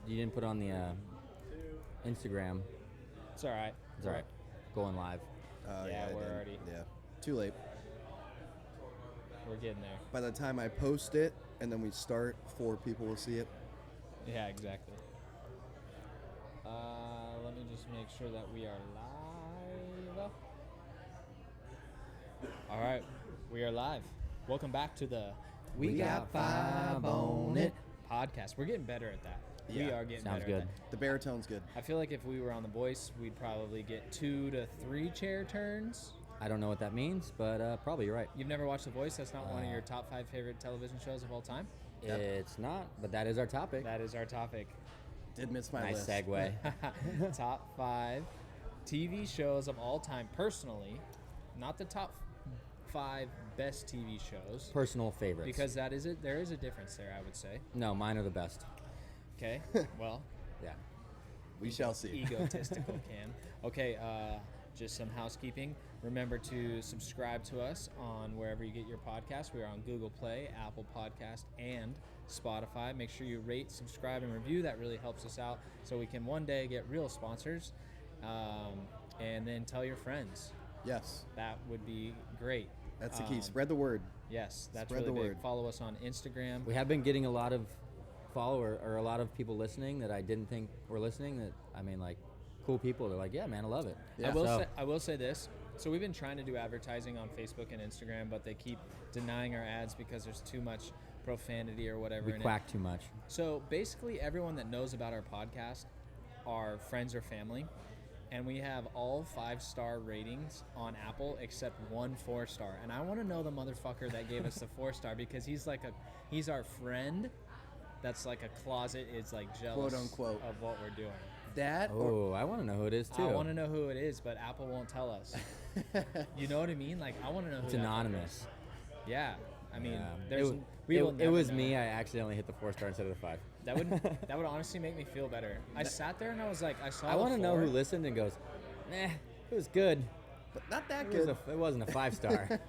You didn't put on the Instagram. It's all right. It's all right. Going live. Yeah, I we're did. already- Yeah, too late. We're getting there. By the time I post it and then we start, 4 people will see it. Yeah, exactly. Let me just make sure that we are live. All right, we are live. Welcome back to the We Got 5 on It podcast. We're getting better at that. We Yeah. are getting Sounds better good. at that. The baritone's good. I feel like if we were on The Voice, we'd probably get 2 to 3 chair turns. I don't know what that means, but probably you're right. You've never watched The Voice? That's not one of your top 5 favorite television shows of all time? Yep. It's not, but that is our topic. That is our topic. Did miss my Nice list. segue. Top 5 TV shows of all time, personally. Not the top 5 best TV shows. Personal favorites. Because that is it. There is a difference there, I would say. No, mine are the best. Okay. Well, Yeah. We shall see. egotistical Cam. Okay. Just some housekeeping. Remember to subscribe to us on wherever you get your podcast. We are on Google Play, Apple Podcast, and Spotify. Make sure you rate, subscribe, and review. That really helps us out so we can one day get real sponsors. And then tell your friends. Yes, That would be great. that's the key. Spread the word. Yes, that's Spread really the big. word. Follow us on Instagram. We have been getting a lot of a lot of people listening that I didn't think were listening. That I mean, like, cool people. They're like, yeah, man, I love it. Yeah. I will say this. So we've been trying to do advertising on Facebook and Instagram, but they keep denying our ads because there's too much profanity or whatever We in quack too much. it. So basically, everyone that knows about our podcast are friends or family, and we have all 5-star ratings on Apple except 1 4-star. And I want to know the motherfucker that gave us the 4-star because he's our friend. That's like a closet is like jealous Quote, unquote. of what we're doing. That Oh, I want to know who it is too. I want to know who it is, but Apple won't tell us. You know what I mean? Like, I want to know who It's that fucker anonymous. is. Yeah. I mean, Yeah. there's it, we will it never was know. me. I accidentally hit the 4-star instead of the 5. That would honestly make me feel better. I sat there and I was like, I saw. I want to know who listened and goes, it was good. but not that It, was good. it wasn't a 5-star.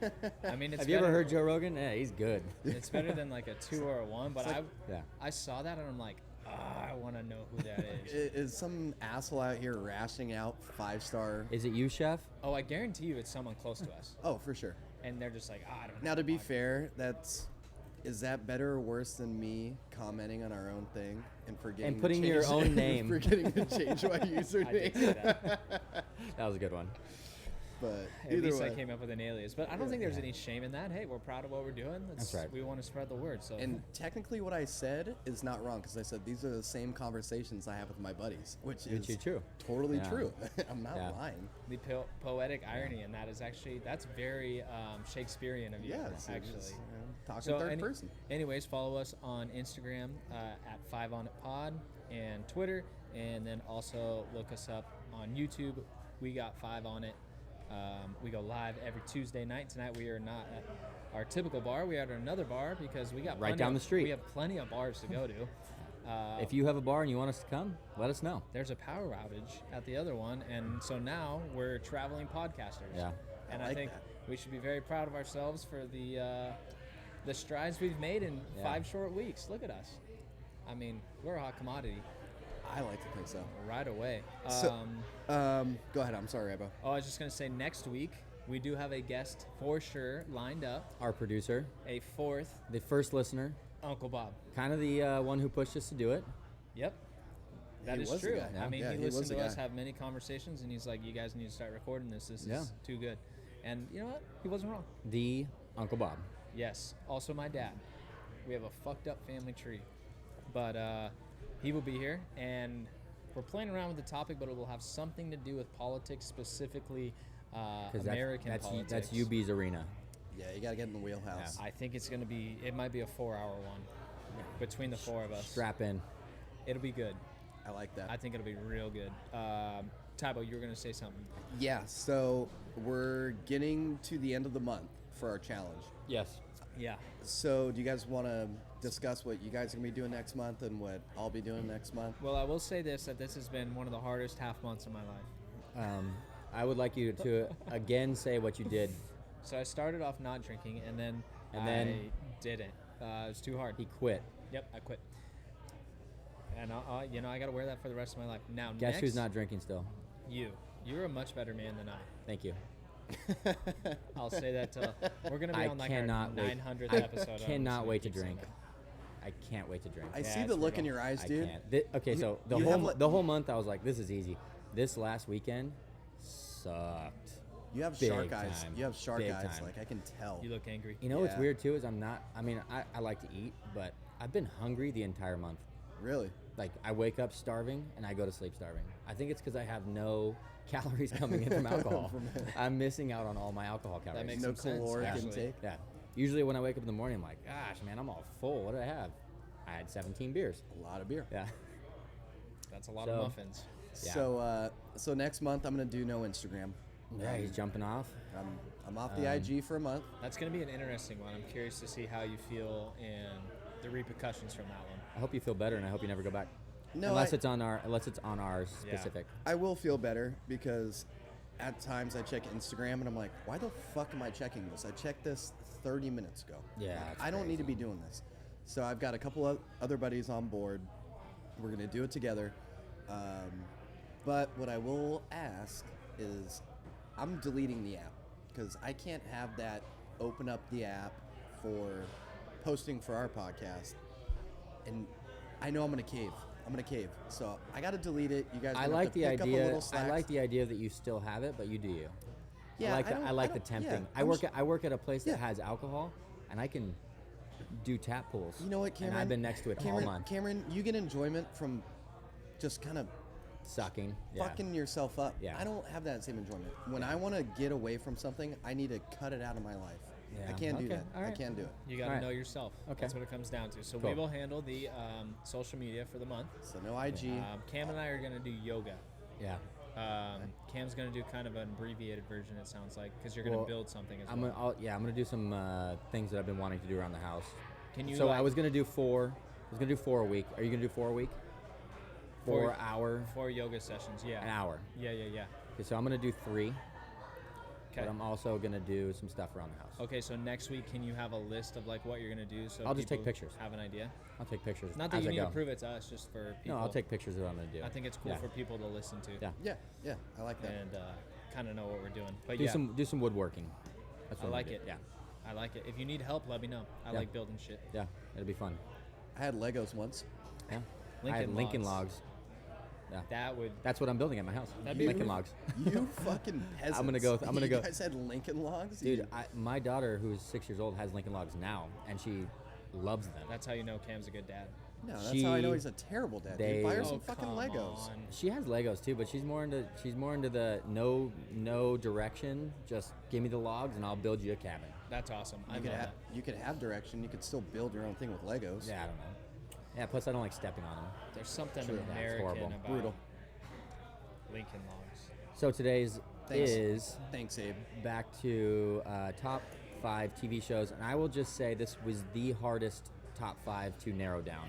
I mean, it's Have you ever better- heard Joe Rogan? Yeah, he's good. It's better than like a 2 or a 1, but Yeah. I saw that and I'm like, I want to know who that is. Is some asshole out here rationing out 5-star? Is it you, Chef? Oh, I guarantee you, it's someone close to us, Oh, for sure. and they're just like, I don't know. Now, to be fair, is that better or worse than me commenting on our own thing and forgetting And to putting your change- own name. forgetting to change my I did see username? that. That was a good one. But At either least I way. came up with an alias, but I don't think there's any shame in that. Hey, we're proud of what we're doing. That's right. We want to spread the word. So And technically, what I said is not wrong because I said these are the same conversations I have with my buddies, which is true. totally Yeah. true. I'm not Yeah. lying. the poetic irony in that is actually that's very Shakespearean of you. Yeah, it's actually. just, talking So third person. Anyways, follow us on Instagram at 5onitpod and Twitter, and then also look us up on YouTube. We got 5 on it. We go live every Tuesday night. Tonight we are not at our typical bar. We are at another bar because we got Right plenty down of- the street. We have plenty of bars to go to. If you have a bar and you want us to come, let us know. There's a power outage at the other one, and so now we're traveling podcasters. Yeah. And I I, like think that. we should be very proud of ourselves for the strides we've made in Yeah. 5 short weeks. Look at us. I mean, we're a hot commodity I like to think so. right away. So- Go ahead. I'm sorry, Ebo. I was just gonna say next week we do have a guest for sure lined up. Our producer, A 4th the first listener, Uncle Bob. kind of the one who pushed us to do it. Yep. That He is was the true. guy. I mean, Yeah, he he was listened the to us guy. have many conversations, and he's like, "You guys need to start recording this. This Yeah. is too good." And you know what? He wasn't wrong. The Uncle Bob. Yes. Also, my dad. We have a fucked up family tree, but he will be here, and we're playing around with the topic, but it will have something to do with politics, specifically Because American that's politics. that's UB's arena. Yeah, you gotta get in the wheelhouse. I think it's gonna be. It might be a 4-hour one between the 4 of us. Strap in. It'll be good. I like that. I think it'll be real good. Tybo, you were gonna say something. Yeah, so we're getting to the end of the month for our challenge. Yes. Yeah. So do you guys want to discuss what you guys are going to be doing next month and what I'll be doing next month? Well, I will say that this has been one of the hardest half months of my life. I would like you to again say what you did. So I started off not drinking, and then And then- I didn't. It was too hard. He quit. Yep, I quit. And I got to wear that for the rest of my life. Now, Guess next, who's not drinking still? You're a much better man than I. Thank you. I'll say that till we're gonna be I on like our cannot wait. 900th I episode. cannot wait to Keep saying drink. that. I can't wait to drink. I Yeah, see it's the look in brutal. your eyes, I dude. can't. Okay, so the you whole have, like- the whole month I was like, this is easy. This last weekend sucked. You have Big shark eyes. time. You have shark Big eyes. time. Like I can tell. You look angry. You know what's Yeah. weird too is I'm not. I mean, I like to eat, but I've been hungry the entire month. Really? Like I wake up starving and I go to sleep starving. I think it's because I have no calories coming in from alcohol. I'm missing out on all my alcohol calories. makes No some sense, caloric actually. intake. Yeah. Usually when I wake up in the morning, I'm like, gosh, man, I'm all full. What did I have? I had 17 beers. A lot of beer. Yeah. That's a lot So- of muffins. Yeah. So next month I'm gonna do no Instagram. Yeah, he's jumping off. I'm off the IG for a month. That's going to be an interesting one. I'm curious to see how you feel and the repercussions from that one. I hope you feel better, and I hope you never go back. No, unless it's on our Yeah. specific. I will feel better because at times I check Instagram and I'm like, why the fuck am I checking this? I checked this 30 minutes ago. Yeah, Like, that's I don't need to crazy. be doing this. So I've got a couple of other buddies on board. We're gonna do it together. But what I will ask is, I'm deleting the app because I can't have that open up the app for posting for our podcast, and I know I'm gonna cave. So I gotta delete it. You guys. I gonna like have to the pick up a idea. little I slacks. like the idea that you still have it, but you do you. Yeah, I like the yeah, tempting. I'm I work at a place that Yeah. has alcohol, and I can do tap pools. You know what, Cameron? And I've been next to it Cameron, all month, Cameron, you get enjoyment from just kind of sucking. Yeah. fucking yourself up. Yeah. I don't have that same enjoyment. When I want to get away from something, I need to cut it out of my life. I Yeah, can't do okay, that. all I right. can't do it. You got to Alright. know yourself. Okay. That's what it comes down to. So we Cool. will handle the social media for the month. So no IG. Cam and I are going to do yoga. Yeah. Cam's going to do kind of an abbreviated version, it sounds like, because you're going to Well, build something as I'm well. gonna do some things that I've been wanting to do around the house. Can you? So I like, was gonna do 4. I was gonna do 4 a week. Are you gonna do 4 a week? 4 hour. 4 yoga sessions. Yeah. An hour. Yeah. Okay, so I'm gonna do 3, Okay. but I'm also gonna do some stuff around the house. Okay, so next week, can you have a list of like what you're gonna do? So I'll just take people pictures. Have an idea. I'll take pictures. Not that as you I need go. to prove it to us, just for people. No, I'll take pictures of what I'm gonna do. I think it's cool Yeah. for people to listen to. Yeah. Yeah, I like that. And kind of know what we're doing. But Do yeah, some woodworking. That's I what I'm like gonna it. do. I like it. If you need help, let me know. I Yeah. like building shit. Yeah. It'll be fun. I had Legos once. Yeah. I had Lincoln Lincoln logs. logs. Yeah. That would. That's what I'm building at my house. That'd be Lincoln really- logs. You fucking peasants. I'm gonna you go- guys had Lincoln Logs? Dude, my daughter, who's 6 years old, has Lincoln logs now, and she loves them. That's how you know Cam's a good dad. No, that's how I know she- he's a terrible dad. they- Dude, buy her Oh, some fucking come Legos. on. She has Legos too, but she's more into the no direction. Just give me the logs and I'll build you a cabin. That's awesome. I You love could, that. you could have direction. You could still build your own thing with Legos. Yeah, I don't know. Yeah, plus I don't like stepping on them. There's something True, that's American horrible. about Brutal. Lincoln Logs. So today's Thanks. is Thanks, Abe. back to top 5 TV shows, and I will just say this was the hardest top 5 to narrow down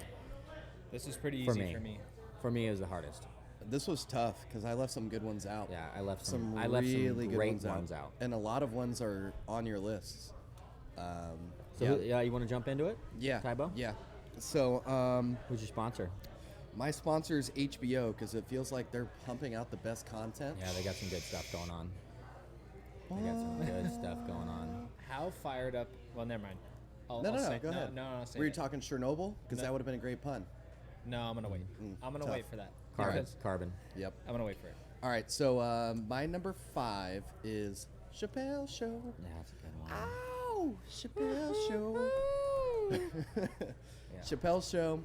This is pretty for easy me. for me. For me, it was the hardest. This was tough because I left some good ones out. Yeah, I left Some I left really some good great ones, out. And a lot of ones are on your lists. So yeah, you want to jump into it? Yeah. Tybo? Yeah. So, Who's your sponsor? my sponsor is HBO because it feels like they're pumping out the best content. Yeah, they got some good stuff going on. They got some good stuff going on. How fired up? Well, never mind. I'll No, say, go ahead. No, I'll say Were you it. talking Chernobyl? Because No. that would have been a great pun. No, I'm gonna wait. I'm gonna tough. wait for that. Carbon. Because- Carbon. Yep. I'm gonna wait for it. All right. So my number 5 is Chappelle Show. Yeah, that's a good one. Ow! Chappelle Show. Chappelle Show,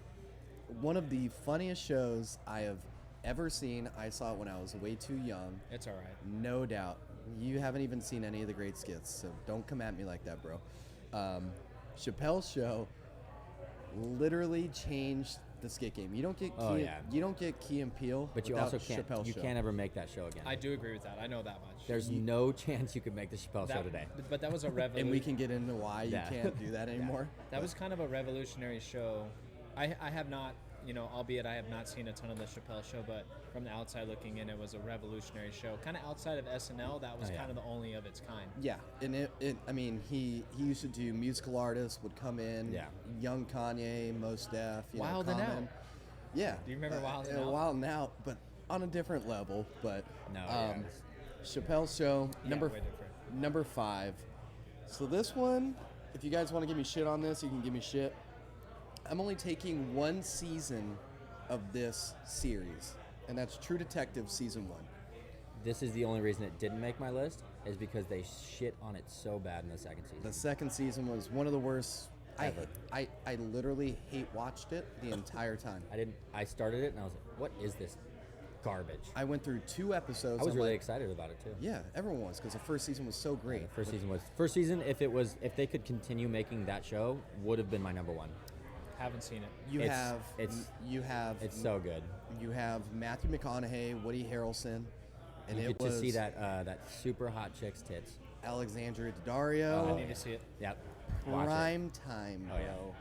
one of the funniest shows I have ever seen. I saw it when I was way too young. It's all right. No doubt. You haven't even seen any of the great skits, so don't come at me like that, bro. Chappelle's Show literally changed the skit game. You don't get you don't get Key and Peele, But you without also can't. Chappelle's You Show. can't ever make that show again. I do agree with that. I know that much. There's no chance you could make the Chappelle Show today. But that was a revolution. And we can get into why you Yeah. can't do that anymore. That was kind of a revolutionary show. I have not, albeit I have not seen a ton of the Chappelle Show, but from the outside looking in, it was a revolutionary show. Kind of outside of SNL, that was Oh, yeah. kind of the only of its kind. Yeah, and I mean, he used to do musical artists would come in. Yeah. Young Kanye, Mos Def, Wild and Common. Out. Yeah. Do you remember Wild 'N Out? Wild 'N Out, but on a different level. But No, yeah. Chappelle's Show, Yeah, way different. number 5. So this one, if you guys want to give me shit on this, you can give me shit. I'm only taking one season of this series, and that's True Detective Season 1. This is the only reason it didn't make my list, is because they shit on it so bad in the second season. The second season was one of the worst. Ever. I literally hate watched it the entire time. I started it and I was like, what is this garbage? I went through 2 episodes. I was I'm really like, excited about it too. yeah, everyone was, because the first season was so great. First season. If they could continue making that show, would have been my number 1. Haven't seen it. It's so good. You have Matthew McConaughey, Woody Harrelson, and You it get was to see that super hot chick's tits. Alexandra Daddario. I need to see it. Yep. Watch it. Prime time, Oh, yeah. bro.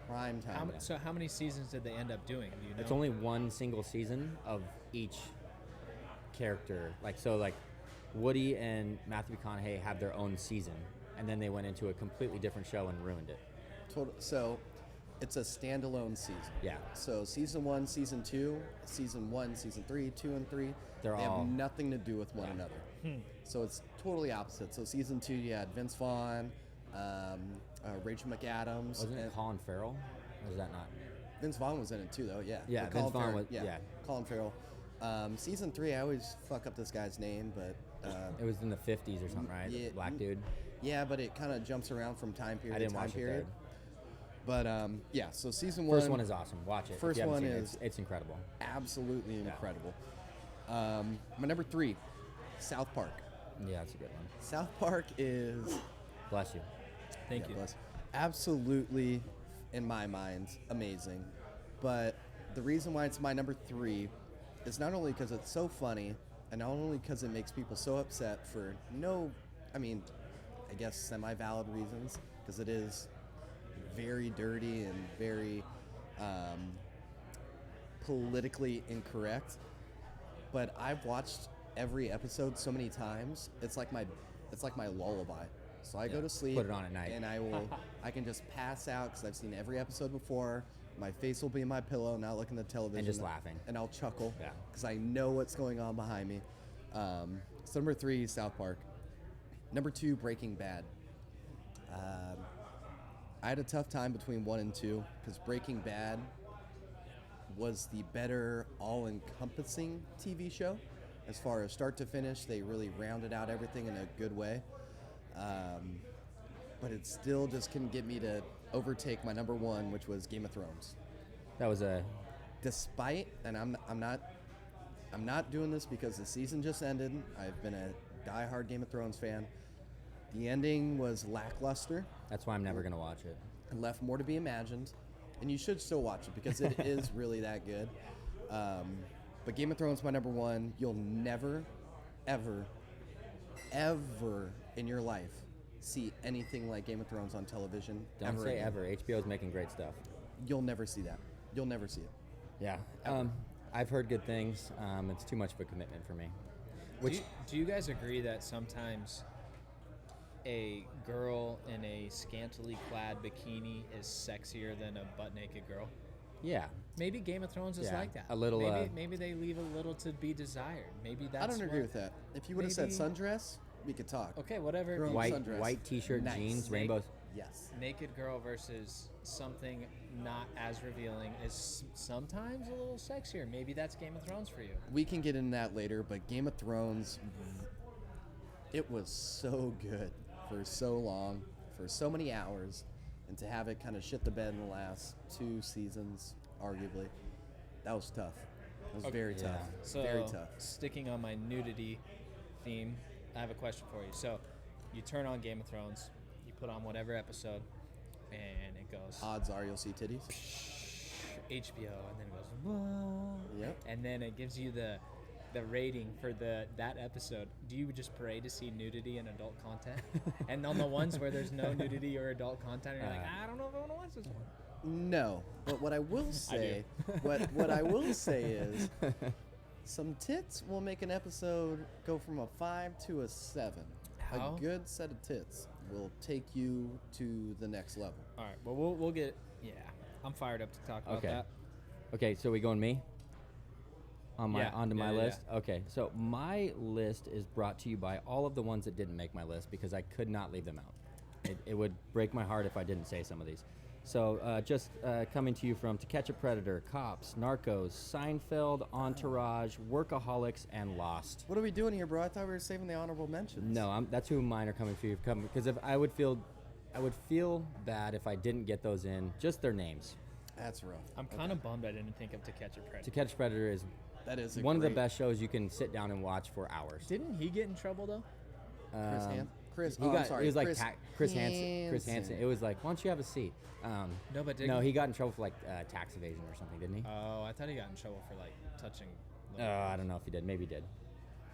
Prime time. How many seasons did they end up doing? Do you know? It's only one single season of each character. Like Woody and Matthew McConaughey have their own season, and then they went into a completely different show and ruined it. So it's a standalone season. Yeah. So season 1, season 2, season 1, season 3, 2 and 3, They all- have nothing to do with one another. So it's totally opposite. So season 2, you had Vince Vaughn, Rachel McAdams. Wasn't it and Colin Farrell? Or was that not? Vince Vaughn was in it too, though. Yeah. Yeah, But Vince Colin Vaughn Farrell- was- yeah. Colin Farrell. Season 3, I always fuck up this guy's name, but It was in the 50s or something, right? yeah, Black dude. yeah, but it kind of jumps around from time period I didn't to time watch it period. there. But yeah, so season 1. First one is awesome. Watch it. If First you haven't one seen it, is- it's incredible. absolutely incredible. My number 3, South Park. Yeah, it's a good one. South Park is Bless you. Thank you. bless, absolutely, in my mind, amazing. But the reason why it's my number 3 is not only because it's so funny, and not only because it makes people so upset for I guess semi-valid reasons, because it is very dirty and very politically incorrect. But I've watched every episode so many times. It's like my lullaby. So I go to sleep. Put it on at night. and I can just pass out because I've seen every episode before. My face will be in my pillow, not looking at the television, just laughing. and I'll chuckle Yeah. because I know what's going on behind me. So number 3, South Park. Number 2, Breaking Bad. I had a tough time between 1 and 2 because Breaking Bad was the better all-encompassing TV show. As far as start to finish, they really rounded out everything in a good way. But it still just couldn't get me to overtake my number 1, which was Game of Thrones. That was a Despite, and I'm not doing this because the season just ended. I've been a diehard Game of Thrones fan. The ending was lackluster That's why I'm never gonna watch it. and left more to be imagined. And you should still watch it because it is really that good. But Game of Thrones, my number 1. You'll never, ever, ever in your life see anything like Game of Thrones on television. Don't say again. ever. HBO's making great stuff. You'll never see that. You'll never see it. Yeah. I've heard good things. It's too much of a commitment for me. Do you guys agree that sometimes a girl in a scantily clad bikini is sexier than a butt naked girl? Yeah. Maybe Game of Thrones is Yeah, like that. a little, Maybe they leave a little to be desired. Maybe that's. I don't agree what- with that. If you would have said maybe- sundress, we could talk. Okay, whatever. Girl in White sundress. t-shirt, Nice. jeans, Snake. rainbows. Yes. Naked girl versus something not as revealing is sometimes a little sexier. Maybe that's Game of Thrones for you. We can get into that later, but Game of Thrones, it was so good for so long, for so many hours, and to have it kind of shit the bed in the last 2 seasons, arguably, that was tough. It was very Yeah. tough. So, Very tough. sticking on my nudity theme, I have a question for you. So, you turn on Game of Thrones, you put on whatever episode, and it goes Odds are you'll see titties. HBO, and then it goes whoa, Yep. and then it gives you the rating for that episode. Do you just pray to see nudity and adult content? And on the ones where there's no nudity or adult content, you're like, I don't know if I want to watch this one. No, but what I will say, what I will say is, some tits will make an episode go from a 5 to a 7. How? A good set of tits will take you to the next level. All right, well, we'll get, yeah, I'm fired up to talk about Okay. that. Okay, so we going me? Onto my Yeah. list? Okay, so my list is brought to you by all of the ones that didn't make my list because I could not leave them out. It would break my heart if I didn't say some of these. So just coming to you from To Catch a Predator, Cops, Narcos, Seinfeld, Entourage, Workaholics, and Lost. What are we doing here, bro? I thought we were saving the honorable mentions. No, that's who mine are coming for you. Because if I would feel bad if I didn't get those in, just their names. That's rough. I'm kind of bummed I didn't think of To Catch a Predator. To Catch a Predator is That is one of the best shows you can sit down and watch for hours. Didn't he get in trouble though? Chris. He I'm got. sorry. It was like Chris Chris Hansen. Chris Hansen. It was like, why don't you have a seat? No, but No, he got in trouble for like tax evasion or something, didn't he? Oh, I thought he got in trouble for like touching. I don't know if he did. Maybe he did.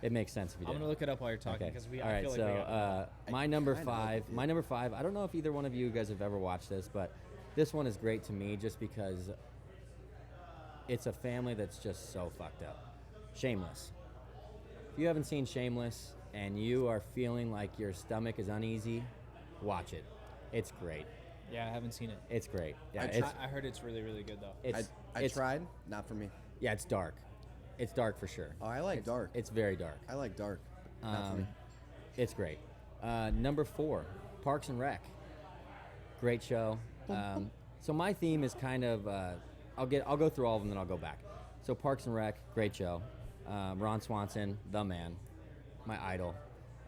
It makes sense if he did. I'm gonna look it up while you're talking Okay. because All right. I feel So like we got my number kinda five. hope you My did. number five. I don't know if either one of you guys have ever watched this, but this one is great to me just because it's a family that's just so fucked up. Shameless. If you haven't seen Shameless and you are feeling like your stomach is uneasy, watch it. It's great. Yeah, I haven't seen it. It's great. Yeah, I heard it's really, really good though. it's I it's tried. Not for me. Yeah, it's dark. It's dark for sure. Oh, I like dark. It's very dark. I like dark. Not for me. It's great. Number 4, Parks and Rec. Great show. So my theme is kind of I'll go through all of them, then I'll go back. So Parks and Rec, great show. Ron Swanson, the man, my idol.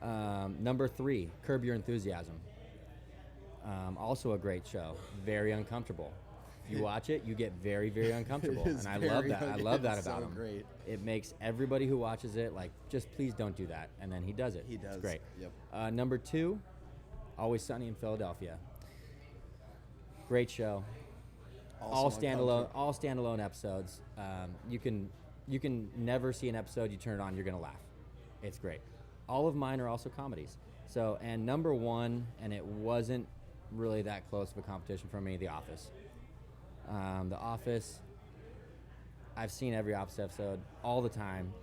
Number 3, Curb Your Enthusiasm. Also a great show. Very uncomfortable. If you watch it, you get very, very uncomfortable, is and I love very that. I love that it's about so him. great. It makes everybody who watches it like, just please don't do that, and then he does it. He does. It's great. Yep. Number 2, Always Sunny in Philadelphia. Great show. Also All standalone episodes. You can never see an episode. You turn it on, you're gonna laugh. It's great. All of mine are also comedies. So, and number 1, and it wasn't really that close of a competition for me, The Office. The Office, I've seen every Office episode all the time.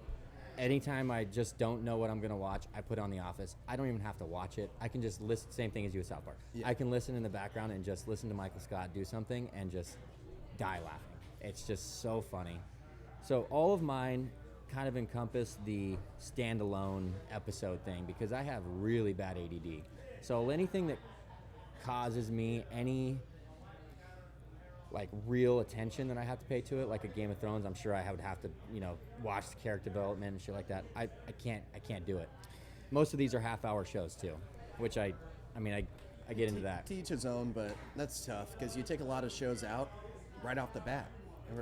Anytime I just don't know what I'm going to watch, I put on The Office. I don't even have to watch it. I can just listen, same thing as you with South Park. Yeah. I can listen in the background and just listen to Michael Scott do something and just die laughing. It's just so funny. So all of mine kind of encompass the standalone episode thing because I have really bad ADD. So anything that causes me any like real attention that I have to pay to it, like a Game of Thrones, I'm sure I would have to, watch the character development and shit like that. I can't do it. Most of these are half-hour shows too, which I get into that. To each his own, but that's tough because you take a lot of shows out right off the bat.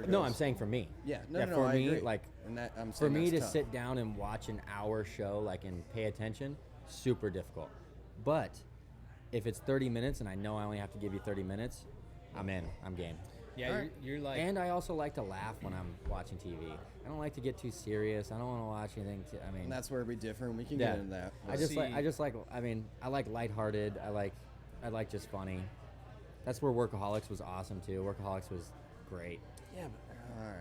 No, I'm saying for me. Yeah, no, For I me, agree. like, and that, I'm for saying me to that's tough. sit down and watch an hour show, like, and pay attention, super difficult. But if it's 30 minutes and I know I only have to give you 30 minutes, I'm in. I'm game. Yeah, Alright. you're like. And I also like to laugh when I'm watching TV. I don't like to get too serious. I don't want to watch anything. And that's where we differ, and we can yeah. get into that. I just See- like. I like lighthearted. I like just funny. That's where Workaholics was awesome too. Workaholics was great. Yeah, but, all right.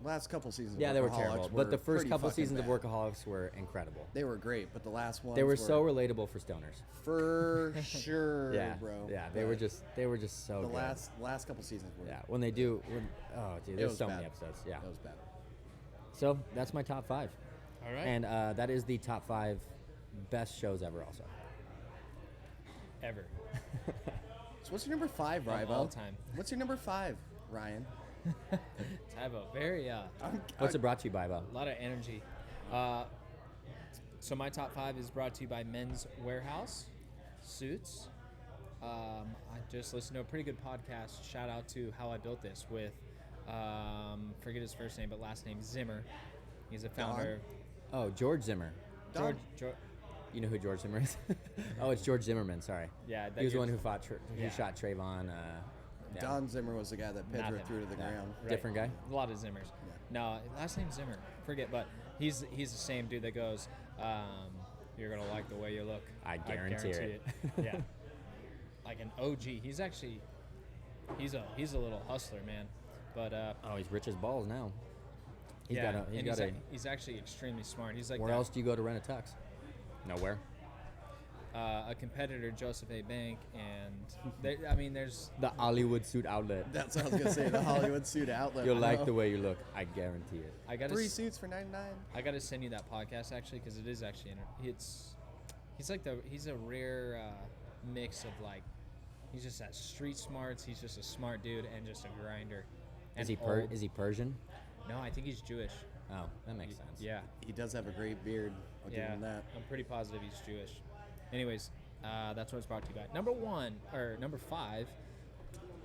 Last couple seasons. Yeah, of they were Workaholics terrible. But the first pretty couple fucking seasons bad. of Workaholics were incredible. They were great, but the last ones They were so relatable for stoners. for sure, Yeah, bro. yeah. They were just so the good. last couple seasons were. Yeah, when dude, it there's was so bad. many episodes. Yeah. That was bad. So that's my top 5. All right. And that is the top 5 best shows ever. Also. Ever. So what's your number 5, Of Rival? all time. What's your number 5, Ryan? Tybo, very What's it brought to you by, Bo? a lot of energy. So my top 5 is brought to you by Men's Warehouse Suits. I just listened to a pretty good podcast. Shout out to How I Built This with forget his first name but last name Zimmer. He's a founder. Oh, George Zimmer. Don. George. You know who George Zimmer is? Oh, it's George Zimmerman. Sorry. Yeah, that he was the one you're- who Yeah. shot Trayvon. Yeah. Don Zimmer was the guy that Pedro Not him. threw to the Yeah. ground. Right. Different guy? A lot of Zimmers. No, last name Zimmer. Forget, but he's the same dude that goes, "You're gonna like the way you look." I guarantee it. Yeah, like an OG. He's actually, he's a little hustler, man. But Oh, he's rich as balls now. He's yeah, got a. he's actually extremely smart. He's like Where that- else do you go to rent a tux? Nowhere. a competitor, Joseph A. Bank, and there's The Hollywood Suit Outlet. That's what I was gonna say. The Hollywood Suit Outlet. You'll I like know. the way you look. I guarantee it. I got 3 suits for $99. I got to send you that podcast actually because it is actually he's a rare mix of like he's just that street smarts. He's just a smart dude and just a grinder. Is And he old. is he Persian? No, I think he's Jewish. Oh, that makes sense. Yeah, He does have a great beard. I'll give yeah. him that. I'm pretty positive he's Jewish. Anyways, that's what it's brought to you by. Number 5.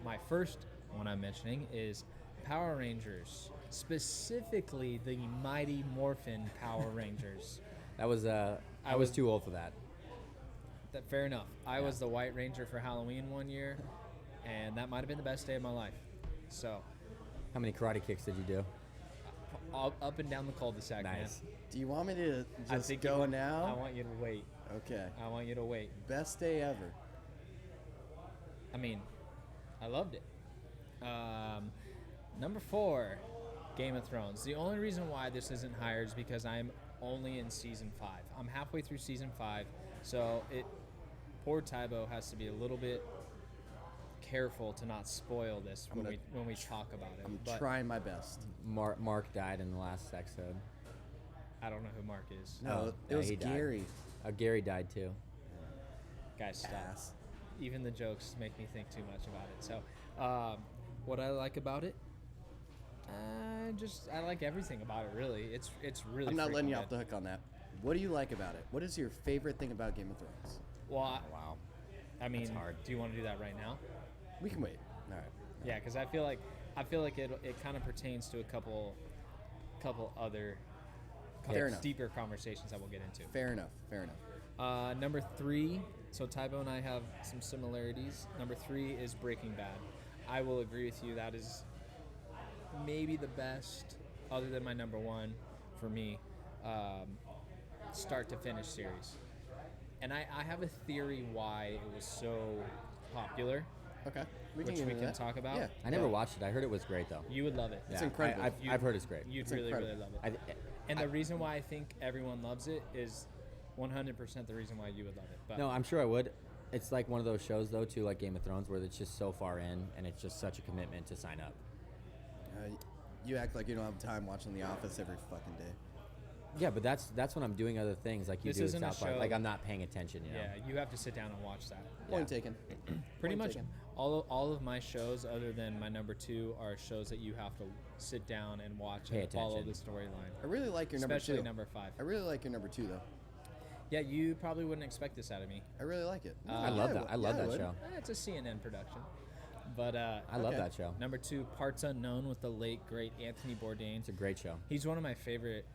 My first one I'm mentioning is Power Rangers, specifically the Mighty Morphin Power Rangers. That was I was too old for that. Fair enough. I was the White Ranger for Halloween one year, and that might have been the best day of my life. So, How many karate kicks did you do? all up and down the cul-de-sac, man. Nice. Do you want me to I just think go I now? want you to wait. Okay. I want you to wait. Best day ever. I mean, I loved it. Number 4, Game of Thrones. The only reason why this isn't higher is because I'm only in season 5. I'm halfway through season 5, so poor Tybo has to be a little bit careful to not spoil this when we talk about it. I'm But trying my best. Mark died in the last episode. I don't know who Mark is. No, Oh, it yeah, was he died. Gary. Gary died too. Guys, stop. Ass. Even the jokes make me think too much about it. So, what I like about it, I like everything about it. Really, it's really. I'm not letting you freaking off the good. hook on that. What do you like about it? What is your favorite thing about Game of Thrones? Well, Wow. I mean, hard. do you want to do that right now? We can wait. All right. Yeah, because I feel like it kind of pertains to a couple other Fair enough. deeper conversations that we'll get into. Fair enough. Fair enough. Number 3, so Tybo and I have some similarities. Number 3 is Breaking Bad. I will agree with you. That is maybe the best, other than my number 1 for me, start to finish series. And I have a theory why it was so popular, Okay. We which get we into can that. talk about. Yeah. I never watched it. I heard it was great though. You would love it. It's Yeah, incredible. I've heard it's great. You'd It's really, incredible. really love it. And the reason why I think everyone loves it is 100% the reason why you would love it. But No, I'm sure I would. It's like one of those shows though too, like Game of Thrones, where it's just so far in and it's just such a commitment to sign up. You act like you don't have time watching The Office every fucking day. Yeah, but that's when I'm doing other things like you This do with isn't a South Park. show- Like I'm not paying attention, you know. yeah, you have to sit down and watch that. Point taken. Pretty Point much taken. all of my shows, other than my number 2, are shows that you have to sit down and watch Pay and follow the attention. storyline. I really like your number Especially 2. number 5. I really like your number 2 though. Yeah, you probably wouldn't expect this out of me. I really like it. I love Yeah, that. I love yeah, that would. show. It's a CNN production. But I love Okay. that show. number 2, Parts Unknown with the late great Anthony Bourdain. It's a great show. He's one of my favorite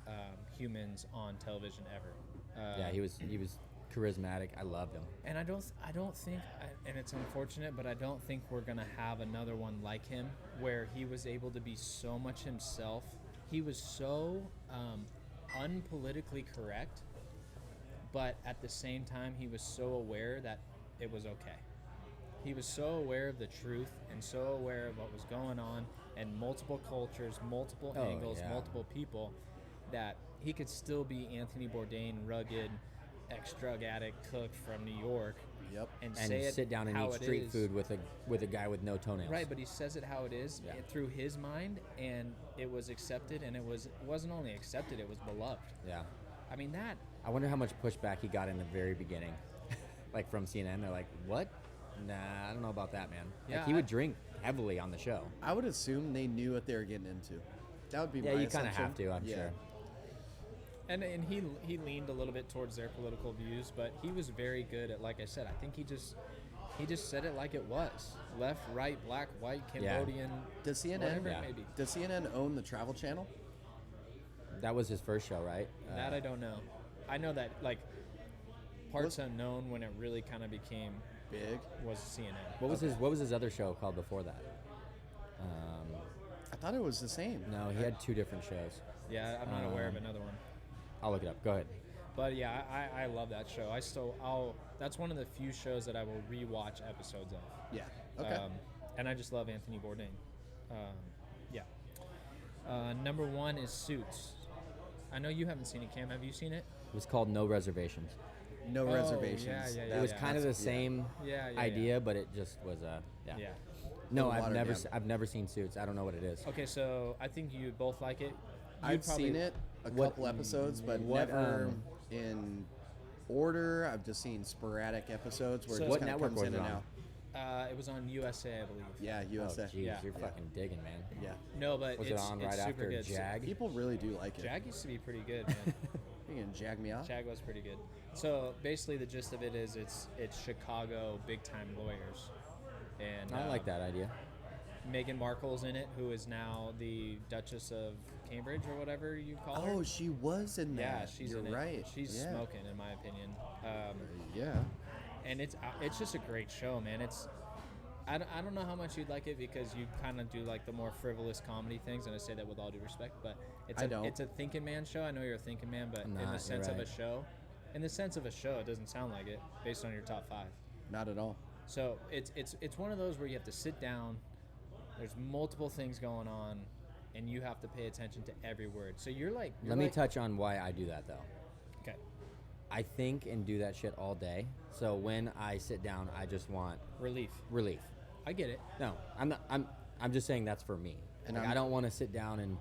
humans on television ever. Yeah, he was charismatic. I loved him. And I don't think, and it's unfortunate, but I don't think we're gonna have another one like him, where he was able to be so much himself. He was so unpolitically correct, but at the same time, he was so aware that it was okay. He was so aware of the truth and so aware of what was going on and multiple cultures, multiple Oh, angles, yeah. multiple people, that he could still be Anthony Bourdain, rugged, ex-drug addict cook from New York, Yep. and And say it sit down and how eat it street is. food with a guy with no toenails. Right, but he says it how it is Yeah. through his mind, and it was accepted, and it wasn't only accepted, it was beloved. Yeah. I mean that. I wonder how much pushback he got in the very beginning, like from CNN. They're like, "What? Nah, I don't know about that, man." Yeah, Like he would drink heavily on the show. I would assume they knew what they were getting into. That would be Yeah, my you kind of have assumption. to. I'm Yeah. sure. And he leaned a little bit towards their political views, but he was very good at, like I said, I think he just said it like it was. Left, right, black, white, Yeah. Cambodian, Does CNN? whatever Yeah. it may be. Does CNN own the Travel Channel? That was his first show, right? That I don't know. I know that, like, Parts Unknown, when it really kind of became, Big. was CNN. What was his other show called before that? I thought it was the same. No, he had two different shows. Yeah, I'm not aware of another one. I'll look it up. Go ahead. But yeah, I love that show. That's one of the few shows that I will rewatch episodes of. Yeah. Okay. And I just love Anthony Bourdain. Yeah. Number 1 is Suits. I know you haven't seen it, Cam. Have you seen it? It was called No Reservations. no Oh, reservations. yeah, It was yeah. kind of the That's- yeah. same Yeah, yeah, idea, but it just was yeah. Yeah. No, Little I've watered never down. I've never seen Suits. I don't know what it is. Okay, so I think you both like it. You'd I've probably- seen it a What- couple episodes, but what, never in order. I've just seen sporadic episodes where So- it What just kind of network comes was in it and on? out. It was on USA, I believe. Yeah, Oh, USA. jeez, Yeah. you're Yeah. fucking digging, man. Yeah, No, but Was it's, it on it's right super after good. Jag? people really do like it. Jag used to be pretty good, man. You gonna jag me off? Jag was pretty good. So basically, the gist of it is it's Chicago big time lawyers, and I like that idea. Meghan Markle's in it, who is now the Duchess of Cambridge or whatever you call her. Oh, she was in that. Yeah, she's You're in it. right. She's yeah. smoking, in my opinion. Yeah. And it's just a great show, man. I don't know how much you'd like it because you kind of do like the more frivolous comedy things, and I say that with all due respect, but it's I don't. it's a thinking man show. I know you're a thinking man, but I'm in not, the you're sense of a right. show, it doesn't sound like it based on your top 5. Not at all. So it's one of those where you have to sit down. There's multiple things going on, and you have to pay attention to every word. So you're Let me touch on why I do that though. Okay. I think and do that shit all day. So when I sit down, I just want Relief. relief. I get it. No, I'm not. I'm just saying that's for me. And Like, I'm- I don't want to sit down and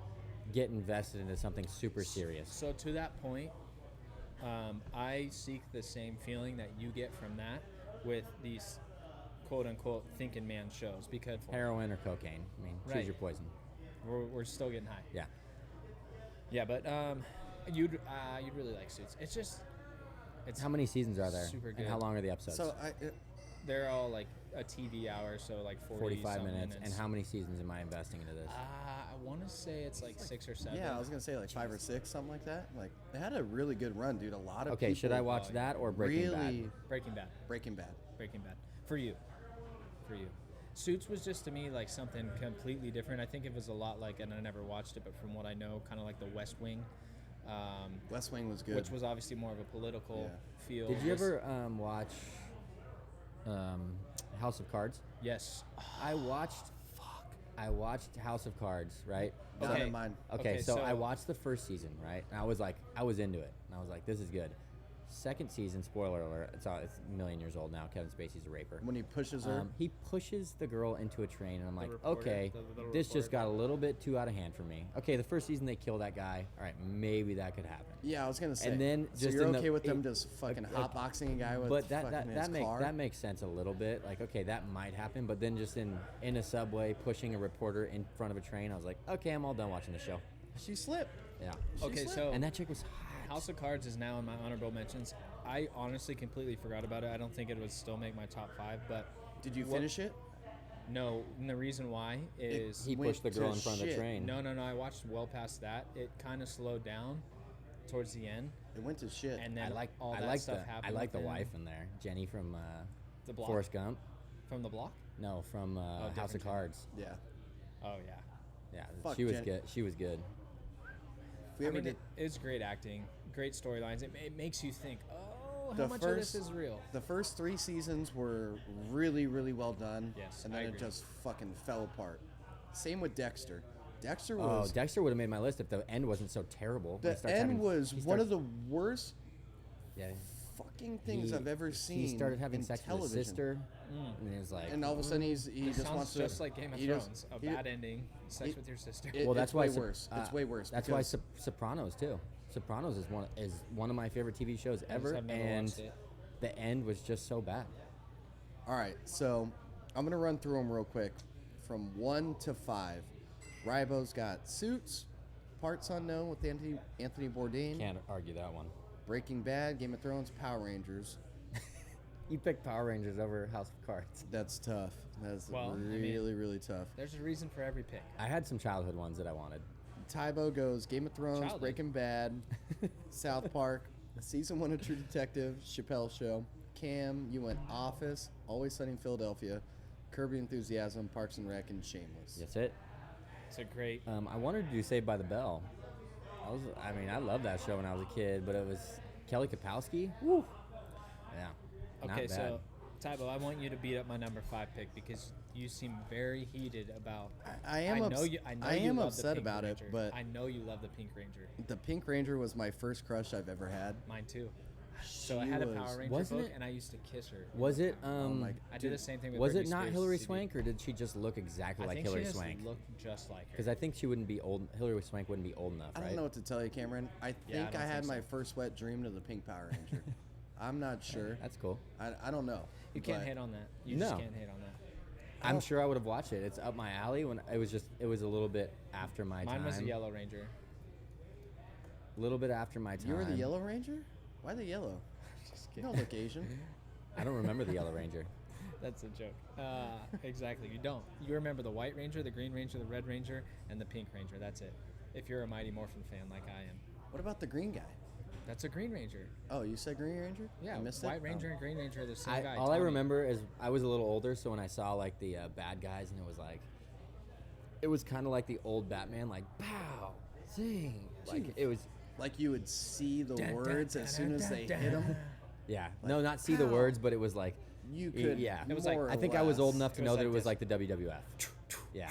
get invested into something super serious. So to that point, I seek the same feeling that you get from that with these quote unquote thinking man shows because Heroin or cocaine. I mean, choose Right. your poison. we're still getting high. Yeah. Yeah, but you'd really like Suits. It's How many seasons are there? Super And good. how long are the episodes? So they're all like a TV hour, so like 45 something minutes. And how many seasons am I investing into this? I want to say it's like 6 or 7. yeah, I was gonna say like 5 or 6, something like that. Like they had a really good run, dude. A lot of Okay, should people I watch that or Breaking really Bad? Breaking Bad. Breaking Bad. Breaking Bad. For you. Suits was just to me like something completely different. I think it was a lot like, and I never watched it, but from what I know, kind of like The West Wing, West Wing was good. which was obviously more of a political feel. Did you This- ever watch House of Cards? Yes. I watched House of Cards, right? Not Okay. in mine. Okay, Okay, so I so- watched the first season, right? And I was into it. And I was like, this is good. Second season, spoiler alert, it's a million years old now. Kevin Spacey's a raper. When he pushes her. He pushes the girl into a train, and I'm like, reporter, okay, the this just reporter. got a little bit too out of hand for me. Okay, the first season they kill that guy. All right, maybe that could happen. yeah, I was gonna say. And then so just you're in the- okay with them it- just fucking like- hotboxing a guy with But that fucking his car? that makes sense a little bit. Like, okay, that might happen. But then just in a subway pushing a reporter in front of a train, I was like, okay, I'm all done watching the show. She slipped. Yeah. Okay, slipped. so And that chick was hot. House of Cards is now in my honorable mentions. I honestly completely forgot about it. I don't think it would still make my top 5, but Did you What- finish it? no. And the reason why is He went pushed the to girl in front of the shit. train. no. I watched well past that. It kind of slowed down towards the end, It went to shit. and I then like all I that like stuff the happened. I like the within wife in there, Jenny from The Block. Forrest Gump. From The Block. No, from House different of Jenny. Cards. yeah. Oh yeah. Yeah, Fuck she was Jenny. good. She was good. If we I ever mean, did it's great acting, great storylines. It makes you think, oh, how The much of this first- is real? the first 3 seasons were really, really well done. Yes, and I then it agree. just fucking fell apart. Same with Dexter. Dexter Oh, was Dexter would have made my list if the end wasn't so terrible. the end was one of the worst yeah. fucking things He- I've ever seen. He started having in sex television. with his sister, and he was like, And all of a sudden he It just sounds wants to just like Game of he just- Thrones. A he- bad ending, sex it- with your sister. it- well, that's it's why way worse. It's way worse. That's why because Sopranos too. Sopranos is one of my favorite TV shows ever, have never and watched it. the end was just so bad. All right, so I'm gonna run through them real quick, from 1 to 5. Ribo's got Suits, Parts Unknown with Anthony Bourdain, Can't argue that one. Breaking Bad, Game of Thrones, Power Rangers. You picked Power Rangers over House of Cards. That's tough. That's Well, I mean- really, really tough. There's a reason for every pick. I had some childhood ones that I wanted. Tybo goes Game of Thrones, Childhood. Breaking Bad, South Park, Season 1 of True Detective, Chappelle Show. Cam, you went Office, Always Sunny in Philadelphia, Curb Your Enthusiasm, Parks and Rec, and Shameless. That's it. It's a great. I wanted to do Saved by the Bell. I love that show when I was a kid, but it was Kelly Kapowski. Woo. Yeah. Okay, not bad. so Tybo, I want you to beat up my number 5 pick because you seem very heated about. I am I know ups- you. I know I you am love upset the Pink about Ranger. it, but I know you love the Pink Ranger. the Pink Ranger was my first crush I've ever had. Mine too. So I She had a was- Power Ranger Wasn't book, it- and I used to kiss her. Was it? my- I did the same thing with Was Britney it not Spears' Hillary CD. Swank, or did she just look exactly I like think Hillary she just Swank? looked just like her. Because I think she wouldn't be old. Hillary Swank wouldn't be old enough, I right? don't know what to tell you, Cameron. I think Yeah, I don't I had think my so. first wet dream to the Pink Power Ranger. I'm not sure. That's cool. I don't know. You can't but hate on that. You No. just can't hate on that. I'm sure I would have watched it. It's up my alley. When it was a little bit after my time. Mine was the Yellow Ranger. A little bit after my time. You were the Yellow Ranger? Why the yellow? Just You kidding. don't look Asian. I don't remember the Yellow Ranger. That's a joke. Exactly. You don't. You remember the White Ranger, the Green Ranger, the Red Ranger, and the Pink Ranger. That's it. If you're a Mighty Morphin fan like I am. What about the green guy? That's a Green Ranger. Oh, you said Green Ranger? Yeah, I missed White it? Ranger Oh. and Green Ranger are the same guy. All I Tommy. remember is I was a little older, so when I saw like the bad guys, and it was kind of like the old Batman, like pow, zing, like it was. Like you would see the Dun, dun, words dun, as soon dun, as they dun, hit them. dun. Yeah, Like, no, not see the pow. words, but it was like You could. yeah. It was like- more I or think I was old less- enough to It was know that like it was this. like the WWF. Yeah,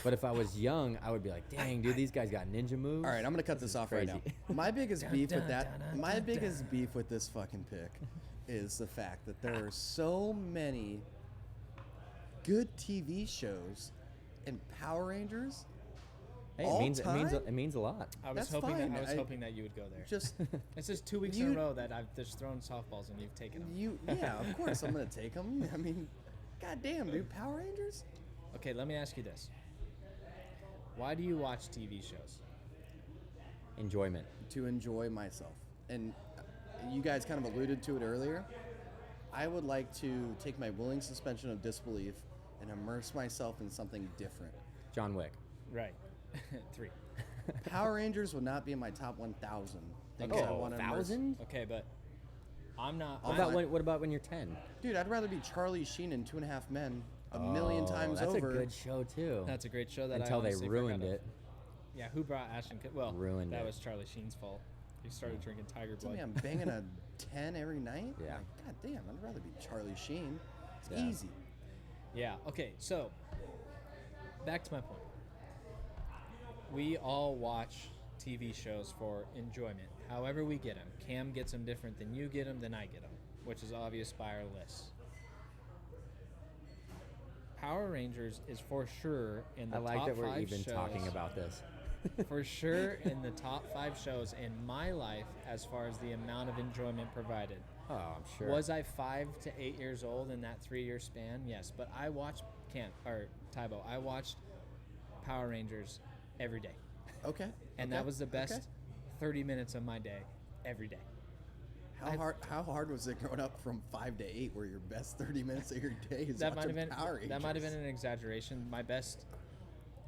but if I was young, I would be like, dang, dude, these guys got ninja moves. All right, I'm gonna cut this off right now. crazy. My biggest Dun, beef dun, with that, dun, dun, my dun, biggest dun. beef with this fucking pick, is the fact that there are so many good TV shows and Power Rangers. Hey, all it means time? it means a lot. I was That's hoping fine. that I was I- hoping that you would go there. Just It's just 2 weeks in You- a row that I've just thrown softballs and you've taken them. yeah, of course I'm gonna take them. I mean, goddamn, dude, Power Rangers. Okay, let me ask you this. Why do you watch TV shows? Enjoyment. To enjoy myself. And you guys kind of alluded to it earlier. I would like to take my willing suspension of disbelief and immerse myself in something different. John Wick. Right. 3. Power Rangers would not be in my top 1,000 things I want to immerse. 1,000? Okay, but I'm not. I'll I'm bet not- What about when you're 10? Dude, I'd rather be Charlie Sheen in 2.5 Men a million times that's over. a good show too. That's a great show that Until I they honestly ruined forgot it. of. Yeah, who brought Ashton Kutcher? Well, Ruined that it. was Charlie Sheen's fault. He started drinking Tiger Tell Blood. me I'm banging a 10 every night? Yeah. Like, God damn, I'd rather be Charlie Sheen. It's Yeah. easy. Yeah. Okay. So, back to my point. We all watch TV shows for enjoyment. However we get them. Cam gets them different than you get them, than I get them, which is obvious by our list. Power Rangers is for sure in the I like top that we're 5 even shows. talking about this. For sure in the top 5 shows in my life as far as the amount of enjoyment provided. Oh, I'm sure. Was I 5 to 8 years old in that 3-year span? Yes, but I watched Tybo. I watched Power Rangers every day, Okay. and okay, that was the best okay. 30 minutes of my day every day. How hard was it growing up from 5 to 8 where your best 30 minutes of your day is That might have watching been Power Rangers? that might have been an exaggeration. My best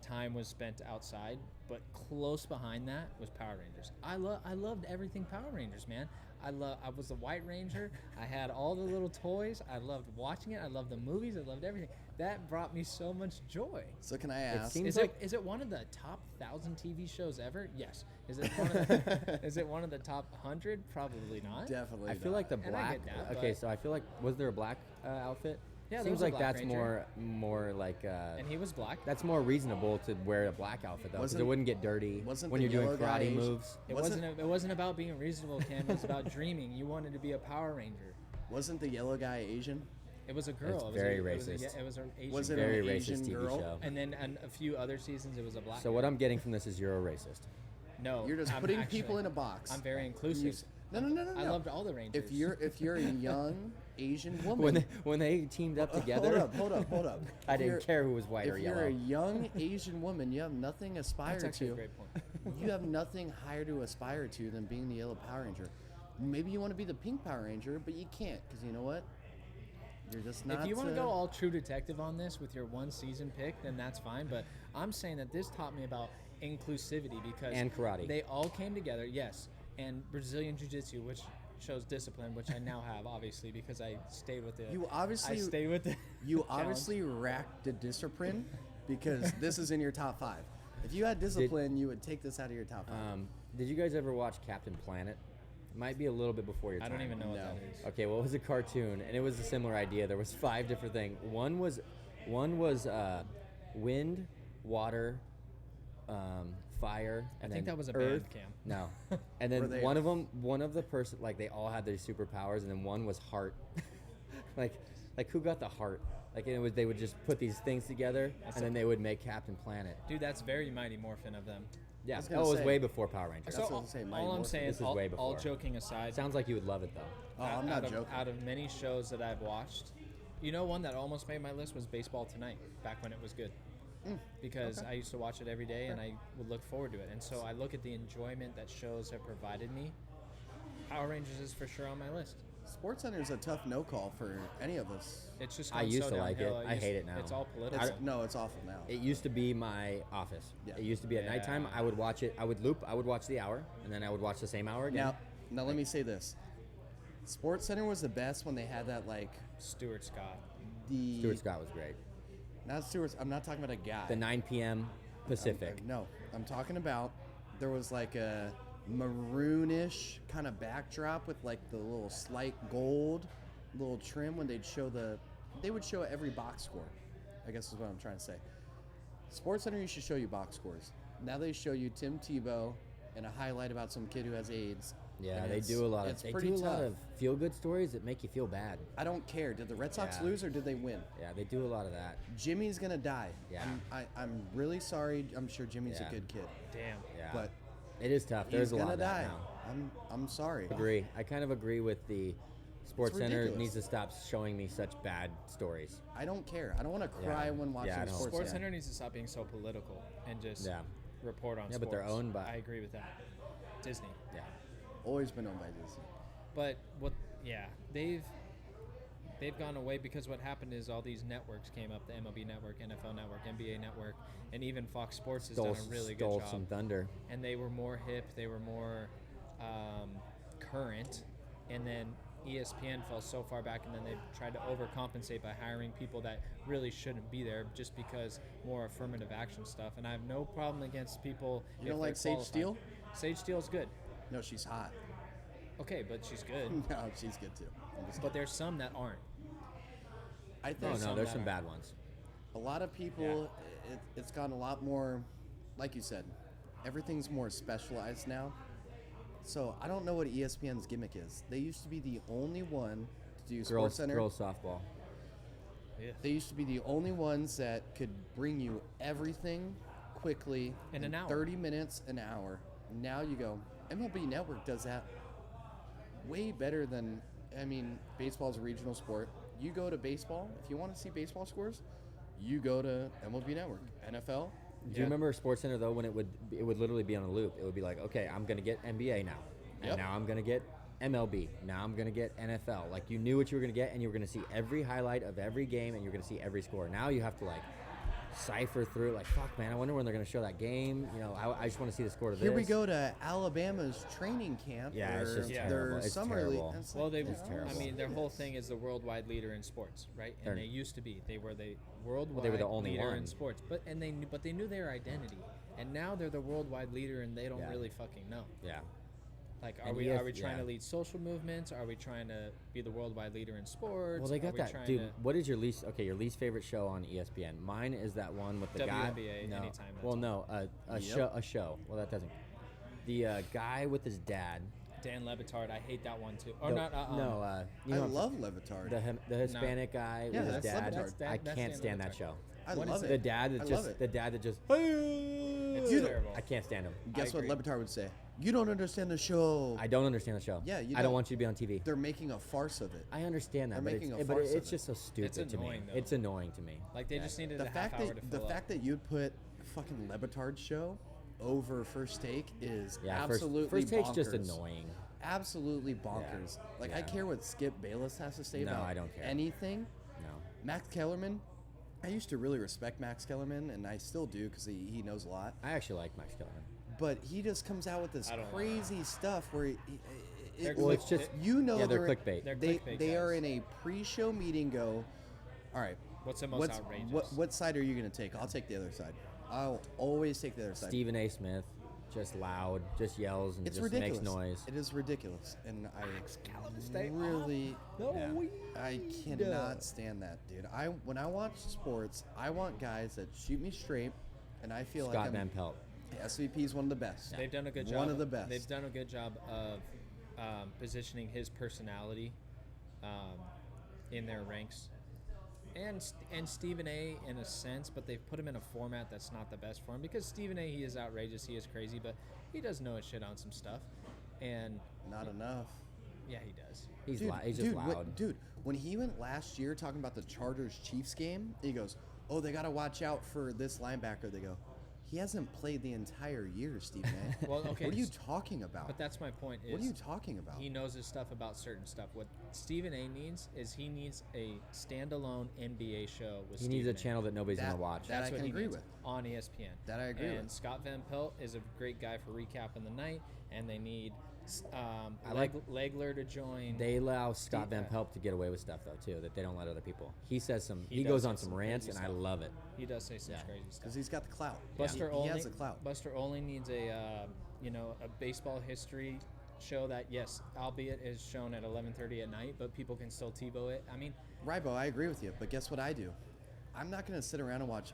time was spent outside, but close behind that was Power Rangers. I loved everything Power Rangers, man. I was the White Ranger. I had all the little toys. I loved watching it. I loved the movies. I loved everything. That brought me so much joy. So can I ask? seems- Is it one of the top 1,000 TV shows ever? Yes. Is it one of the, is it one of the top 100? Probably not. Definitely. I feel not. like the And I black. get that, Okay, but- so I feel like was there a black outfit? Yeah, there seems was a like Black that's Ranger. more like And he was black. that's more reasonable to wear a black outfit though, because it Wasn't- wouldn't get dirty wasn't when the you're doing yellow guy karate Asian? moves. It wasn't about being reasonable, Cam. It was about dreaming. You wanted to be a Power Ranger. Wasn't the yellow guy Asian? It was a girl. That's It was very racist. racist. It was an Asian Was it girl. Very an racist Asian TV girl? show. And then a few other seasons, it was a black. So what I'm getting from this is you're a racist. No, You're just I'm putting actually- people in a box. I'm very You inclusive. s- No, no, no, no, I no. loved all the Rangers. If you're a young Asian woman, When they teamed up together, hold up. I If you're- didn't care who was white If or you're yellow. a young Asian woman, you have nothing aspire That's actually to. a great point. You have nothing higher to aspire to than being the yellow Power Ranger. Maybe you want to be the pink Power Ranger, but you can't because you know what? You're just not. If you want to go all True Detective on this with your one season pick, then that's fine. But I'm saying that this taught me about inclusivity because And karate. They all came together, yes, and Brazilian Jiu-Jitsu, which shows discipline, which I now have obviously because I stayed with it. You obviously- I stayed with it. You obviously racked the discipline because this is in your top 5. If you had discipline, you would take this out of your top 5. Did you guys ever watch Captain Planet? It might be a little bit before your I time. don't even know what No. that is. Okay, well, it was a cartoon, and it was a similar idea. There was 5 different things. One was wind, water, fire, and I think then that was a earth. band cam. No, and Were then they- one of the person, like they all had their superpowers, and then one was heart. like who got the heart? Like and it was they would just put these things together, and then they would make Captain Planet. Dude, that's very Mighty Morphin of them. Yeah, was gonna it was say- way before Power Rangers. That's So what I was saying, Mighty all I'm Morphin. saying, This is all, way all before. joking aside, Sounds like you would love it though. Oh, I'm not joking. Out of many shows that I've watched, you know, one that almost made my list was Baseball Tonight, back when it was good. Because okay. I used to watch it every day and I would look forward to it. And so I look at the enjoyment that shows have provided me. Power Rangers is for sure on my list. SportsCenter is a tough no call for any of us. It's just I gone used so to like downhill. it. I hate it now. It's all political. It's awful now. It used to be my office. Yeah. It used to be at nighttime. Yeah. I would watch it. I would loop. I would watch the hour, and then I would watch the same hour again. Now let me say this: SportsCenter was the best when they had that like Stuart Scott. the Stuart Scott was great. not Stuart. I'm not talking about a guy. The 9 p.m. Pacific. No, I'm talking about there was like a maroonish kind of backdrop with like the little slight gold, little trim when they would show every box score. I guess is what I'm trying to say. SportsCenter used to show you box scores. Now they show you Tim Tebow and a highlight about some kid who has AIDS. Yeah, and they do a lot of. It's They pretty do a tough. lot of feel-good stories that make you feel bad. I don't care. Did the Red Sox Yeah. lose or did they win? Yeah, they do a lot of that. Jimmy's gonna die. Yeah. I'm really sorry. I'm sure Jimmy's Yeah. a good kid, Damn. Yeah, but it is tough. There's he's a lot gonna of that die. now. I'm sorry. Agree. I kind of agree with the Sports Center ridiculous. needs to stop showing me such bad stories. I don't care. I don't want to cry Yeah. when watching Yeah, I don't. sports. Sports Center. Center needs to stop being so political and just Yeah. report on Yeah, sports. but they're owned by- I agree with that. Disney. Yeah. Always been owned by Disney. But they've gone away because what happened is all these networks came up, the MLB network, NFL network, NBA network, and even Fox Sports has done a really good Stole job. some thunder. And they were more hip, they were more current, and then E ESPN fell so far back, and then they tried to overcompensate by hiring people that really shouldn't be there just because more affirmative action stuff. And I have no problem against people. You if don't like they're Sage qualified. Steele? Sage Steele's good. No, she's hot. Okay, but she's good. No, she's good too. I'm just But there's some that aren't. I Oh think no, there's that some are- bad ones. a lot of people, it's gotten a lot more, like you said, everything's more specialized now. So I don't know what ESPN's gimmick is. They used to be the only one to do Girls, SportsCenter. girls softball. They used to be the only ones that could bring you everything quickly In an hour. 30 minutes, an hour. Now you go, MLB Network does that way better than, I mean, baseball's a regional sport. You go to baseball, if you want to see baseball scores, you go to MLB Network. NFL, Do you remember Sports Center though when it would literally be on a loop? It would be like, okay, I'm gonna get NBA now, and Yep. now I'm gonna get MLB. Now I'm gonna get NFL. Like you knew what you were gonna get, and you were gonna see every highlight of every game, and you're gonna see every score. Now you have to like cipher through. Like, fuck, man, I wonder when they're gonna show that game. You know, I just want to see the score to this. here we go to Alabama's training camp. Yeah, it's or just Yeah. terrible. their It's summer terrible. league. It's Well, like, they. It's terrible. I mean, their whole thing is the worldwide leader in sports, right? They're- And they used to be. They were the worldwide they were the only leader in one. sports, but they knew their identity, and now they're the worldwide leader, and they don't Yeah. really fucking know. Yeah. Like, are And we trying yeah. to lead social movements? Are we trying to be the worldwide leader in sports? Well, they Are got we that, trying dude. to- What is your least favorite show on ESPN? Mine is that one with the WNBA, guy. No, anytime that's well, on. no, a Yep. show. Well, that doesn't. The guy with his dad. Dan Levitard, I hate that one too. Or The- not? no, you I know, love Levitard. the Hispanic guy Yeah, with his that's dad. Levitard. That's I Dan can't stand that Levitard. show. I What love is it. The dad I that love just it. the dad that just. It's You- terrible. I can't stand him. Guess I what agree. Levitard would say? You don't understand the show. I don't understand the show. Yeah, you I don't don't. want you to be on TV. They're making a farce of it. I understand that, They're but, making it's, a but farce of it's it. just so stupid to me. annoying, though. It's annoying to me. Like they just needed The a half fact hour that to the fill fact that you'd put fucking Levitard show over First Take is Yeah, absolutely first take's just bonkers. annoying. Absolutely bonkers. Like I Yeah. care what Skip Bayless has to say No, about I don't care. anything. No. Max Kellerman, I used to really respect Max Kellerman, and I still do because he knows a lot. I actually like Max Kellerman. But he just comes out with this I don't know. crazy stuff where They're Well, it's just you know yeah, they're they're clickbait. They're they clickbait they are guys. in a pre-show meeting. Go, all right. What's the most What's, outrageous? what side are you going to take? I'll take the other side. I'll always take the other side. Stephen A. Smith, just loud, just yells and It's just ridiculous. makes noise. It is ridiculous, and stay I really, Yeah. I cannot stand that, dude. When I watch sports, I want guys that shoot me straight, and I feel Scott like Van Pelt. SVP is one of the best. They've done a good job. One of the best. They've done a good job of positioning his personality in their ranks, and Stephen A. in a sense, but they've put him in a format that's not the best for him because Stephen A. he is outrageous, he is crazy, but he does know his shit on some stuff, and Not enough. yeah, he does. He's Dude, he's just dude, loud. dude, when he went last year talking about the Chargers-Chiefs game, he goes, "Oh, they got to watch out for this linebacker." They go, "He hasn't played the entire year, Stephen A." Well, okay, What are you talking about? But that's my point. Is What are you talking about? He knows his stuff about certain stuff. What Stephen A. needs is he needs a standalone NBA show with He needs Stephen a channel that nobody's That- gonna watch. that- That's I what can he agree needs with. on ESPN. That I agree and with. Scott Van Pelt is a great guy for recapping the night, and they need like- Legler to join. They allow Scott Steve- Van Pelt to get away with stuff though too that they don't let other people. He says some. He He does goes say on some some rants, crazy and I stuff. love it. He does say some Yeah. crazy stuff. Because he's got the clout. Buster he only has the clout. Buster only needs a a baseball history show that, yes, albeit is shown at 11:30 at night, but people can still TiVo it. I mean, Ribo, I agree with you, but guess what I do? I'm not going to sit around and watch.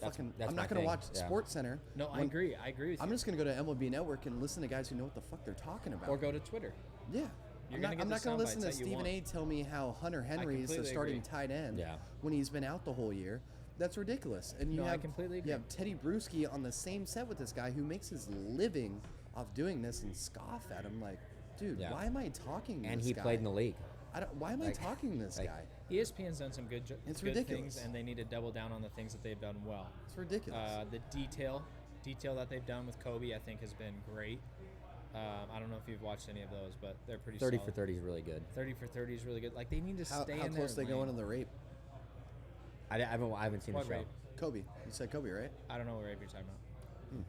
That's I'm my not going to thing, watch yeah. Sports Center. no, I when- agree. I agree with I'm you. just going to go to MLB Network and listen to guys who know what the fuck they're talking about. Or go to Twitter. Yeah. You're I'm gonna not, get I'm the not going sound to listen to bites that you Stephen A. want. tell me how Hunter Henry is the completely starting agree. tight end Yeah. when he's been out the whole year. That's ridiculous. And you No, I have completely You agree. have Teddy Bruschi on the same set with this guy who makes his living off doing this and scoff at him like, dude, Yeah. why am I talking to And this he guy? played in the league. Why am I Like- talking to this like- guy? ESPN's done some good, It's good ridiculous. things, and they need to double down on the things that they've done well. It's ridiculous. The detail that they've done with Kobe, I think, has been great. I don't know if you've watched any of those, but they're pretty 30 solid. for 30 is really good. 30 for 30 is really good. Like, they need to how stay how in close their they going lane. in the rape? I haven't seen What the show. rape? Kobe. You said Kobe, right? I don't know what rape you're talking about.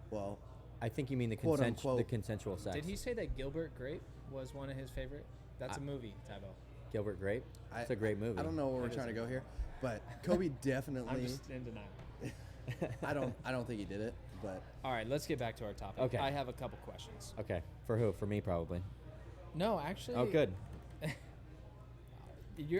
Well, I think you mean the Quote, unquote. the consensual sex. Did he say that Gilbert Grape was one of his favorite? That's a movie, Tybo. Gilbert Grape? It's a great movie. I don't know where we're It trying to is. go here, but Kobe I'm definitely. just in denial. I don't think he did it, but All right, let's get back to our topic. Okay. I have a couple questions. Okay, for who? For me, probably. No, actually. Oh, good.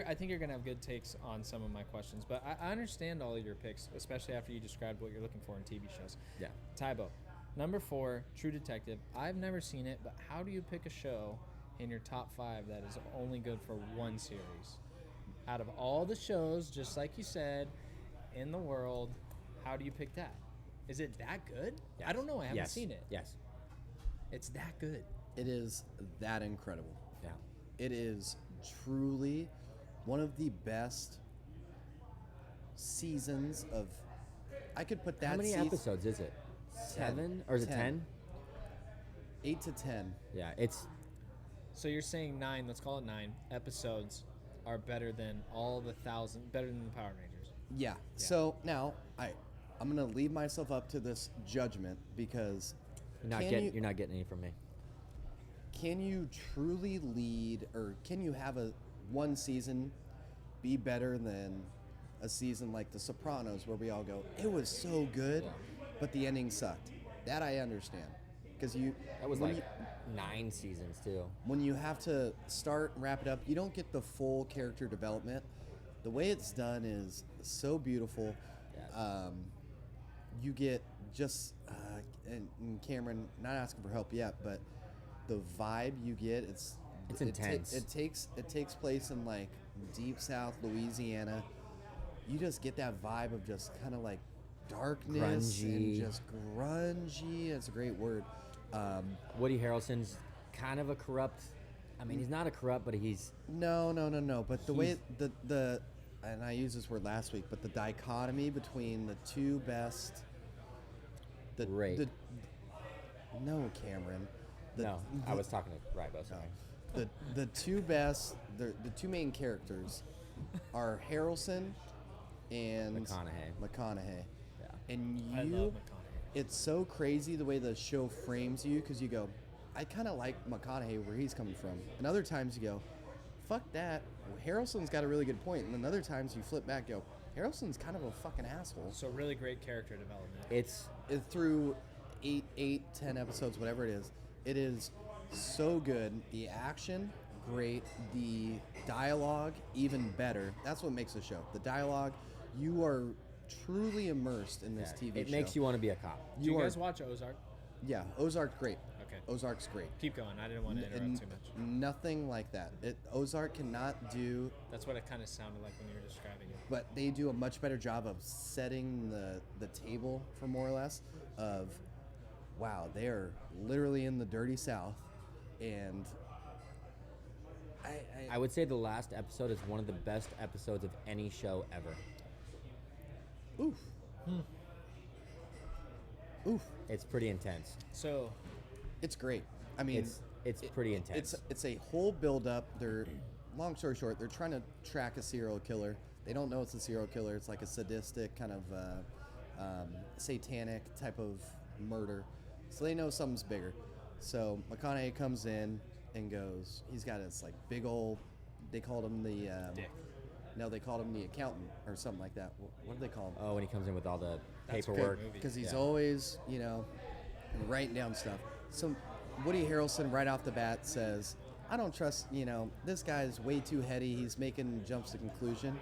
I think you're gonna have good takes on some of my questions, but I understand all of your picks, especially after you described what you're looking for in TV shows. Yeah. Tybo, number 4, True Detective. I've never seen it, but how do you pick a show in your top 5 that is only good for one series? Out of all the shows, just like you said, in the world, how do you pick that? Is it that good? I don't know. I haven't Yes. seen it. Yes. It's that good. it is that incredible. Yeah. It is truly one of the best seasons of. I could put that. How many season, episodes is it? 7 or is it 10. 10? 8 to 10. Yeah, it's So you're saying 9, let's call it 9 episodes are better than all the 1,000, better than the Power Rangers. Yeah. So now I'm gonna leave myself up to this judgment because you're not getting any from me. can you truly lead or can you have one season be better than a season like The Sopranos where we all go, it was so good, but the ending sucked? That I understand because That was when like 9 seasons too. when you have to start and wrap it up, you don't get the full character development. The way it's done is so beautiful. Yes. You get just and Cameron, not asking for help yet, but the vibe you get, it's intense. It takes place in like deep South Louisiana. You just get that vibe of just kind of like darkness Grungy. and just grungy. It's a great word. Woody Harrelson's kind of a corrupt. I mean, he's not a corrupt, but he's No. But the way He's- the and I used this word last week, but the dichotomy between the two best. Great. No, Cameron. no. I was talking to Rybo. Sorry. The two best, the two main characters are Harrelson and McConaughey. Yeah. And I you, love McConaughey. it's so crazy the way the show frames you because you go, I kind of like McConaughey where he's coming from. And other times you go, fuck that. Harrelson's got a really good point. And then other times you flip back, go, Harrelson's kind of a fucking asshole. So really great character development. It's Through 10 episodes, whatever it is so good. The action, great. The dialogue, even better. That's what makes the show. The dialogue, you are truly immersed in this Yeah, TV it show. makes you want to be a cop. Do you are- guys watch Ozark? Yeah, Ozark's great. Okay. Ozark's great. Keep going. I didn't want to interrupt too much. Nothing like that. Ozark cannot do, That's what it kind of sounded like when you were describing it. but they do a much better job of setting the table for more or less of, wow, they are literally in the dirty South, and I would say the last episode is one of the best episodes of any show ever. oof, oof, It's pretty intense. So, it's great. I mean, It's pretty intense. It's a whole build up. They're, long story short, they're trying to track a serial killer. They don't know it's a serial killer. It's like a sadistic kind of satanic type of murder. So they know something's bigger. So McConaughey comes in and goes. He's got this like big old. They called him the. Dick. No, they called him the accountant or something like that. What do they call him? Oh, when he comes in with all the That's a good paperwork. movie. Because he's Yeah. always, writing down stuff. So Woody Harrelson right off the bat says, I don't trust, this guy's way too heady. He's making jumps to conclusion.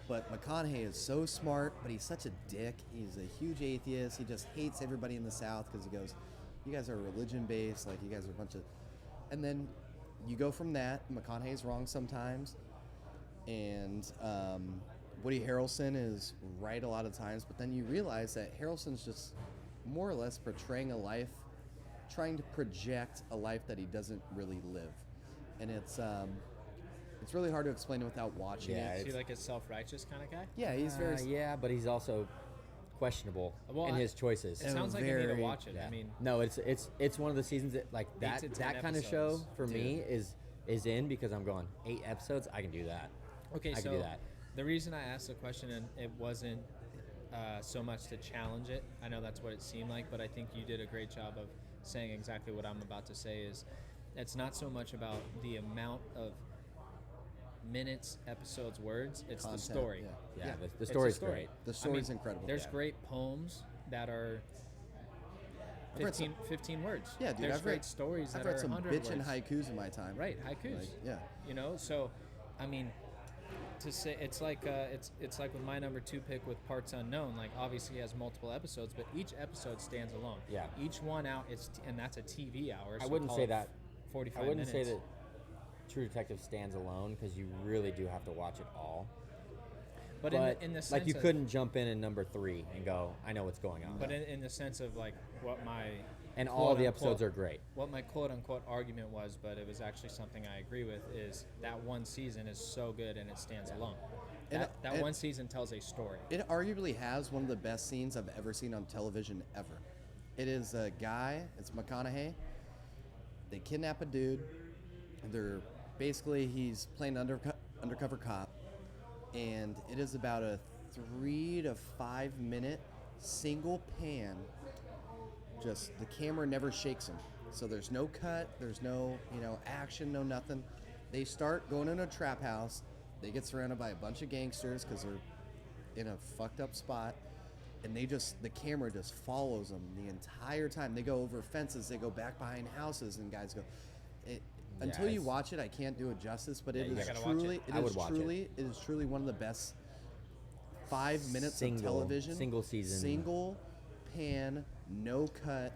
But McConaughey is so smart, but he's such a dick. He's a huge atheist. He just hates everybody in the South because he goes, you guys are religion-based. Like, you guys are a bunch of... And then you go from that. McConaughey's wrong sometimes. And Woody Harrelson is right a lot of times. But then you realize that Harrelson's just more or less portraying a life, trying to project a life that he doesn't really live. And it's really hard to explain without watching Yeah, it. is he like a self-righteous kind of guy? Yeah, he's very... Yeah, but he's also questionable Well, in his choices. It sounds like I need to very- watch it. Yeah. I mean, no, it's one of the seasons that like that to 10 that kind of show episodes. for me is in because I'm going 8 episodes. I can do that. okay, I so can do that. the reason I asked the question, and it wasn't so much to challenge it. I know that's what it seemed like, but I think you did a great job of saying exactly what I'm about to say is it's not so much about the amount of minutes, episodes, words, it's Content, the story. yeah. Yeah, It's the a story's story. great. The I story's mean, incredible. There's Yeah. great poems that are I've read 15 words. Yeah, dude, There's I've great read, stories I've that read are some 100 bitchin' words. haikus in my time. Right, haikus. Like, yeah. You know, so I mean, to say it's like with my number 2 pick with Parts Unknown. Like obviously he has multiple episodes, but each episode stands alone. Yeah. Each one out and that's a TV hour. I so wouldn't call say it that. 45 I wouldn't minutes. say that True Detective stands alone because you really do have to watch it all. But in the sense like you of, couldn't jump in number 3 and go, I know what's going on. But in the sense of like what my and all the quote-unquote- episodes are great. What my quote unquote argument was, but it was actually something I agree with, is that one season is so good and it stands alone. And- That and- one season tells a story. It arguably has one of the best scenes I've ever seen on television ever. It is a guy, it's McConaughey. They kidnap a dude. He's playing undercover cop. And it is about a 3 to 5 minute single pan. Just the camera never shakes him. So there's no cut, there's no, action, no nothing. They start going in a trap house. They get surrounded by a bunch of gangsters because they're in a fucked up spot. And the camera just follows them the entire time. They go over fences, they go back behind houses, and guys go. Until you it's- watch it, I can't do it justice, but it you is gotta watch it. truly, I would watch it. it is truly one of the best 5 minutes Single- of television. single season. Single pan, no cut.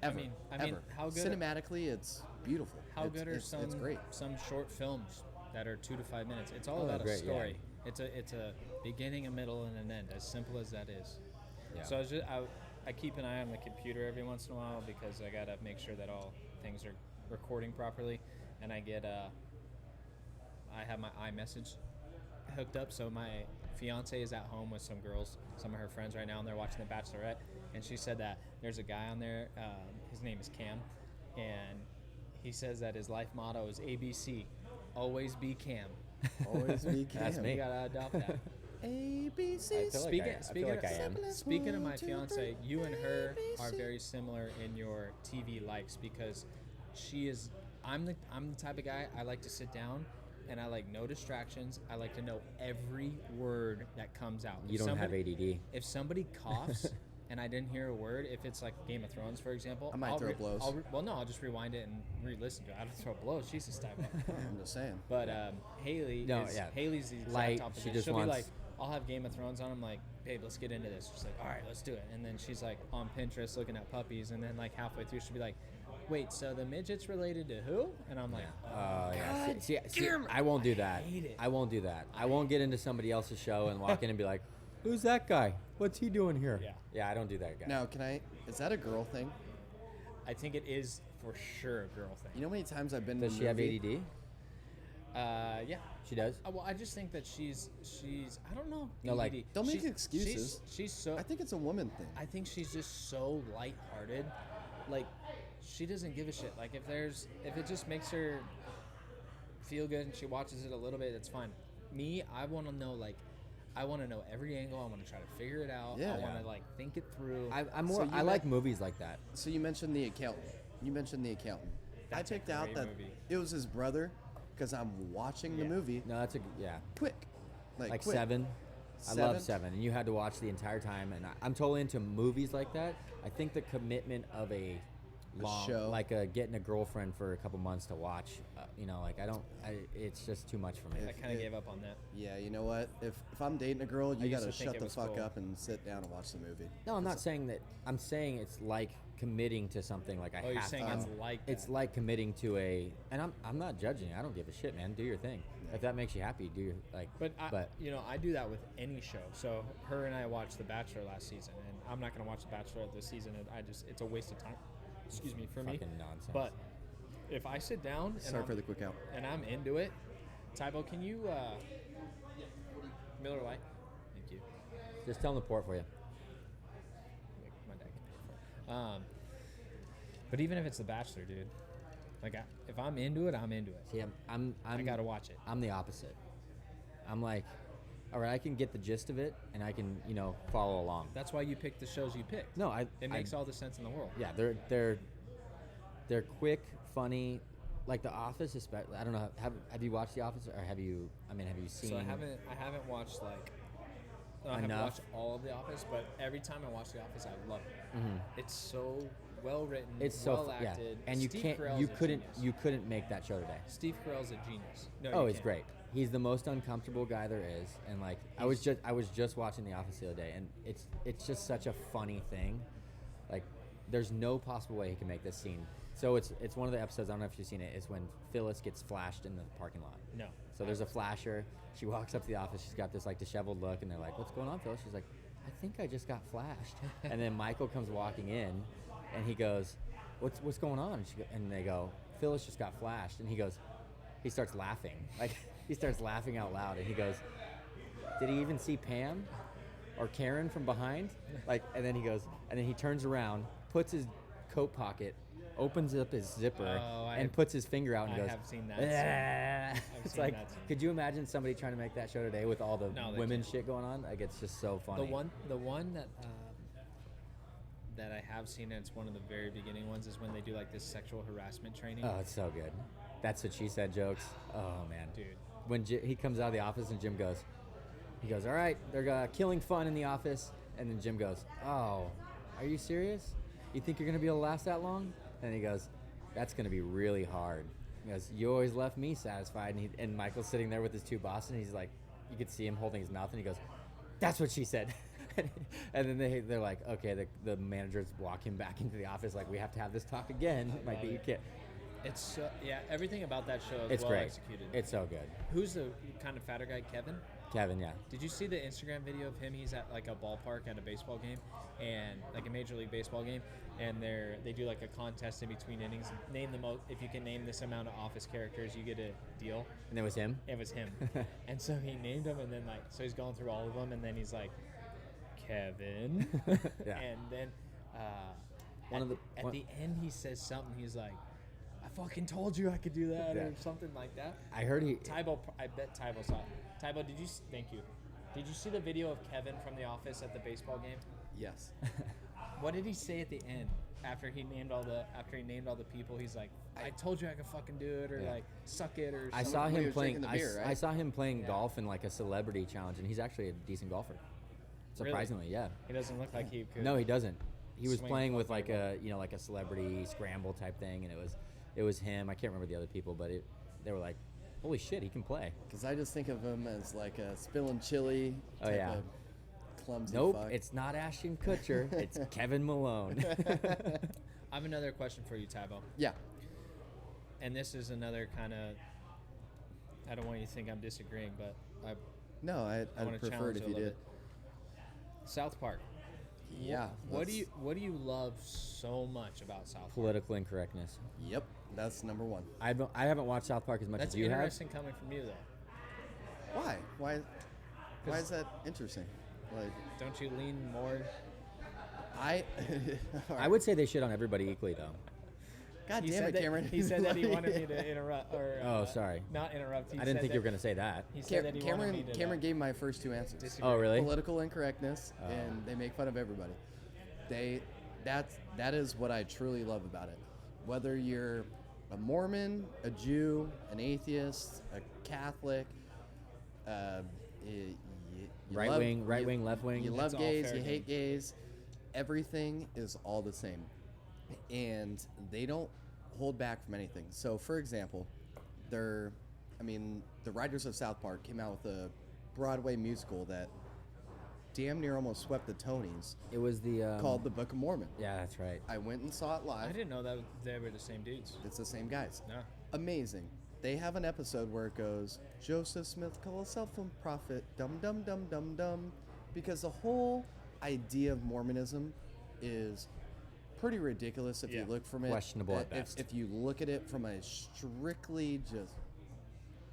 Ever. I mean, ever. how good- Cinematically, it's beautiful. How It's- good are it's great. some short films that are 2 to 5 minutes? It's all Oh, about a great, yeah. story. It's a beginning, a middle, and an end. As simple as that is. Yeah. So I keep an eye on the computer every once in a while because I gotta make sure that all things are recording properly, and I have my iMessage hooked up, so my fiance is at home with some girls, some of her friends right now, and they're watching The Bachelorette, and she said that there's a guy on there, his name is Cam, and he says that his life motto is ABC, always be Cam. Always be Cam. That's me. You gotta adopt that. ABC. I feel like I am. Speaking of my fiance, you and her are very similar in your TV likes because I'm the type of guy, I like to sit down and I like no distractions. I like to know every word that comes out. You don't have ADD. If somebody coughs and I didn't hear a word, if it's like Game of Thrones, for example, I might I'll throw blows. I'll just rewind it and re-listen to it. I don't throw blows. She's this type of. I'm just saying. But Haley's the exact Light, opposite. she just She'll wants- be like, I'll have Game of Thrones on. I'm like, babe, let's get into this. She's like, all right, let's do it. And then she's like on Pinterest looking at puppies, and then like halfway through she'll be like, wait, so the midget's related to who? And I'm like, yeah. God See, damn it. I won't do that. hate it. I won't do that. I won't get into somebody else's show and walk in and be like, who's that guy? What's he doing here? Yeah. Yeah, I don't do that guy. Now, is that a girl thing? I think it is for sure a girl thing. You know how many times I've been Does to she a have movie? ADD? Yeah. She does? Well, I just think that she's I don't know. No, like, ADD. don't make She's- excuses. She's so. I think it's a woman thing. I think she's just so lighthearted. Like, she doesn't give a shit. Like, if it just makes her feel good and she watches it a little bit, that's fine. Me, I want to know, like, I want to know every angle. I want to try to figure it out. Yeah. I want to, like, think it through. I'm more. So you I like met- movies like that. So you mentioned the accountant. That's a I picked out great that movie. it was his brother because I'm watching the Yeah. movie No, that's yeah. quick. Like quick. Seven. I love Seven, and you had to watch the entire time. And I'm totally into movies like that. I think the commitment of a long, show. like getting a girlfriend for a couple months to watch, like it's just too much for me. I kind of gave up on that. Yeah, you know what? If I'm dating a girl, you used gotta to think shut it the was fuck cool. up and sit down and watch the movie. No, I'm not saying that. I'm saying it's like committing to something. Like I Oh, you're have saying to. it's like It's that. like committing to a. And I'm not judging. I don't give a shit, man. Do your thing. If that makes you happy, do your like. But I do that with any show. So her and I watched The Bachelor last season, and I'm not gonna watch The Bachelor this season. It's a waste of time. Excuse me for me. Fucking nonsense. But if I sit down and Sorry for the quick out. I'm into it, Tybo, can you Miller Lite? Thank you. Just tell them to pour it for you. My dad can pay for it. But even if it's The Bachelor, dude, like if I'm into it, I'm into it. See, I'm I gotta watch it. I'm the opposite. I'm like, all right, I can get the gist of it, and I can, follow along. That's why you pick the shows you pick. No, It makes all the sense in the world. Yeah, they're quick, funny, like The Office. Especially, I don't know. Have you watched The Office, or have you? I mean, have you seen? So I haven't watched I haven't Enough. watched all of The Office, but every time I watch The Office, I love it. Mhm. It's so well written, It's so well yeah, acted. and you Steve can't, Carell's you a couldn't, genius. you couldn't make that show today. Steve Carell's a genius. No, Oh, you it's can't. great. He's the most uncomfortable guy there is, and like I was just watching The Office the other day, and it's just such a funny thing. Like, there's no possible way he can make this scene. So it's one of the episodes. I don't know if you've seen it. It's when Phyllis gets flashed in the parking lot. No. So there's a flasher. She walks up to the office. She's got this like disheveled look, and they're like, "What's going on, Phyllis?" She's like, "I think I just got flashed." And then Michael comes walking in, and he goes, "What's going on?" And they go, "Phyllis just got flashed." And he starts laughing. Like, he starts laughing out loud, and he goes, "Did he even see Pam or Karen from behind?" Like, and then he turns around, puts his coat pocket, opens up his zipper, and puts his finger out and I goes, have seen that "Ah." I've It's seen like, that scene. could you imagine somebody trying to make that show today with all the No, they women can't. shit going on? Like, it's just so funny. The one that I have seen, and it's one of the very beginning ones, is when they do like this sexual harassment training. Oh, it's so good. That's what she said jokes. Oh man, Dude. When he comes out of the office and Jim goes, "All right, they're killing fun in the office," and then Jim goes, "Oh, are you serious? You think you're gonna be able to last that long?" And he goes, "That's gonna be really hard." He goes, "You always left me satisfied." And Michael's sitting there with his two bosses, and he's like, you could see him holding his mouth, and he goes, "That's what she said." And then they're like, okay, the managers walk him back into the office, like, we have to have this talk again. Like, but you can't. It's so, everything about that show is It's well great. executed. It's so good. Who's the kind of fatter guy, Kevin? Kevin, yeah. Did you see the Instagram video of him? He's at like a ballpark at a baseball game, and like a Major League Baseball game, and they do like a contest in between innings. Name the most. If you can name this amount of Office characters, you get a deal. And it was him? It was him, and so he named them, and then so he's going through all of them, and then he's like, Kevin, Yeah. and then One of the- at the end he says something. He's like, I fucking told you I could do that, Yeah. or something like that. I heard he. Tybo, I bet Tybo saw it. Tybo, thank you. Did you see the video of Kevin from The Office at the baseball game? Yes. What did he say at the end after he named all the people? He's like, I told you I could fucking do it, or Yeah. like suck it, or I something. saw When he him was playing. drinking the beer, I right? saw him playing Yeah. golf in like a celebrity challenge, and he's actually a decent golfer. Really? Surprisingly, yeah. He doesn't look like he could. No, he doesn't. He was swing playing with very like like a celebrity scramble type thing, and it was him. I can't remember the other people, but they were like, holy shit, he can play. Because I just think of him as like a spilling chili Oh, type yeah. of clumsy Nope, fuck. it's not Ashton Kutcher. It's Kevin Malone. I have another question for you, Tybo. Yeah. And this is another kind of. I don't want you to think I'm disagreeing, but No, I I'd want to prefer challenge it if a you little did. bit. South Park. Yeah. What do that's- you love so much about South Park? Political incorrectness. Yep, that's number one. I haven't watched South Park as much That's as you have. interesting coming from you, though. Why? Why is that interesting? Like, Don't you lean more? I. I would say they shit on everybody equally, though. God He damn said it, that- Cameron. He said that he wanted me to interrupt. Or, Oh, sorry. Not interrupt. He I didn't said think you were that- going to say that. He said that he wanted me Cameron to gave my first two answers. disagree. Oh, really? Political incorrectness, Oh. and they make fun of everybody. That is what I truly love about it. Whether you're a Mormon, a Jew, an atheist, a Catholic, Right wing, left wing. You That's love all gays, fair you game. hate gays. Everything is all the same, and they don't hold back from anything. So, for example, the writers of South Park came out with a Broadway musical that damn near almost swept the Tonys, It was the called The Book of Mormon. Yeah, that's right. I went and saw it I live. didn't know that they were the same dudes. It's the same guys. No. Amazing. They have an episode where it goes, Joseph Smith called himself a prophet, dum dum dum dum dum, because the whole idea of Mormonism is pretty ridiculous if Yeah. you look from it. Questionable at best. If you look at it from a strictly just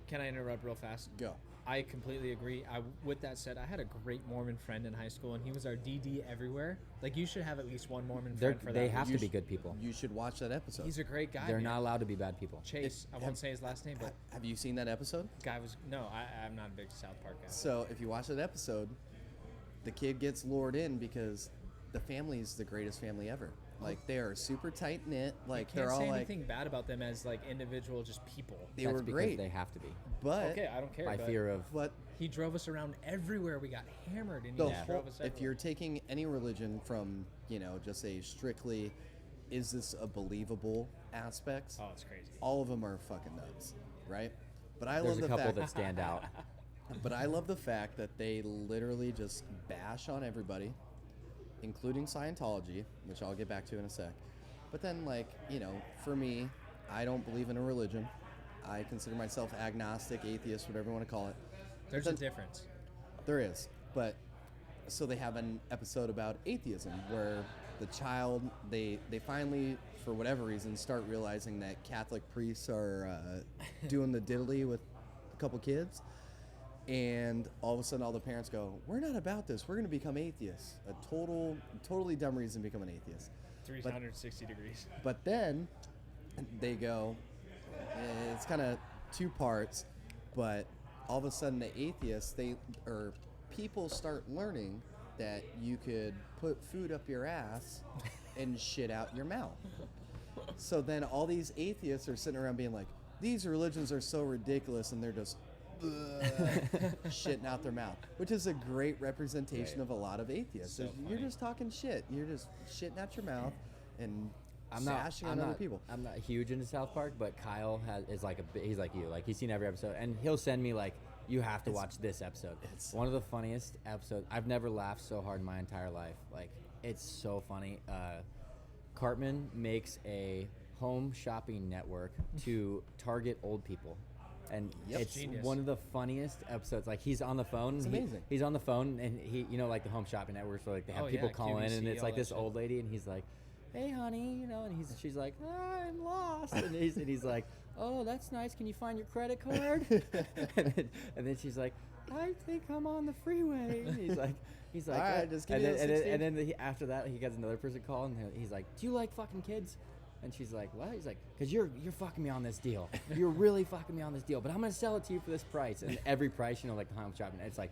Can I interrupt real fast? go. I completely agree. With that said, I had a great Mormon friend in high school, and he was our DD everywhere. Like, you should have at least one Mormon friend for that. They have You to be sh- good people. You should watch that episode. He's a great guy. They're man. not allowed to be bad people. Chase. I have- won't say his last name, but Have you seen that episode? guy was no. I'm not a big South Park guy. So if you watch that episode, the kid gets lured in because the family is the greatest family ever. Like, they are super tight knit. Like, Can't they're all say like anything bad about them as like individual, just people. they That's were because great. they have to be. But Okay, I don't care. By but fear of but he drove us around everywhere. We got hammered, and he the just whole, drove us if everywhere. you're taking any religion from, just a strictly, is this a believable aspects? Oh, it's crazy. All of them are fucking nuts, right? But I there's love a the couple fact that stand out. But I love the fact that they literally just bash on everybody, including Scientology, which I'll get back to in a sec. But then, for me, I don't believe in a religion. I consider myself agnostic, atheist, whatever you want to call it. There's a difference. There is. But so they have an episode about atheism where the child, they finally, for whatever reason, start realizing that Catholic priests are doing the diddly with a couple kids. And all of a sudden, all the parents go, "We're not about this. We're going to become atheists." A totally dumb reason to become an atheist. 360 degrees. But then they go, it's kind of two parts, but all of a sudden the atheists, people start learning that you could put food up your ass and shit out your mouth. So then all these atheists are sitting around being like, these religions are so ridiculous, and they're just shitting out their mouth, which is a great representation of a lot of atheists. So You're funny. just talking shit. You're just shitting out your mouth and I'm not. sashing I'm on not. other people. I'm not huge into South Park, but Kyle is like he's like you. Like, he's seen every episode, and he'll send me like, you have to watch this episode. it's- One of the funniest episodes. I've never laughed so hard in my entire life. Like, it's so funny. Cartman makes a home shopping network to target old people. And Yep. it's Genius. one of the funniest episodes. Like, he's on the phone. It's amazing. He's on the phone, and he, like the home shopping networks where like they have Oh, people yeah, call in, and QVC, it's all like that this shit. old lady, and he's like, "Hey, honey," and she's like, "I'm lost," and he's like, "Oh, that's nice. Can you find your credit card?" and then she's like, "I think I'm on the freeway." And he's like, All right, just give and me then, the and then, 16. and then after that, he gets another person call, and he's like, "Do you like fucking kids?" And she's like, "What?" He's like, "Cause you're fucking me on this deal. You're really fucking me on this deal. But I'm gonna sell it to you for this price." And every price, like the home shopping, it's like,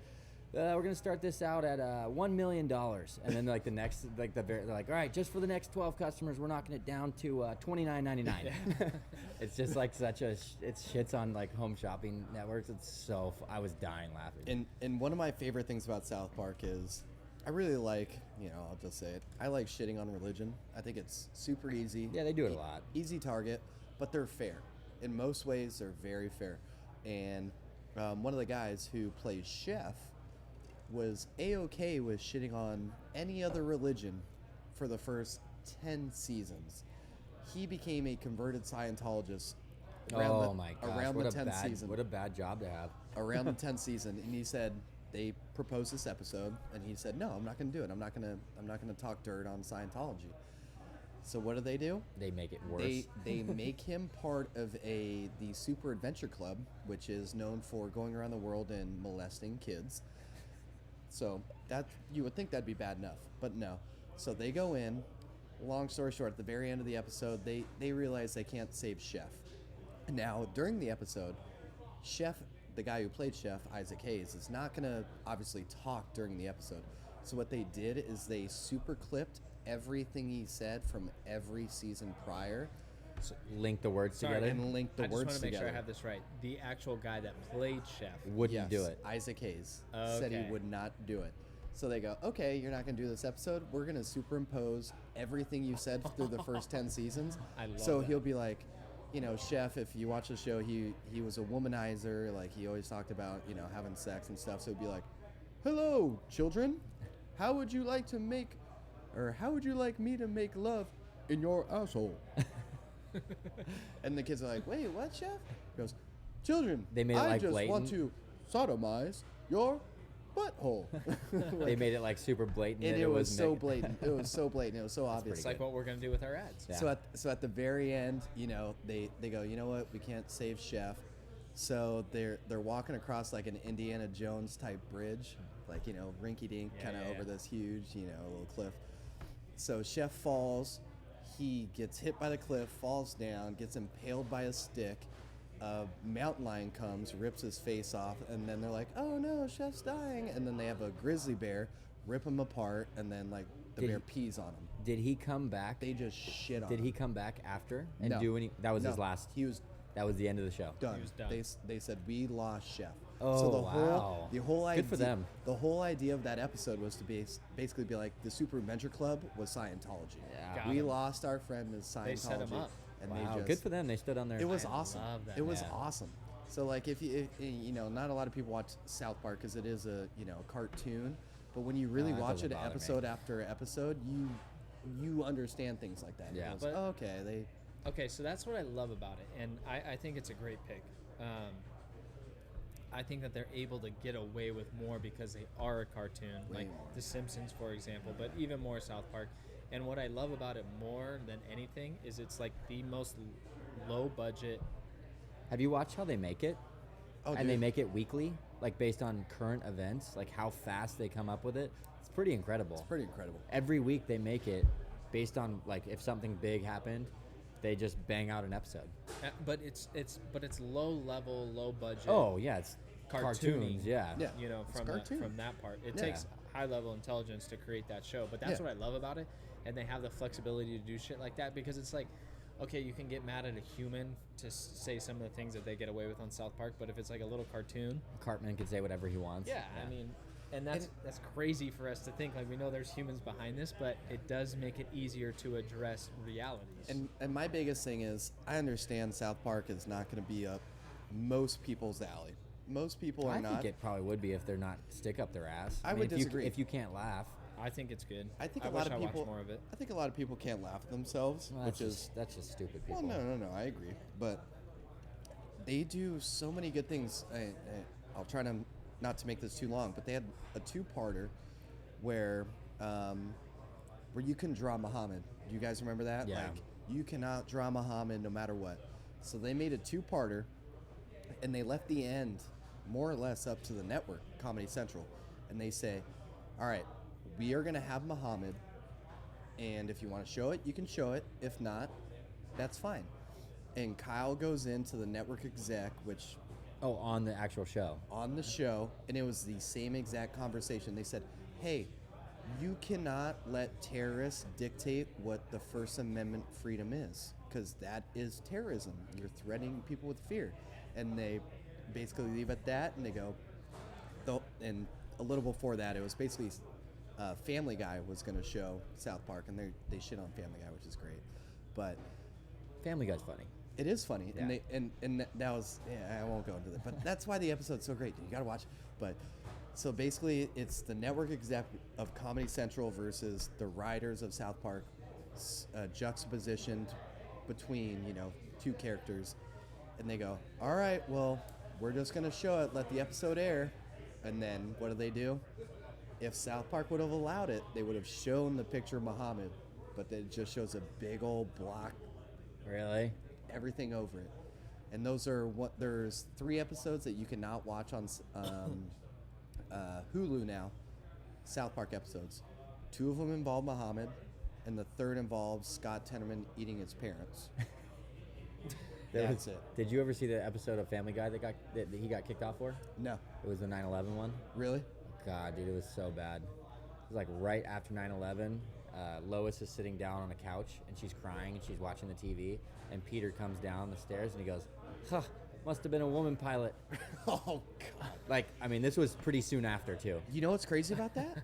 we're gonna start this out at $1 million. And then like the next, like they're like, "All right, just for the next 12 customers, we're knocking it down to $29.99." It's just like it shits on like home shopping networks. It's so I was dying laughing. And one of my favorite things about South Park is I really like, I'll just say it. I like shitting on religion. I think it's super easy. Yeah, they do it a lot. Easy target, but they're fair. In most ways, they're very fair. And one of the guys who plays Chef, was A-okay with shitting on any other religion for the first 10 seasons. He became a converted Scientologist Oh my gosh! around what the a 10th bad season. what a bad job to have. Around the 10th season, and he said they proposed this episode, and he said, "No, I'm not going to do it. I'm not going to talk dirt on Scientology." So what do? They make it worse. They make him part of the Super Adventure Club, which is known for going around the world and molesting kids. So that you would think that'd be bad enough, but no. So they go in. Long story short, at the very end of the episode, they realize they can't save Chef. Now, during the episode, Chef, the guy who played Chef, Isaac Hayes, is not going to obviously talk during the episode. So what they did is they super clipped everything he said from every season prior So link the words Sorry, together. and linked the I just words want to make together. sure I have this right. The actual guy that played Chef. Wouldn't do Yes, it. Isaac Hayes said Okay. he would not do it. So they go, okay, you're not going to do this episode. We're going to superimpose everything you said through the first 10 seasons. I love so that. he'll be like, Chef, if you watch the show, he was a womanizer. Like, he always talked about, having sex and stuff. So he'd be like, hello, children. How would you like me to make love in your asshole? And the kids are like, wait, what, Chef? He goes, children, They made it, I like, just want blatant. to sodomize your butthole. They made it like super blatant. And that it was wasn't so make- blatant. It was so blatant. It was so obvious. It's like what we're going to do with our ads. Yeah. So at the very end, they go, you know what? We can't save Chef. So they're walking across like an Indiana Jones type bridge, like rinky dink, Yeah, kind of yeah, over yeah. this huge little cliff. So Chef falls. He gets hit by the cliff, falls down, gets impaled by a stick. A mountain lion comes, rips his face off, and then they're like, "Oh no, Chef's dying!" And then they have a grizzly bear rip him apart, and then like the Did bear he- pees on him. Did he come back? They just shit on Did him. he come back after and No. do any? That was his No, last. He was That was the end of the show. done. He was done. They said we lost Chef. Oh, so wow. the whole idea, Good for them. The whole idea of that episode was to basically be like the Super Adventure Club was Scientology. Yeah. Got We him. lost our friend as Scientology. They set him up. And Wow, they just, good for them. They stood on their. It was I awesome. love that. It was Yeah. awesome. So like if not a lot of people watch South Park because it is a cartoon, but when you really that watch doesn't it bother me. episode after episode, you understand things like that. And it Yeah. goes, But- "Oh, okay, they Okay, so that's what I love about it, and I think it's a great pick. I think that they're able to get away with more because they are a cartoon, Way like more. The Simpsons, for example, but even more South Park. And what I love about it more than anything is it's like the most low budget. Have you watched how they make it? Oh, and they dude. make it weekly, like based on current events, like how fast they come up with it. It's pretty incredible. It's pretty incredible. Every week they make it based on like if something big happened, they just bang out an episode. But it's low level, low budget. Oh yeah, it's Cartoony. cartoons. Yeah. Yeah. It's from that part. It Yeah. takes high level intelligence to create that show, but that's Yeah. what I love about it. And they have the flexibility to do shit like that because it's like, okay, you can get mad at a human to say some of the things that they get away with on South Park, but if it's like a little cartoon, Cartman can say whatever he wants. yeah. I mean, and that's crazy for us to think. Like we know there's humans behind this, but it does make it easier to address realities. And my biggest thing is I understand South Park is not going to be up most people's alley. Most people are I not. think it probably would be if they're not stick up their ass. I mean, would disagree. If you can't laugh, I think it's good. I think a wish lot of I watched people. more of it. I think a lot of people can't laugh at themselves, well, which that's just stupid people. well, no. I agree, but they do so many good things. I'll try to not to make this too long, but they had a two-parter where you can draw Muhammad. Do you guys remember that? Yeah. Like you cannot draw Muhammad no matter what. So they made a two-parter, and they left the end more or less up to the network, Comedy Central, and they say, "All right, we are going to have Muhammad, and if you want to show it, you can show it. If not, that's fine." And Kyle goes into the network exec, which Oh, on the actual show. on the show, and it was the same exact conversation. They said, "Hey, you cannot let terrorists dictate what the First Amendment freedom is, because that is terrorism. You're threatening people with fear." And they basically leave it at that, and they go, and a little before that, it was basically Family Guy was going to show South Park, and they shit on Family Guy, which is great, but Family Guy's funny. it is funny, Yeah. and that was I won't go into that, but that's why the episode's so great. You gotta watch it. But So basically, it's the network exec of Comedy Central versus the writers of South Park, juxtapositioned between, two characters. And they go, all right, well, we're just going to show it, let the episode air. And then what do? If South Park would have allowed it, they would have shown the picture of Muhammad. But it just shows a big old block, Really? everything over it. And there's 3 episodes that you cannot watch on Hulu now, South Park episodes. 2 of them involve Muhammad, and the third involves Scott Tenorman eating his parents. That's it. Did you ever see the episode of Family Guy that he got kicked off for? No. It was the 9/11 one. Really? God, dude, it was so bad. It was like right after 9/11. Lois is sitting down on a couch and she's crying and she's watching the TV. And Peter comes down the stairs and he goes, "Huh, must have been a woman pilot." Oh, God. Like, I mean, this was pretty soon after too. You know what's crazy about that?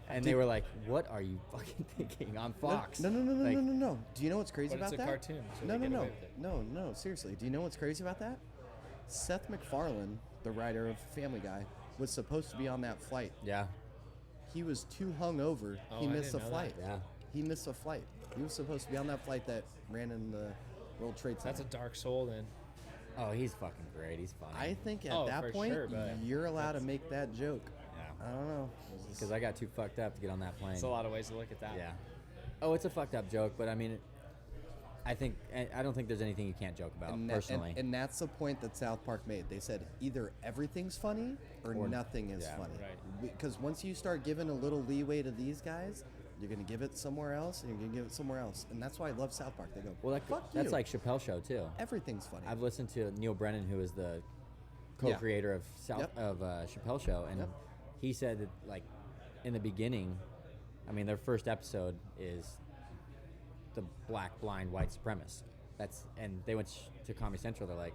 And they were like, "What are you fucking thinking on Fox?" No. Like, No. Do you know what's crazy But about it's a that? cartoon, so they get away with it. No, seriously. Do you know what's crazy about that? Seth MacFarlane, the writer of Family Guy, was supposed to be on that flight. Yeah, He was too hungover. Oh, He I missed a didn't know flight. that. yeah. He missed a flight. He was supposed to be on that flight that ran in the World Trade Center. That's a dark soul then. Oh, he's fucking great. He's funny. I think at Oh, that for point, sure, but you're allowed to make that joke. Yeah. I don't know. Because I got too fucked up to get on that plane. There's a lot of ways to look at that. Yeah. Oh, it's a fucked up joke, but I mean, I don't think there's anything you can't joke about personally. And that's the point that South Park made. They said either everything's funny or nothing is yeah. funny. Right. Because once you start giving a little leeway to these guys, you're going to give it somewhere else, and you're going to give it somewhere else. And that's why I love South Park. They go, Well, fuck that's you. like Chappelle Show too. Everything's funny. I've listened to Neil Brennan, who is the co-creator of Yep. Chappelle Show, and Yep. he said that, like, in the beginning, I mean, their first episode is the black, blind, white supremacist. And they went to Comedy Central. They're like,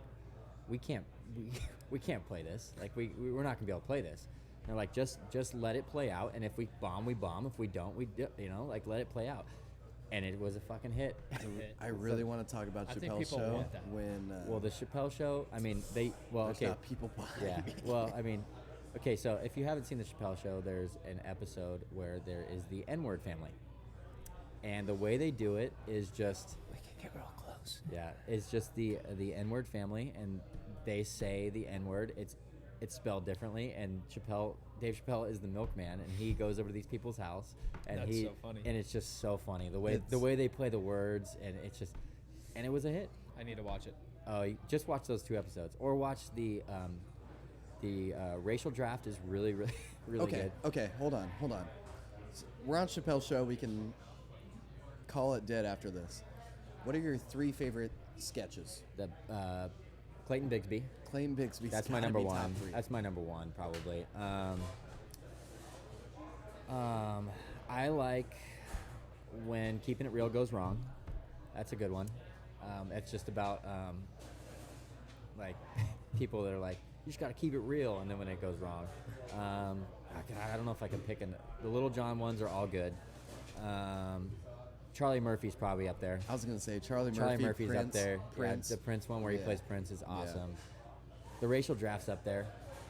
we can't play this. Like, we're not gonna be able to play this. And they're like, just let it play out. And if we bomb, we bomb. If we don't, like, let it play out. And it was a fucking hit. I really want to talk about I think Chappelle's people show want that. when Well, the Chappelle Show, I mean, there's okay. not people behind Yeah. me. Well, I mean, okay, so if you haven't seen the Chappelle Show, there's an episode where there is the N-word family. And the way they do it is just, We can get real close. yeah, it's just the N-word family, and they say the N-word. It's spelled differently, and Dave Chappelle is the milkman, and he goes over to these people's house, and That's so funny. and it's just so funny the way It's- they play the words, and it's just, and it was a hit. I need to watch it. Just watch those 2 episodes, or watch the racial draft is really really really good. Okay, hold on. We're on Chappelle's show. We can call it dead after this. What are your 3 favorite sketches? The Clayton Bigsby. Clayton Bigsby's That's my gotta number be top one. 3. That's my number one probably. I like when Keeping It Real goes wrong. That's a good one. It's just about like people that are like, you just gotta keep it real, and then when it goes wrong. I don't know if I can pick the Little John ones are all good. Charlie Murphy's probably up there. I was gonna say Charlie Murphy's Prince, up there. Prince. Yeah, the Prince one where he Yeah. plays Prince is Yeah. awesome. The racial draft's up there.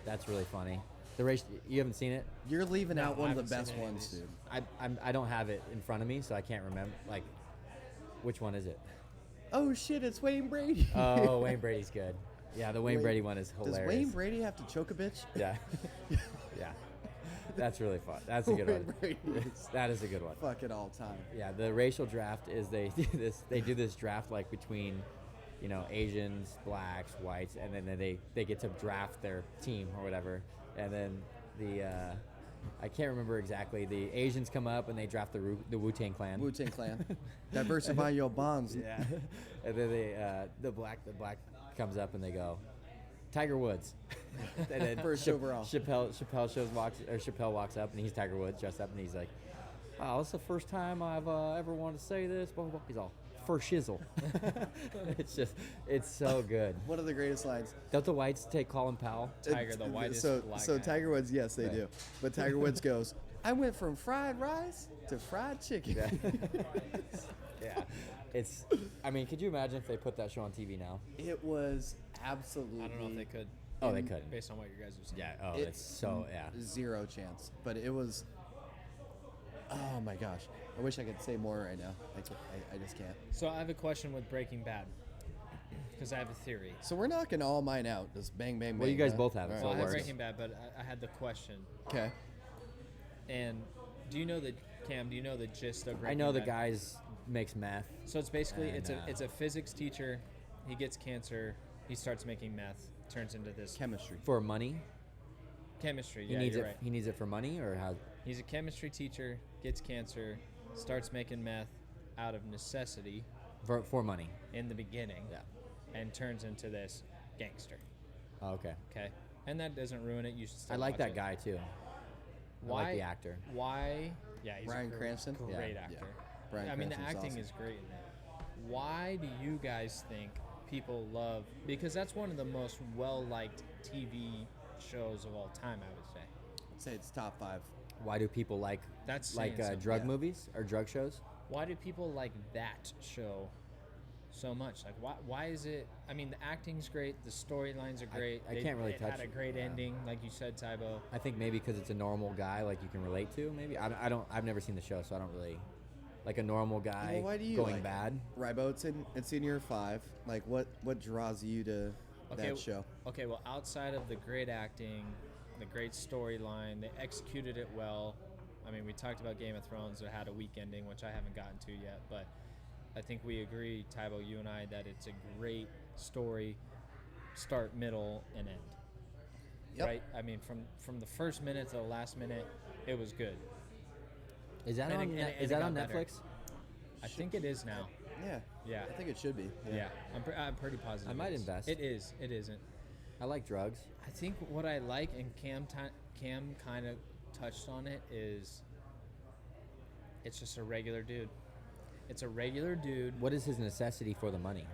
That's really funny. You haven't seen it? You're leaving No, out one I of the haven't seen best any of ones, these. dude. I don't have it in front of me, so I can't remember. Like, which one is it? Oh shit! It's Wayne Brady. Oh, Wayne Brady's good. Yeah, the Wayne Wait, Brady one is hilarious. Does Wayne Brady have to choke a bitch? Yeah. Yeah. That's really fun. That's a good Wayne one. Brady is That is a good one. fucking all time. Yeah, the racial draft is they do this draft like between, Asians, blacks, whites, and then they get to draft their team or whatever. And then I can't remember exactly. The Asians come up and they draft the Wu-Tang Clan. Wu-Tang Clan. Diversify your bonds. Yeah. And then the black comes up and they go, Tiger Woods. And then First overall. Chappelle walks up and he's Tiger Woods dressed up and he's like, "Oh, this is the first time I've ever wanted to say this." Blah, blah, blah. He's all, "For shizzle." It's so good. One of the greatest lines. Don't the whites take Colin Powell? Tiger, the whitest So black guy. Tiger Woods, yes, they Right. do. But Tiger Woods goes, "I went from fried rice to fried chicken." Yeah. Could you imagine if they put that show on TV now? It was absolutely. I don't know if they could. Oh, they couldn't. based on what you guys have seen. Yeah. Oh, It- it's so yeah. Zero chance. But it was. Oh my gosh! I wish I could say more right now. I just can't. So I have a question with Breaking Bad because I have a theory. So we're knocking all mine out. Just bang, bang, bang. Well, you guys huh? both have it, All so Well, it I have works. Breaking Bad, but I had the question. Okay. And do you know the Cam? Do you know the gist of Breaking I know the Bad? guys makes meth. So it's basically And, it's a physics teacher. He gets cancer. He starts making meth. Turns into this Chemistry. For money. chemistry. He Yeah, needs you're it. right. He needs it for money, or how? He's a chemistry teacher. Gets cancer. Starts making meth out of necessity For money. in the beginning. Yeah. And turns into this gangster. Oh, okay. Okay. And that doesn't ruin it. You should still I like watch that it. guy too. Why? I like the actor. Why? Yeah, he's Bryan a Cranston? Great Yeah. actor. Yeah. Bryan I mean, the Cranston's acting awesome. is great in it. Why do you guys think people love? Because that's one of the most well-liked TV shows of all time, I would say. I'd say it's top 5. Why do people like That's saying something. drug Yeah. movies or drug shows? Why do people like that show so much? Like, why is it? I mean, the acting's great, the storylines are great. I can't really it touch had a it, great yeah. ending, like you said, Tybo. I think maybe because it's a normal guy, like you can relate to. Maybe I don't. I've never seen the show, so I don't really like a normal guy Well, why do you going like bad. Rybo, it's in year 5. Like, what draws you to that show? Okay, well, outside of the great acting, the great storyline, they executed it well. I mean, we talked about Game of Thrones that had a weak ending, which I haven't gotten to yet, but I think we agree, Tybo, you and I, that it's a great story, start, middle, and end. Yep. Right? I mean, from the first minute to the last minute, it was good. Is that And on? it- and it- Is and it that on got better. Netflix? I think it is now. Yeah. Yeah. I think it should be. Yeah, I'm pretty positive. I might it is. invest. It is. It isn't. I like drugs. I think what I like, and Cam kind of touched on it, is it's just a regular dude. It's a regular dude. What is his necessity for the money?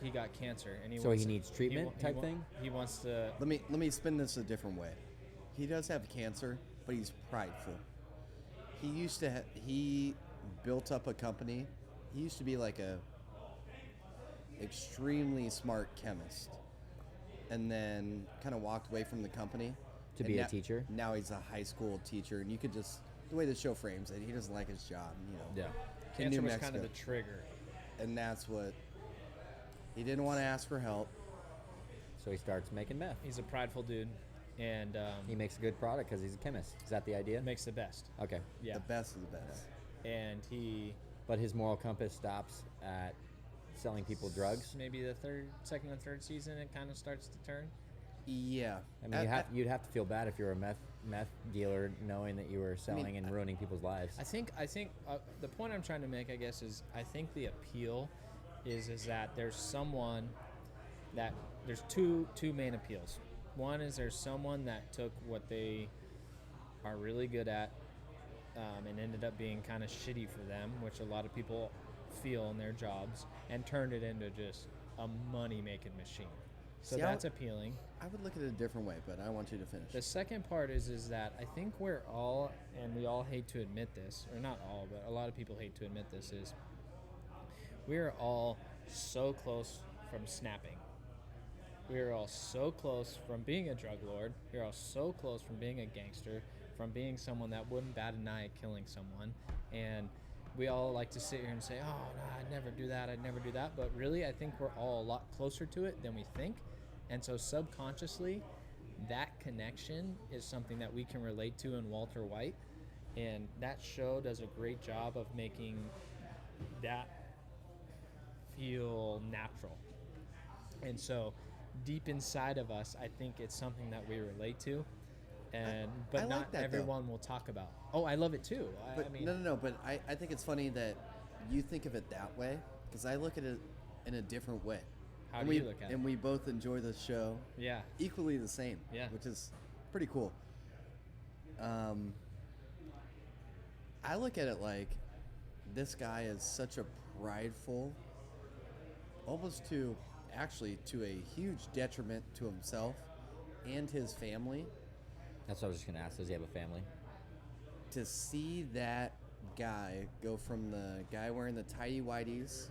He got cancer, and So he needs treatment type thing? He wants to. Let me spin this a different way. He does have cancer, but he's prideful. He built up a company. He used to be like a extremely smart chemist, and then kind of walked away from the company To and be a teacher? Now he's a high school teacher, and you could just the way the show frames it, he doesn't like his job. Yeah. In Cancer New was Mexico, kind of the trigger. and that's what he didn't want to ask for help. So he starts making meth. He's a prideful dude, and He makes a good product because he's a chemist. Is that the idea? makes the best. Okay. Yeah, The best of the best. and he But his moral compass stops at selling people drugs. maybe the second and third season, it kind of starts to turn. Yeah. I mean, you'd have to feel bad if you're a meth dealer, knowing that you were selling and ruining people's lives. I think the point I'm trying to make, I guess, is I think the appeal is that there's someone that there's two main appeals. One is there's someone that took what they are really good at and ended up being kind of shitty for them, which a lot of people feel in their jobs, and turned it into just a money-making machine. So See, that's appealing. I would look at it a different way, but I want you to finish. The second part is that I think we're all, and we all hate to admit this, or not all, but a lot of people hate to admit this, is we are all so close from snapping. We are all so close from being a drug lord. We are all so close from being a gangster, from being someone that wouldn't bat an eye at killing someone. And we all like to sit here and say, oh, no, I'd never do that, I'd never do that. But really, I think we're all a lot closer to it than we think. And so subconsciously, that connection is something that we can relate to in Walter White. And that show does a great job of making that feel natural. And so deep inside of us, I think it's something that we relate to. But I like not that, though. everyone will talk about. Oh, I love it too. But I mean, no. But I think it's funny that you think of it that way, because I look at it in a different way. How and do we, you look at it? And we both enjoy the show yeah. equally the same. Yeah. Which is pretty cool. I look at it like this guy is such a prideful, almost to a huge detriment to himself and his family. That's what I was just gonna ask. Does he have a family? To see that guy go from the guy wearing the tidy whities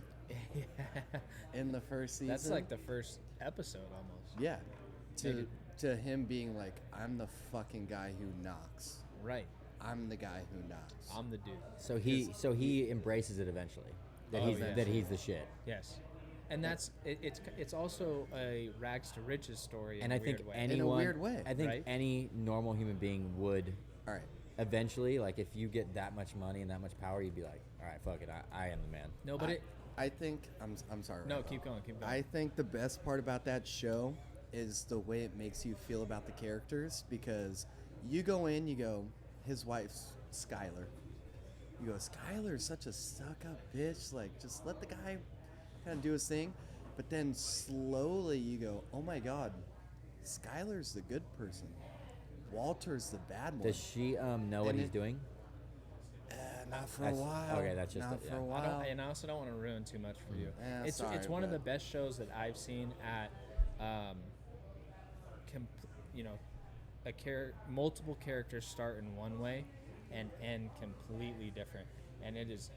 in the first season. That's like the first episode almost. yeah. To to him being like, I'm the fucking guy who knocks. Right. I'm the guy who knocks. I'm the dude. So he embraces it eventually. That Oh, he's yeah. that he's the shit. Yes. And that's it's also a rags to riches story And in I a think weird way. anyone, weird way, I think right? any normal human being would All right. eventually, like if you get that much money and that much power, you'd be like, all right, fuck it, I am the man. No, but I think I'm sorry. no, Randall. keep going. I think the best part about that show is the way it makes you feel about the characters, because you go in, you go, his wife's Skylar. You go, Skylar's such a suck-up bitch. Like, just let the guy kind of do his thing. But then slowly you go, oh my God, Skylar's the good person. Walter's the bad one. Does she know what And he's it- doing? Not for a That's- while. okay, that's just not a- for a yeah. while. And I also don't want to ruin too much for you. Yeah, it's sorry, one of the but- best shows that I've seen at, multiple characters start in one way and end completely different, and it is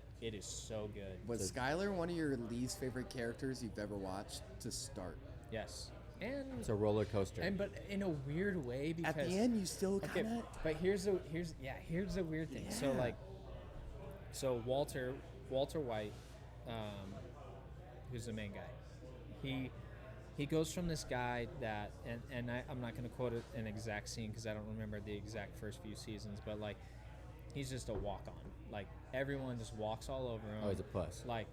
so good. Was Skylar one of your least favorite characters you've ever watched to start? Yes, and It's a roller coaster. but in a weird way because At the end, you still okay, kind of. but here's the weird thing. So Yeah. Walter White, who's the main guy, he goes from this guy that, and I'm not going to quote an exact scene because I don't remember the exact first few seasons, but like he's just a walk-on. Like everyone just walks all over him. Oh, he's a puss. Like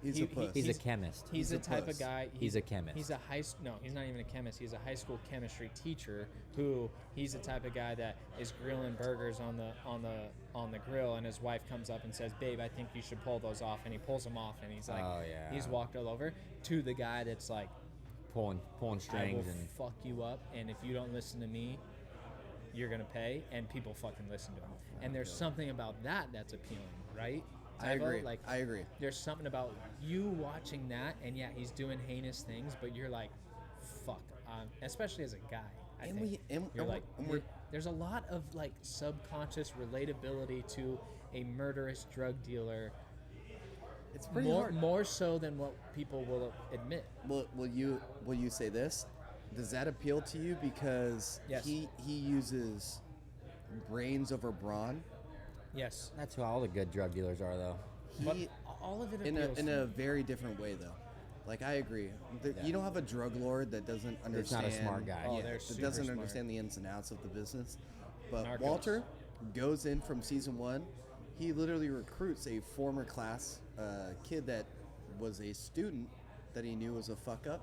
He's a puss. He's a chemist. He's the He's a type puss. of guy. He's a chemist. He's not even a chemist. He's a high school chemistry teacher who he's the type of guy that is grilling burgers on the grill, and his wife comes up and says, "Babe, I think you should pull those off," and he pulls them off, and he's like, Oh, yeah. he's walked all over to the guy that's like, pulling "I will strings and fuck you up, and if you don't listen to me, you're gonna pay," and people fucking listen to him. And there's something about that that's appealing, right? I Tybo? agree. Like, I agree. there's something about you watching that, and yeah, he's doing heinous things, but you're like, fuck. Especially as a guy, I And think. we- and- you're and like, we're- there's a lot of like subconscious relatability to a murderous drug dealer, It's pretty more hard. more so than what people will admit. Will you say this? Does that appeal to you because Yes. he uses brains over brawn? Yes, that's who all the good drug dealers are, though. but He all of it in appeals a to me. very different way though. Like I agree. Yeah. You don't have a drug lord that doesn't not a understand. smart guy. Oh, yeah, they're that super doesn't smart. understand the ins and outs of the business. But Narcos. Walter goes in from season 1. He literally recruits a former class kid that was a student that he knew was a fuck up.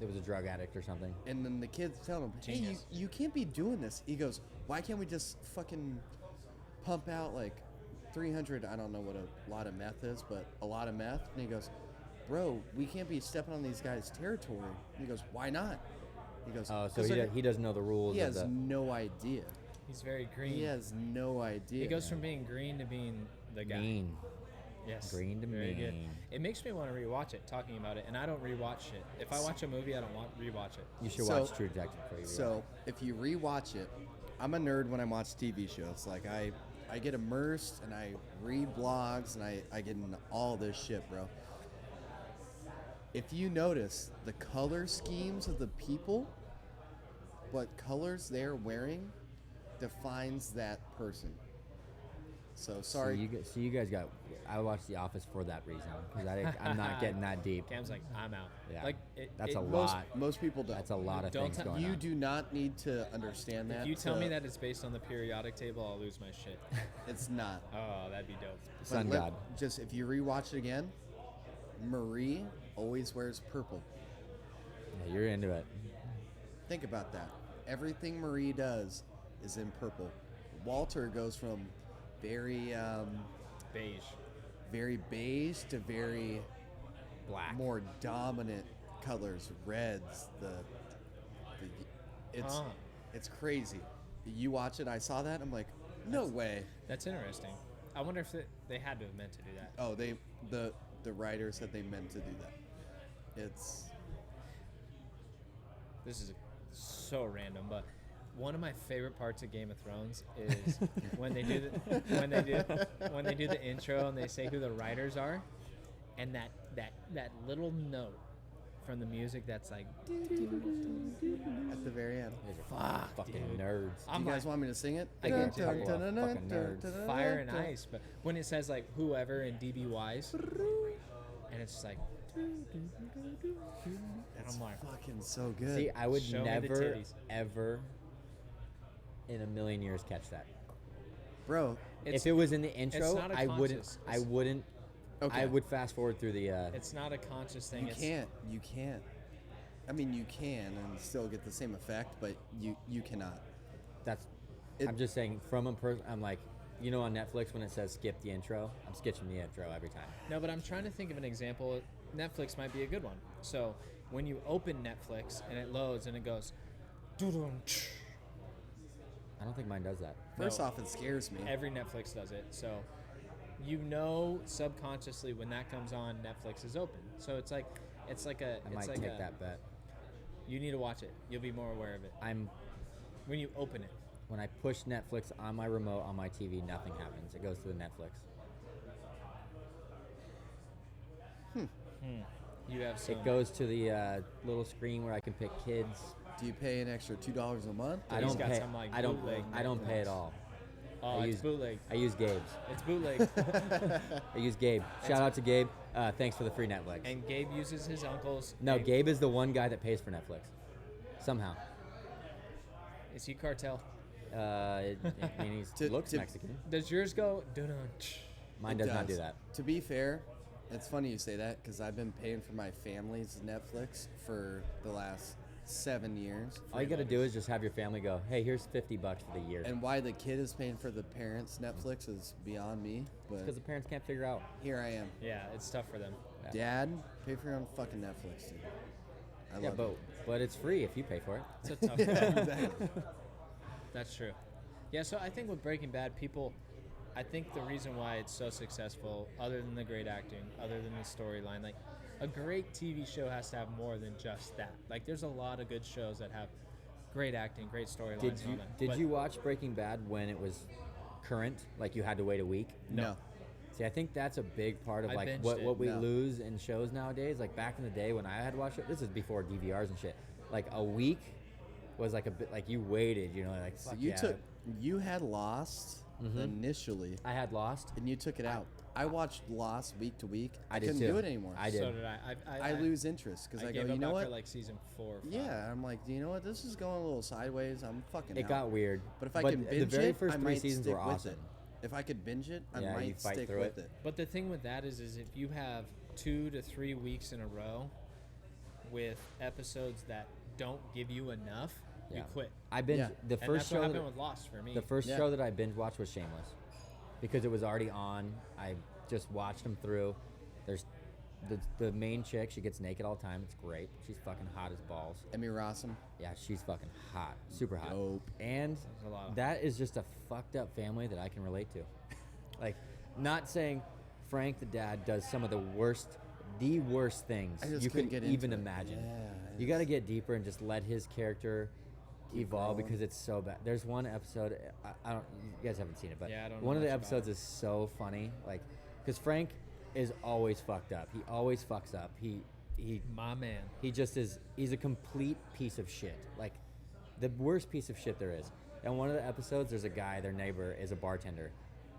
It was a drug addict or something. And then the kids tell him, hey, Genius. you can't be doing this. He goes, why can't we just fucking pump out like 300, I don't know what a lot of meth is, but a lot of meth? And he goes, bro, we can't be stepping on these guys' territory. And he goes, why not? He goes, Oh, so 'cause he doesn't know the rules. he of has the, no idea. He's very green. He has no idea. He goes from being green to being the guy. mean. Yes. Green to Very good. mean. It makes me want to rewatch it, talking about it, and I don't rewatch shit. If I watch a movie, I don't rewatch it. You should So- watch True Detective before you So if you rewatch it, I'm a nerd when I watch TV shows. Like I get immersed and I read blogs and I get into all this shit, bro. If you notice the color schemes of the people, what colors they're wearing defines that person. So sorry. So you guys got. I watched The Office for that reason because I'm not getting that deep. Cam's like, I'm out. Yeah. Like, That's a most lot. most people don't. That's a lot of Don't things tell- going You on. do not need to understand that. If you tell to- me that it's based on the periodic table, I'll lose my shit. it's not. Oh, that'd be dope. But Sun let- God. Just if you rewatch it again, Marie always wears purple. Yeah, you're into it. Think about that. Everything Marie does is in purple. Walter goes from very Beige. very beige to very Black. more dominant colors, reds. Huh. It's crazy. You watch it. I saw that. I'm like, no way. That's interesting. I wonder if they had to have meant to do that. Oh, the writer said they meant to do that. It's This is so random, but one of my favorite parts of Game of Thrones is when they do the intro and they say who the writers are, and that little note from the music that's like, At the very end. You guys are fucking dude. nerds. I'm You guys like, want me to sing it? I get you. Fucking nerds. fire and ice, but when it says like whoever in DB Wise, and it's just like, and I'm like, Fucking so good. See, I would Show me the never, titties. ever in a million years catch that. Bro, If it was in the intro, not a I wouldn't. conscious- I wouldn't. okay. I would fast forward through the. it's not a conscious thing. You it's, can't. You can't. I mean, you can and still get the same effect, but you cannot. That's. It- I'm just saying from a person. I'm like, you know, on Netflix when it says skip the intro, I'm skipping the intro every time. No, but I'm trying to think of an example. Netflix might be a good one. So when you open Netflix and it loads and it goes, doo-dum, tsh. I don't think mine does that. First No. off, it scares me. Every Netflix does it. So you know subconsciously when that comes on, Netflix is open. So it's like a I it's might like take a, that bet. You need to watch it. You'll be more aware of it I'm when you open it. when I push Netflix on my remote on my TV, nothing happens. It goes to the Netflix. You have some. It goes to the little screen where I can pick kids. Do you pay an extra $2 a month? I He's don't got pay. some, like, I don't. bootleg I don't pay at Netflix. all. Oh, I it's use- bootleg. I use Gabe's. It's bootleg. I use Gabe. Shout out to Gabe. Thanks for the free Netflix. And Gabe uses his uncle's. No, name. Gabe is the one guy that pays for Netflix. Somehow. Is he cartel? I mean, he To- looks to- Mexican. Does yours go? Dun-dun, tsh. Mine It does not do that. To be fair, it's funny you say that because I've been paying for my family's Netflix for the last 7 years. All you got to do is just have your family go, hey, here's $50 for the year. And why the kid is paying for the parents' Netflix is beyond me. Because But the parents can't figure out. here I am. Yeah, it's tough for them. Dad, pay for your own fucking Netflix, dude. I Yeah, love but it's free if you pay for it. It's a tough. Exactly. That's true. Yeah, so I think with Breaking Bad, I think the reason why it's so successful, other than the great acting, other than the storyline, like a great TV show has to have more than just that. Like there's a lot of good shows that have great acting, great storylines. Did and you all that. did But you watch Breaking Bad when it was current? Like you had to wait a week? No. See, I think that's a big part of I like binged what it. we No. lose in shows nowadays. Like back in the day when I had watched it, this is before DVRs and shit. Like a week was like a bit like you waited, you know, like So fuck you yeah. you had Lost initially, I had Lost. and you took it out. I watched Lost week to week. I did couldn't too. do it anymore. I did. So did I. I lose interest because I, go, gave you up know after what? like season 4 or 5. Yeah, I'm like, you know what? This is going a little sideways. I'm fucking It out. got weird. But if I can binge the very it, first I three might seasons stick were with awesome. it. If I could binge it, I Yeah, you might fight stick through with it. it. But the thing with that is if you have 2 to 3 weeks in a row with episodes that don't give you enough, you Yeah. quit. I binge Yeah. the And first that's show. what that- happened with Lost for me. The first Yeah. show that I binge watched was Shameless, because it was already on. I just watched them through. There's the main chick. She gets naked all the time. It's great. She's fucking hot as balls. Emmy Rossum. Yeah, she's fucking hot, super hot. Dope. And There's a lot of- that is just a fucked up family that I can relate to. Like, not saying Frank the dad does some of the worst things I just you couldn't can get into even it. imagine. Yeah, You got to get deeper and just let his character evolve growing. because it's so bad. There's one episode I don't. You guys haven't seen it, but Yeah, I don't know one of the much about episodes it. is so funny. Like, because Frank is always fucked up. He always fucks up. He My man. he just is. He's a complete piece of shit. Like, the worst piece of shit there is. And one of the episodes, there's a guy. Their neighbor is a bartender,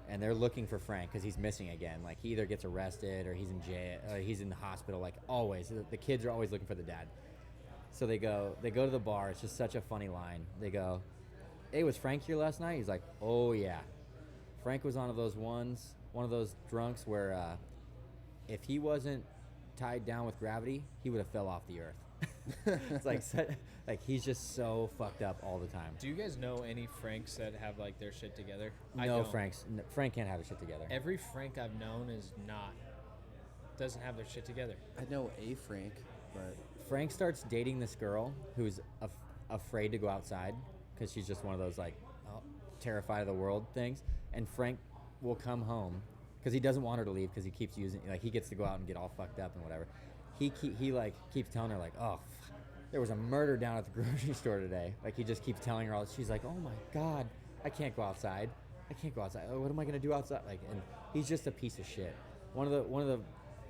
and they're looking for Frank because he's missing again. Like, he either gets arrested or he's in jail. He's in the hospital. Like always, the kids are always looking for the dad. So they go to the bar. It's just such a funny line. They go, "Hey, was Frank here last night?" He's like, "Oh yeah." Frank was one of those drunks where if he wasn't tied down with gravity, he would have fell off the earth. It's like he's just so fucked up all the time. Do you guys know any Franks that have like their shit together? No, Frank can't have his shit together. Every Frank I've known doesn't have their shit together. I know a Frank, but Frank starts dating this girl who's afraid to go outside because she's just one of those like terrified of the world things. And Frank will come home because he doesn't want her to leave because he keeps using like he gets to go out and get all fucked up and whatever. He like keeps telling her like, "Oh, there was a murder down at the grocery store today." Like he just keeps telling her all. She's like, "Oh my god, I can't go outside. I can't go outside. Oh, what am I gonna do outside?" Like, and he's just a piece of shit. One of the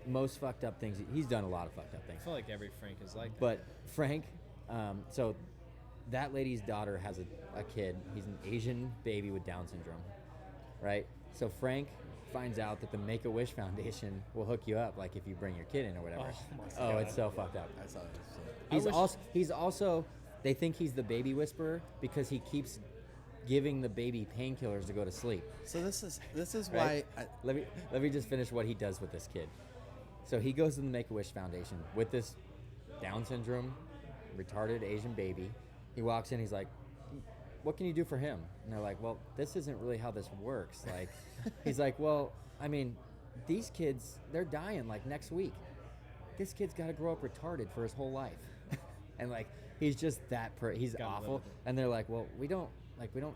most fucked up things. He's done a lot of fucked up I things. feel like every Frank is like that. But Frank, so that lady's daughter has a kid. He's an Asian baby with Down syndrome, right? So Frank finds out that the Make-A-Wish Foundation will hook you up, like if you bring your kid in or whatever. Oh my Oh, God. it's so fucked up. I saw this. He's also they think he's the baby whisperer because he keeps giving the baby painkillers to go to sleep. So this is Right? why Let me just finish what he does with this kid. So he goes to the Make-A-Wish Foundation with this Down syndrome, retarded Asian baby. He walks in, he's like, "What can you do for him?" And they're like, "Well, this isn't really how this works." Like, he's like, "Well, I mean, these kids, they're dying like next week. This kid's got to grow up retarded for his whole life." And like, he's just he's Gotta live awful. with it. And they're like, "Well, we don't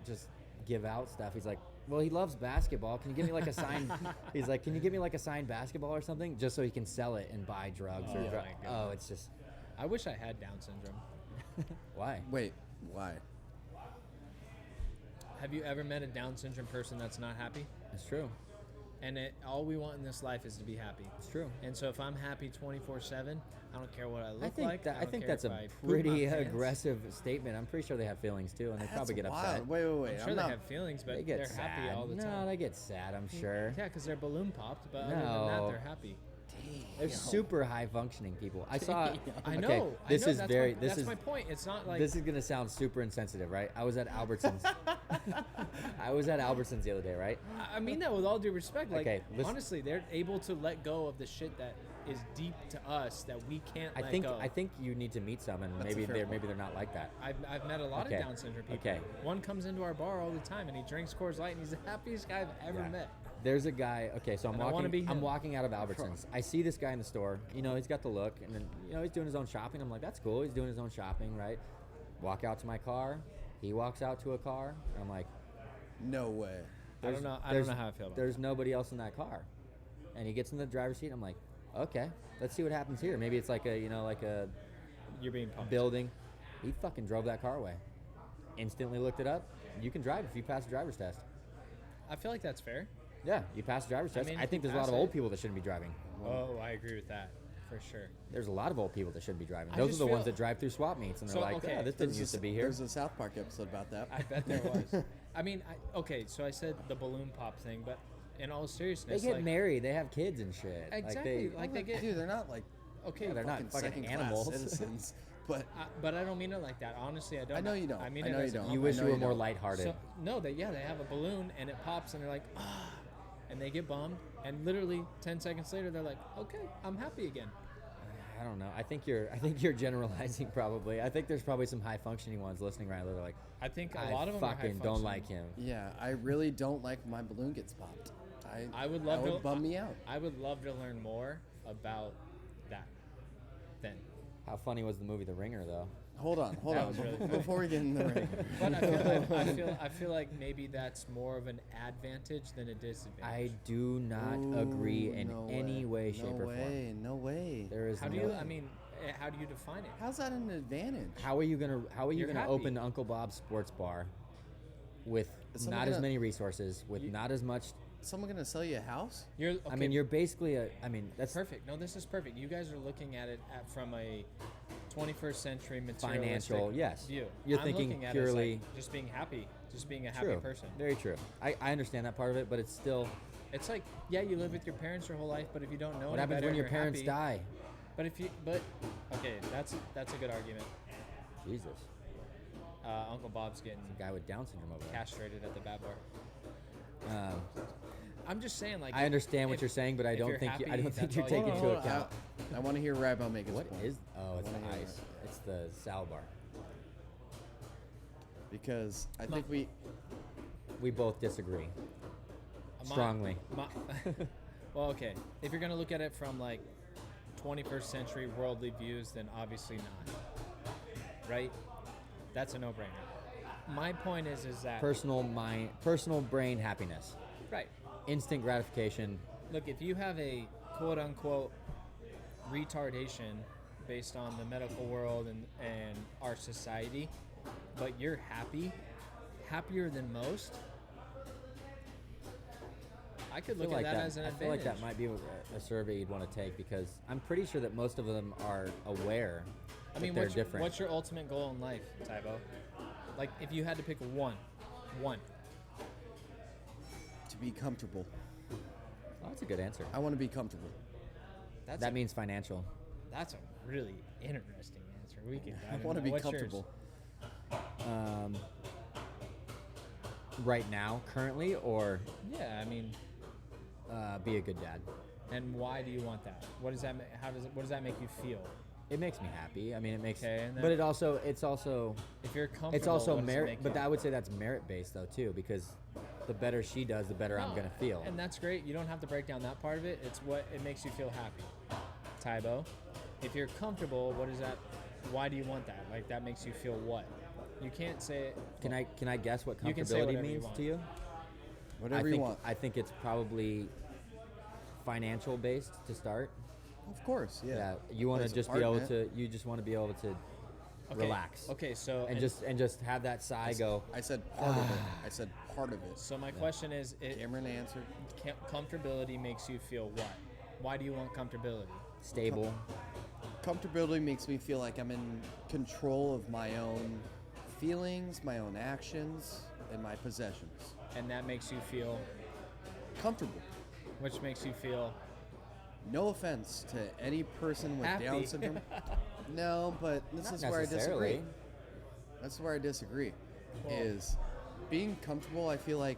just give out stuff." He's like, "Well, he loves basketball. Can you give me like a signed?" He's like, "Can you give me like a signed basketball or something, just so he can sell it and buy drugs or Oh drugs?" my Oh, goodness. it's just I wish I had Down syndrome. why? wait, why? Have you ever met a Down syndrome person that's not happy? It's true. And all we want in this life is to be happy. It's true. And so if I'm happy 24/7, I don't care what I look I think like. that, I don't think care that's if a I poop my pretty pants. aggressive statement. I'm pretty sure they have feelings too, and they probably get That's upset. wild. Wait. I'm sure they have feelings, but They get they're sad. happy all the no, time. they get sad. I'm sure. Yeah, because their balloon popped, but other than that, No. they're happy. They're super high functioning people. I saw. I okay, know. This I know, is that's very. My, this that's is my point. It's not like this is gonna sound super insensitive, right? I was at Albertsons. I was at Albertsons the other day, right? I mean that with all due respect. Like, Okay, listen- honestly, they're able to let go of the shit that is deep to us that we can't let go. I think you need to meet some, and That's a maybe fair maybe point. they're not like that. I've met a lot Okay, of Down syndrome people. okay. One comes into our bar all the time and he drinks Coors Light and he's the happiest guy I've ever Yeah. met. There's a guy. Okay, so And I wanna I'm be him. walking out of Albertsons. I see this guy in the store. You know, he's got the look, and then he's doing his own shopping. I'm like, that's cool. He's doing his own shopping, right? Walk out to my car. He walks out to a car. And I'm like, No way. I don't know how I feel about There's nobody else in that car, and he gets in the driver's seat. I'm like, okay, let's see what happens here. Maybe it's like a You're being pumped. building. He fucking drove that car away. Instantly looked it up. You can drive if you pass the driver's test. I feel like that's fair. Yeah, you pass the driver's test. mean, I if think you there's a lot pass of old it- people that shouldn't be driving. Oh, I agree with that for sure. There's a lot of old people that shouldn't be driving. I Those are just the ones feel- that drive through swap meets, and they're So, like, okay, "Yeah, this didn't used to be here." There's a South Park episode about that. I bet there was. I mean, okay, so I said the balloon pop thing, but in all They seriousness, get like, married. They have kids and shit. Exactly, like they get- Dude, they're not like okay, Yeah, they're not fucking second-class animals. citizens, but but I don't mean it like that. Honestly, I don't. I know you don't. I mean I it know you as a don't. You I wish know you were you more don't. lighthearted. So, no, they have a balloon and it pops and they're like, ah, and they get bummed, and literally 10 seconds later they're like, okay, I'm happy again. I don't know. I think you're generalizing probably. I think there's probably some high functioning ones listening right now. They're like, I think I a lot of them are high fucking don't functioning. like him. yeah, I really don't like when my balloon gets popped. I would love that to would bum me out. I would love to learn more about that. Then, How funny was the movie The Ringer though? Hold on, That was really funny. before we get in the ring. but I feel like maybe that's more of an advantage than a disadvantage. I do not agree Ooh, in no any way, shape, no or form. way, no way. There is How do no. you? I mean, how do you define it? How's that an advantage? How are you gonna You're happy. open Uncle Bob's Sports Bar with Is not someone as gonna- many resources, with not as much? Someone gonna sell you a house? You're. Okay, I mean, you're basically a. I mean, that's perfect. No, this is perfect. You guys are looking at it from a 21st century materialistic financial. Yes, view. you're I'm thinking looking at it as, purely. like, just being happy, just being a happy True. person. Very true. I understand that part of it, but it's still. It's like, yeah, you live with your parents your whole life, but if you don't know What any happens better when and your you're parents happy- die? But okay, that's a good argument. Jesus, Uncle Bob's getting guy with Down syndrome over there. castrated at the Bad Bar. I'm just saying, like, I understand what if- you're saying, but I if don't you're think happy, I don't think that's you're all you taking need. into Hold on, account. I want to hear Rabo make his What point. is? Oh, it's I wanna the hear ice. that. It's the Sal Bar. Because I Ma- think we We both disagree My- strongly. my- well, okay. If you're gonna look at it from like 21st century worldly views, then obviously not. Right? That's a no-brainer. My point is that Personal brain happiness, right. instant gratification. Look, if you have a quote-unquote retardation based on the medical world and our society, but you're happy, happier than most, I could feel look at like that as an I feel like advantage. that might be a survey you'd want to take because I'm pretty sure that most of them are aware I mean, that they're different. what's your ultimate goal in life, Tybo? Like, if you had to pick one. To be comfortable. Oh, that's a good answer. I want to be comfortable. That means financial. That's a really interesting answer. We can. I want to be comfortable. Right now, currently, or Yeah, I mean, be a good dad. and why do you want that? What does that? What does that make you feel? It makes me happy. I mean, it makes. Okay, and then- but it's also If you're comfortable, it's also what does it merit. make But you? I would say that's merit based though too, because the better she does, the better I'm No, gonna feel. And that's great. You don't have to break down that part of it. It's what it makes you feel happy. Tybo, if you're comfortable, what is that? Why do you want that? Like that makes you feel what? You can't say it. Can I guess what You can say comfortability whatever you means want. to you? Whatever I you think, want. I think it's probably financial based to start. Of course, yeah. You want to There's a just part be in able it. to. You just want to be able to Okay, relax. Okay, so And just have that sigh go. I said part of it. I said part of it. So my question is, Cameron answered. comfortability makes you feel what? Why do you want comfortability? Stable. Comfortability makes me feel like I'm in control of my own feelings, my own actions, and my possessions. And that makes you feel, Comfortable. which makes you feel No offense to any person with Happy. Down syndrome. No, but this Not is where I necessarily. disagree. That's where I disagree. Well- Is being comfortable, I feel like,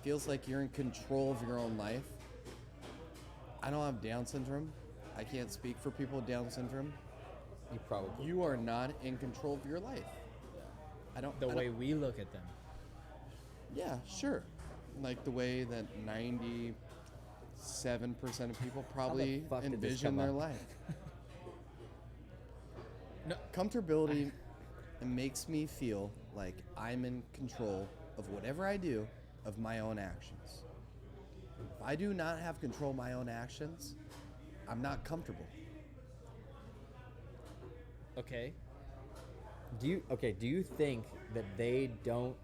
feels like you're in control of your own life. I don't have Down syndrome. I can't speak for people with Down syndrome. You probably. You are not in control of your life. I don't. the I way don't- we look at them. Yeah, sure. Like the way that 97% of people probably fuck did this envision come their up? life. No, Comfortability makes me feel like I'm in control of whatever I do of my own actions. If I do not have control of my own actions, I'm not comfortable. okay. Do you think that they don't?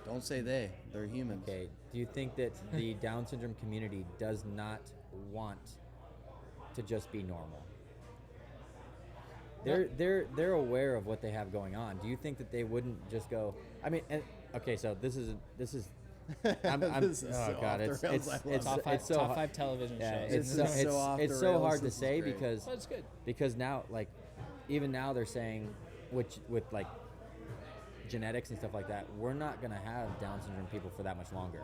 Don't say they, they're humans. Okay. Do you think that the Down syndrome community does not want to just be normal? They're aware of what they have going on. Do you think that they wouldn't just go? I mean, okay. So this is. I'm, This is oh so god, off the it's rails. it's I love it's, Top five, it's so top hard- five television Yeah, shows. it's This is so off the it's so rails. hard to This is say great. because Well, it's good. because now even now they're saying which with like genetics and stuff like that, we're not gonna have Down syndrome people for that much longer.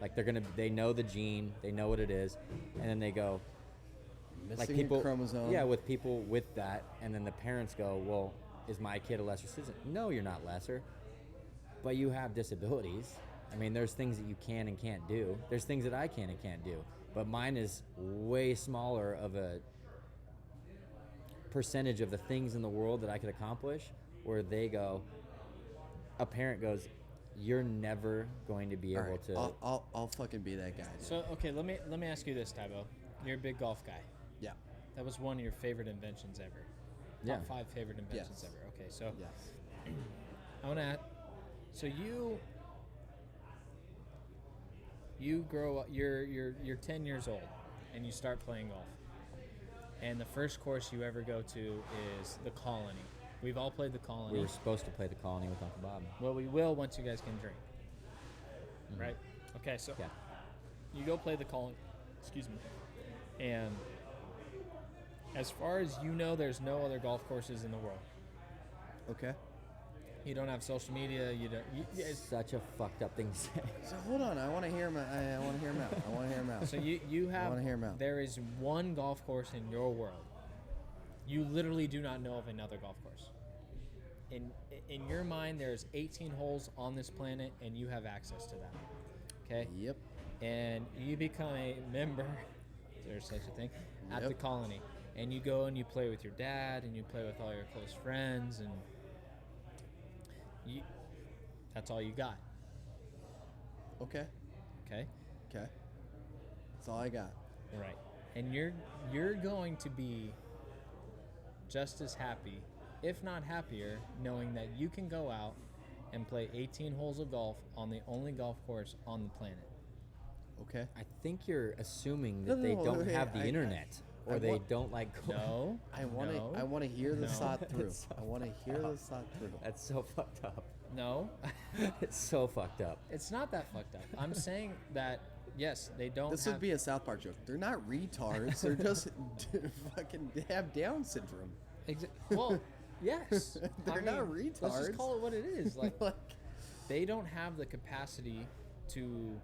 Like they know the gene, they know what it is, and then they go Missing like a people chromosome. Yeah, with people with that, and then the parents go, well, is my kid a lesser citizen? No, you're not lesser, but you have disabilities. I mean, there's things that you can and can't do. There's things that I can and can't do, but mine is way smaller of a percentage of the things in the world that I could accomplish. Where they go, a parent goes, you're never going to be All able right, to. I'll fucking be that guy. Dude. So okay, let me ask you this, Tybo. You're a big golf guy. Yeah. That was one of your favorite inventions ever. Yeah. Top 5 favorite inventions Yes. ever. Okay, so Yes. I want to. So you grow up. You're 10 years old, and you start playing golf. And the first course you ever go to is the Colony. We've all played the Colony. We were supposed to play the Colony with Uncle Bob. Well, we will once you guys can drink. Right? Okay, so Yeah. you go play the Colony. Excuse me. And as far as you know, there's no other golf courses in the world. Okay. You don't have social media. You don't. It's such a fucked up thing to say. So hold on, I want to hear him. I want to hear him out. I want to hear him out. So you have. wanna hear 'em out. There is one golf course in your world. You literally do not know of another golf course. In your mind, there's 18 holes on this planet, and you have access to them. Okay. Yep. And you become a member. There's such a thing at Yep. the Colony, and you go and you play with your dad, and you play with all your close friends, and that's all you got. Okay. Okay. Okay. That's all I got. Right. And you're going to be just as happy, if not happier, knowing that you can go out and play 18 holes of golf on the only golf course on the planet. Okay. I think you're assuming No, that no, they no, don't wait, have the internet, or they want- don't like golf. No. I want to. no, I want to hear this no. thought through. It's so I want to hear fucked this thought through. That's so fucked up. No. It's so fucked up. It's not that fucked up. I'm saying that, yes, they don't This have... would be a South Park joke. They're not retards. They're just fucking have Down syndrome. Well, yes. They're not Let's retards. just call it what it is. Like, Like, they don't have the capacity to...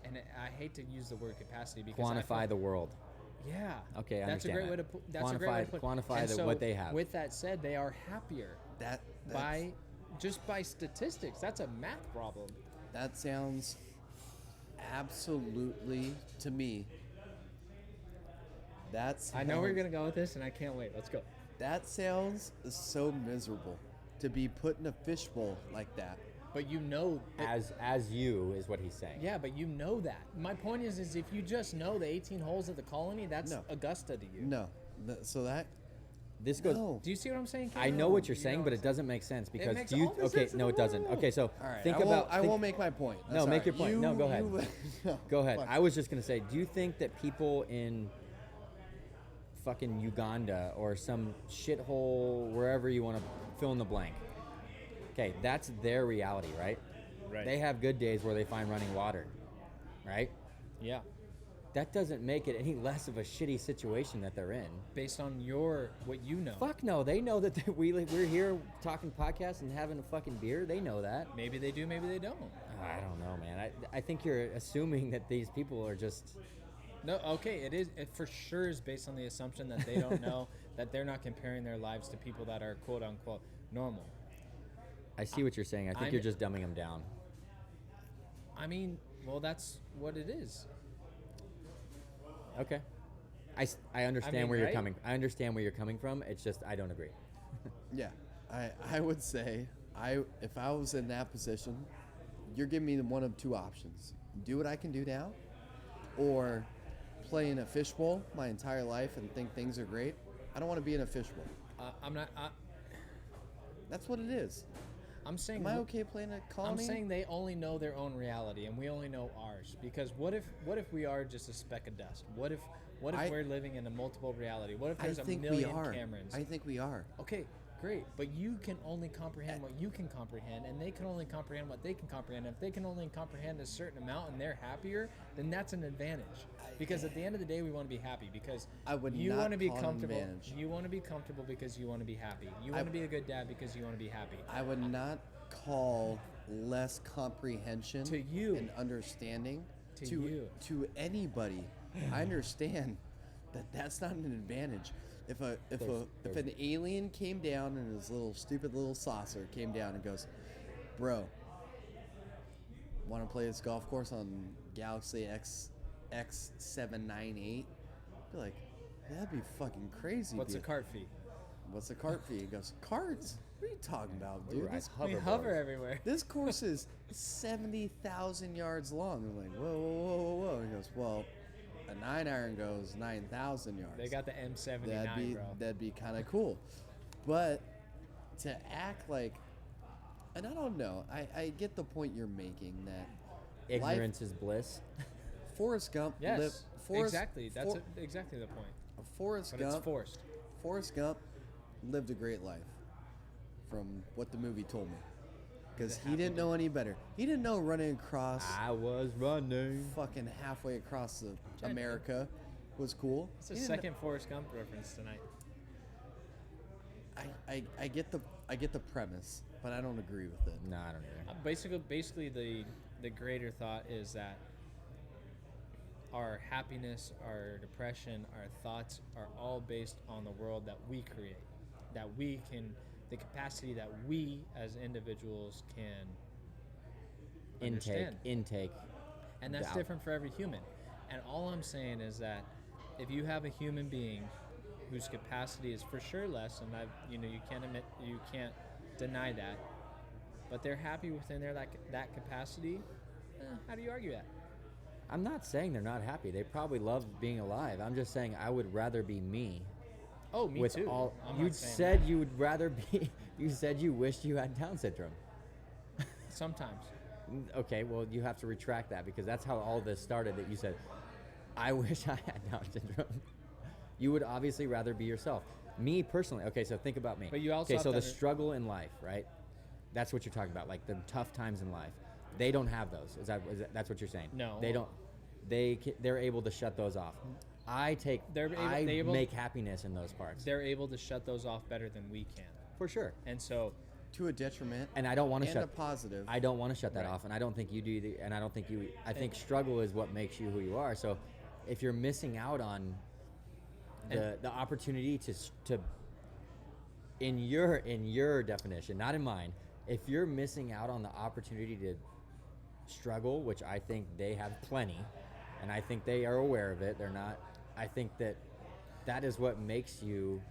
And I hate to use the word capacity because Quantify the world. Yeah. Okay, I that's a understand great that. way to put. That's a great way to put. Quantify And the- so what they have. With that said, they are happier that's, by just by statistics. That's a math problem. that sounds absolutely to me. I know where you're gonna go with this, and I can't wait. Let's go. That sounds so miserable to be put in a fishbowl like that. But you know, As you is what he's saying. yeah, but you know that. My point is if you just know the 18 holes of the colony, that's No. Augusta to you. No, so that This goes. no. Do you see what I'm saying? I Kevin? know what you're You saying, know but what it I'm doesn't make sense because makes do you? all the Okay, sense in no, the it doesn't. world. Okay, so All right, think I won't, about. I think- won't make my point. No, That's make all your right. point. No, go ahead. No, Go ahead. fuck. I was just gonna say, do you think that people in fucking Uganda or some shithole wherever you want to fill in the blank? Okay, that's their reality, right? Right. They have good days where they find running water, right? Yeah. That doesn't make it any less of a shitty situation that they're in. Based on what you know. Fuck no, they know that we're here talking podcasts and having a fucking beer. They know that. Maybe they do, maybe they don't. I don't know, man. I think you're assuming that these people are just. No, okay, it is. It for sure is based on the assumption that they don't know, that they're not comparing their lives to people that are quote unquote normal. I see what you're saying. I think I'm- you're just dumbing them down. I mean, well, that's what it is. Okay. I understand mean, where you're right? coming. I understand where you're coming from. It's just I don't agree. Yeah, I would say if I was in that position, you're giving me one of two options: do what I can do now, or play in a fishbowl my entire life and think things are great. I don't want to be in a fishbowl. I'm not. That's what it is. I'm saying. Am I okay playing a colony? I'm saying they only know their own reality, and we only know ours. Because what if we are just a speck of dust? What if we're living in a multiple reality? What if I there's a think we million are. Camerons? I think we are. Okay, great. But you can only comprehend what you can comprehend, and they can only comprehend what they can comprehend. If they can only comprehend a certain amount and they're happier, then that's an advantage. Because at the end of the day, we want to be happy. Because I would you not want to be call it an comfortable. advantage. You want to be comfortable because you want to be happy. You want to be a good dad because you want to be happy. I would not call less comprehension To you. and understanding To you. to anybody. I understand that that's not an advantage. If an alien came down and his little stupid little saucer came down and goes, "Bro, want to play this golf course on Galaxy X798?" Be like, that'd be fucking crazy. What's a dude. cart fee? What's a cart fee? He goes, carts? What are you talking about, We dude? ride We hoverboards. hover everywhere. This course is 70,000 yards long. I'm like, whoa, whoa, whoa, whoa, whoa. He goes, well, a 9-iron goes 9,000 yards. They got the M79, bro. That'd be kind of cool. But to act like, and I don't know, I get the point you're making that Ignorance is bliss. Forrest Gump Yes, Forrest, exactly. That's exactly the point. Forrest But it's Gump. forced. Forrest Gump lived a great life, from what the movie told me, because he didn't know any better. He didn't know running across I was running. fucking halfway across America was cool. It's the He didn't- second Forrest Gump reference tonight. I get the premise, but I don't agree with it. No, I don't either. Basically, the greater thought is that our happiness, our depression, our thoughts are all based on the world that we create. That we can, the capacity that we as individuals can understand. Intake. And that's doubt. different for every human. And all I'm saying is that if you have a human being whose capacity is for sure less, and you can't deny that, but they're happy within that capacity, how do you argue that? I'm not saying they're not happy. They probably love being alive. I'm just saying I would rather be me Oh, me with too. all I'm you not saying said you would rather be. You said you wished you had Down syndrome. Sometimes. Okay, well you have to retract that because that's how all this started. That you said, I wish I had Down syndrome. You would obviously rather be yourself. Me personally, okay, so think about me. But you also okay, have so to the struggle in life, right? That's what you're talking about, like the tough times in life. They don't have those. That's what you're saying? No. They don't. They're able to shut those off. I make happiness in those parts. They're able to shut those off better than we can. For sure. And so, To a detriment. And I don't want to and shut a positive. I don't want to shut that Right. off, and I don't think you do either. And I don't think you. I think struggle is what makes you who you are. So, if you're missing out on the opportunity to in your definition, not in mine, if you're missing out on the opportunity to struggle, which I think they have plenty, and I think they are aware of it. They're not. I think that is what makes you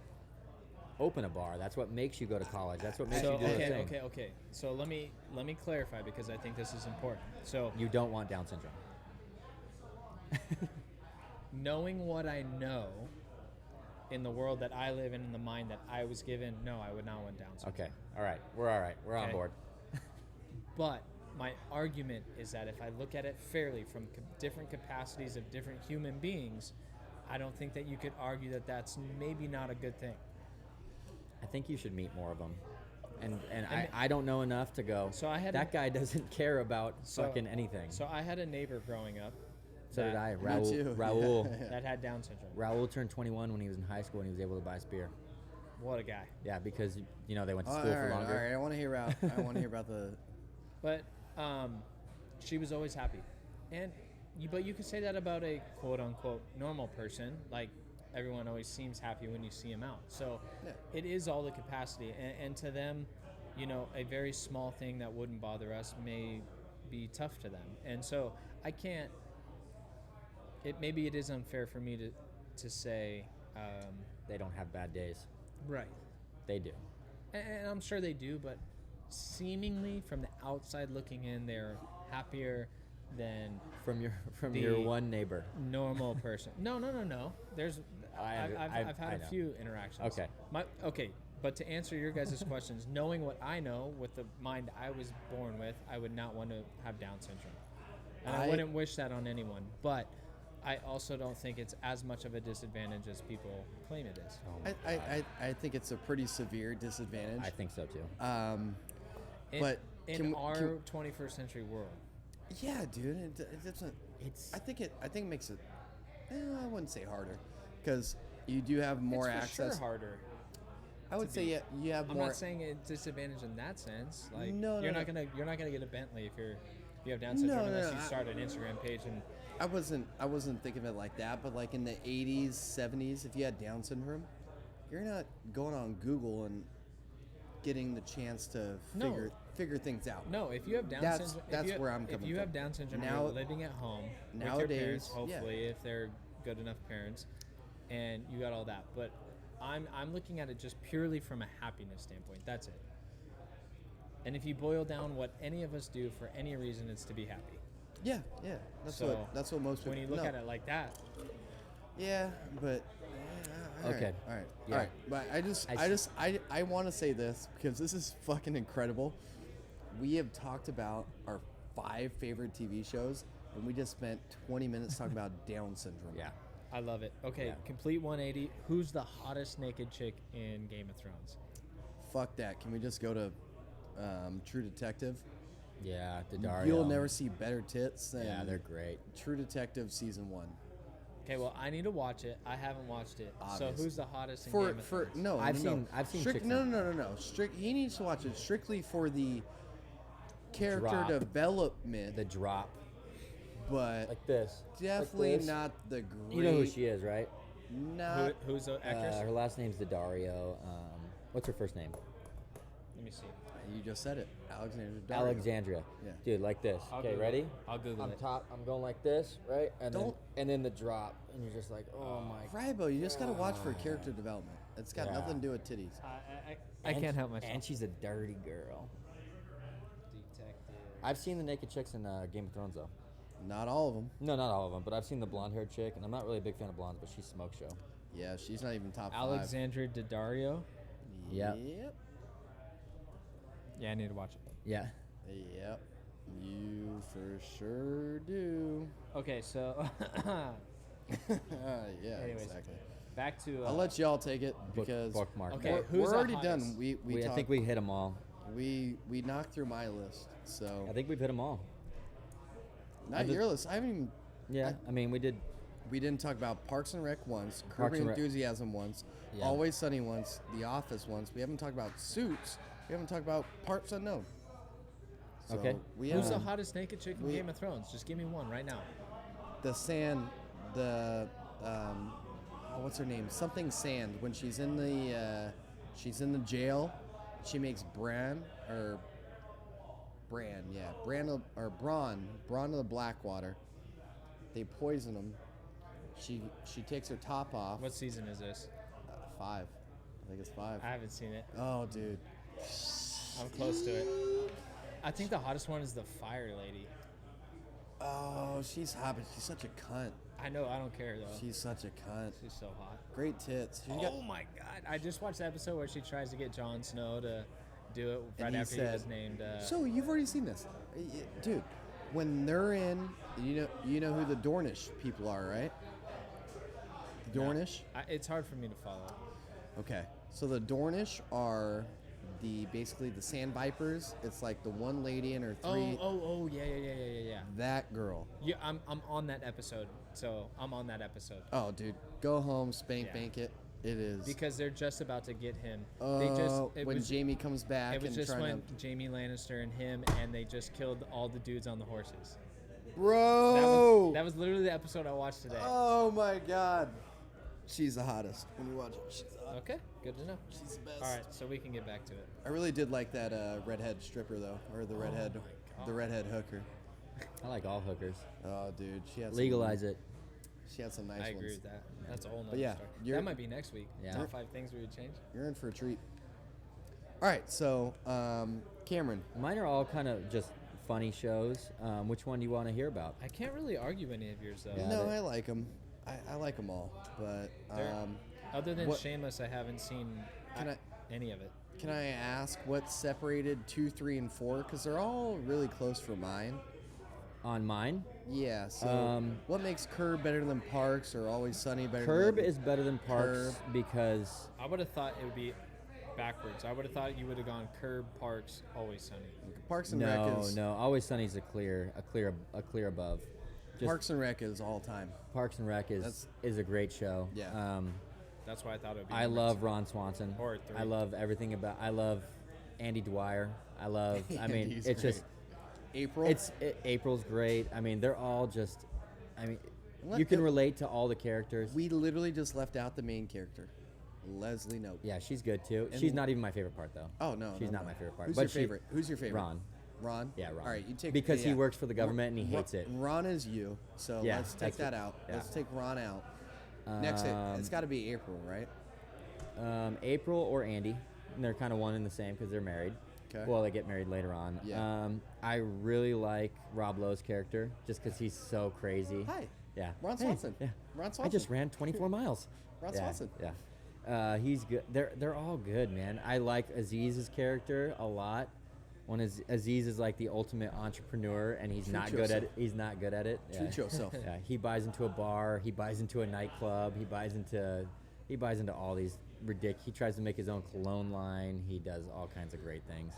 open a bar. That's what makes you go to college. That's what makes so you do the thing. okay. So let me clarify because I think this is important. So You don't want Down syndrome. knowing what I know in the world that I live in the mind that I was given, no, I would not want Down syndrome. Okay. All right. We're all right. We're on Okay. board. But my argument is that if I look at it fairly from different capacities of different human beings, I don't think that you could argue that that's maybe not a good thing. I think you should meet more of them. And And- I don't know enough to go. So I had that guy doesn't care about fucking anything. So I had a neighbor growing up. So did that- I. Me too. Raul. That had Down syndrome. Raul turned 21 when he was in high school and he was able to buy us beer. What a guy. Yeah, because they went to All school right, for longer. all right. I want to hear about the. But she was always happy, but you could say that about a quote unquote normal person. Like everyone always seems happy when you see him out. So Yeah. it is all the capacity, and to them, a very small thing that wouldn't bother us may be tough to them. And so I can't. Maybe it is unfair for me to say. They don't have bad days. Right. They do. And I'm sure they do, but seemingly from the outside looking in, they're happier than From your The- one neighbor. normal person. No. There's I've had I a know. few interactions. Okay. But to answer your guys' questions, knowing what I know with the mind I was born with, I would not want to have Down syndrome, and I wouldn't wish that on anyone. But I also don't think it's as much of a disadvantage as people claim it is. Oh my God. I think it's a pretty severe disadvantage. I think so too. But in our 21st century world, yeah, dude, it doesn't. It's I think it makes it. I wouldn't say harder, because you do have more it's for access. sure harder. I would say you have I'm more. not saying it's disadvantage in that sense. Like No, you're no, not no. gonna get a Bentley if you have Down syndrome unless you start an Instagram page and I wasn't thinking of it like that, but like in the 80s, 70s, if you had Down syndrome, you're not going on Google and getting the chance to No. figure things out. no. If you have Down That's- syndrome, that's if you, where I'm if coming you from. have Down syndrome, Now- you're living at home with your nowadays, parents, yeah. hopefully if they're good enough parents, and you got all that. But I'm looking at it just purely from a happiness standpoint. That's it. And if you boil down what any of us do for any reason, it's to be happy. Yeah. That's what most people. When you look no. at it like that, Yeah, but Okay. All right. Yeah. All right. But I want to say this because this is fucking incredible. We have talked about our 5 favorite TV shows, and we just spent 20 minutes talking about Down syndrome. yeah. I love it. Okay, Yeah. complete 180. Who's the hottest naked chick in Game of Thrones? Fuck that. Can we just go to True Detective? Yeah. Daddario. You'll never see better tits than Yeah, they're great. True Detective season 1. Okay, well, I need to watch it. I haven't watched it. Obvious. So who's the hottest in For Game of Thrones? no, I've no, seen- no. I've seen Strict, chicks no, in- no, no, no. He needs to watch it strictly for the character Drop. development, The drop. but Like this. definitely Like this. not the great. You know who she is, right? Not Who's the actress? Her last name's Daddario. What's her first name? Let me see. you just said it, Alexandra. Daddario. Alexandria. Yeah. Dude, like this. I'll Okay, Google ready? it. I'll Google I'm it. I'm going like this, right? Don't- And then the drop, and you're just like, oh my. Right, but you just gotta watch for character development. It's got Yeah. nothing to do with titties. I can't help myself. And she's a dirty girl. Detective. I've seen the naked chicks in Game of Thrones though. Not all of them. No, not all of them, but I've seen the blonde-haired chick, and I'm not really a big fan of blondes, but she's smoke show. Yeah, she's not even top Alexandra Daddario. 5. Yep. Yep. Yeah, I need to watch it. Yeah. Yep. You for sure do. Okay, so Yeah, Anyways. exactly. back to. I'll let y'all take it because Bookmark. Okay, we're, who's we're the already hottest? done. We I talked, think we hit them all. we knocked through my list. So I think we've hit them all. not did- your list. I haven't even. Yeah. I mean, we did. We didn't talk about Parks and Rec once, Curb Parks Your and Rec. Enthusiasm once, Yeah. Always Sunny once, The Office once. We haven't talked about Suits. We haven't talked about Parts Unknown. So Okay. We Who's the have hottest naked chick in we- Game of Thrones? Just give me one right now. the Sand, the oh, what's her name? Something Sand. When she's in the jail, she makes Bran, yeah, Bran or Braun of the Blackwater. They poison him. She takes her top off. What season is this? 5. I think it's 5. I haven't seen it. Oh, dude. I'm close to it. I think the hottest one is the Fire Lady. Oh, she's hot, but she's such a cunt. I know. I don't care though. She's such a cunt. She's so hot. Great tits. She's got, Oh my god! I just watched the episode where she tries to get Jon Snow to do it And right he after he was said- named. so you've already seen this, dude. When they're in, you know who the Dornish people are, right? The Dornish. It's hard for me to follow. Okay, so the Dornish are basically the Sand Vipers. It's like the one lady and her 3. Oh, yeah. That girl. Yeah, I'm on that episode. So I'm on that episode Oh, dude, go home, spank Yeah. bank it. It is. because they're just about to get him. They just it when was Jamie comes back it was and just trying when to, Jamie Lannister and him and they just killed all the dudes on the horses. bro. That was literally the episode I watched today. Oh my god. She's the hottest. When you watch it, she's the hottest. Okay, good to know. She's the best. All right, so we can get back to it. I really did like that redhead stripper though, or the redhead, my God. the redhead hooker. I like all hookers. Oh, dude, she had Legalize it. She had some nice I ones. agree with that. That's a whole nother yeah, story. you're- That might be next week. Yeah. Top 5 things we would change. You're in for a treat. All right, so Cameron, Mine are all kind of just funny shows. Which one do you want to hear about? I can't really argue any of yours though. Yeah. no, they- I like them. I like them all, but They're- Other than what- Shameless, I haven't seen Can I- any of it. can I ask what separated 2, 3, and 4? Because they're all really close for mine. On mine, Yeah. So what makes Curb better than Parks, or Always Sunny better? Curb than is better than Parks Curb. because I would have thought it would be backwards. I would have thought you would have gone Curb, Parks, Always Sunny. Parks and Rec no, is no, Always Sunny's a clear above. Just Parks and Rec is all time. Parks and Rec is a great show. Yeah. That's why I thought it would be. I number love 2. Ron Swanson. Or 3. I love everything about. I love Andy Dwyer. I love. I mean, Andy's it's just. April. April's great. I mean, they're all just. I mean, Let you can the- relate to all the characters. We literally just left out the main character, Leslie Knope. Yeah, she's good too. And- she's not even my favorite part though. Oh no, she's no, not no. my favorite part. Who's but your favorite? Who's your favorite? Ron. Ron. Yeah, Ron. All right, you take because he yeah. works for the government and he Ron- hates it. Ron is you, so Yeah, let's take that's that it. out. Yeah. Let's take Ron out. Next, it's got to be April, right? April or Andy, and they're kind of one and the same because they're married. Okay. Well, they get married later on. Yeah. I really like Rob Lowe's character just because he's so crazy. Hi. Yeah. Ron Hey, Swanson. Yeah. Ron I Swanson. just ran 24 miles. Ron yeah, Swanson. Yeah. He's good. They're all good, man. I like Aziz's character a lot. One is Aziz is like the ultimate entrepreneur, and he's Treat not good yourself. at it. He's not good at it. Yeah. Treat yourself. Yeah, he buys into a bar. He buys into a nightclub. He buys into all these ridiculous. He tries to make his own cologne line. He does all kinds of great things.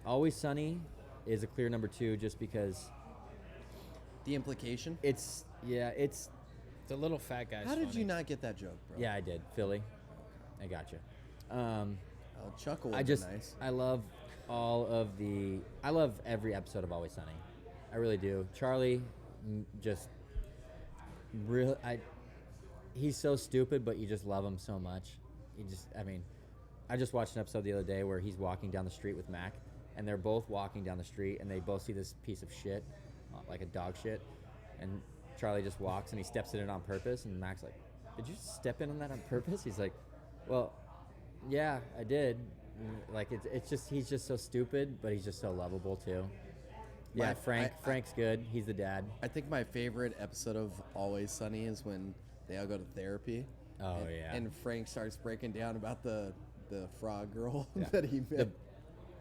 Always Sunny is a clear number 2, just because The implication. it's The little fat guy. How did you not get that joke, bro? yeah, I did Philly. I got you. Oh, chuckle. I would be just nice. I love I love every episode of Always Sunny. I really do. Charlie, just real. He's so stupid, but you just love him so much. I just watched an episode the other day where he's walking down the street with Mac, and they're both walking down the street, and they both see this piece of shit, like a dog shit, and Charlie just walks and he steps in it on purpose, and Mac's like, "Did you step in on that on purpose?" He's like, "Well, yeah, I did." Like it's just he's just so stupid, but he's just so lovable too. Yeah, My- Frank's good. He's the dad. I think my favorite episode of Always Sunny is when they all go to therapy, Oh, and, yeah. And Frank starts breaking down about the frog girl Yeah. that he met.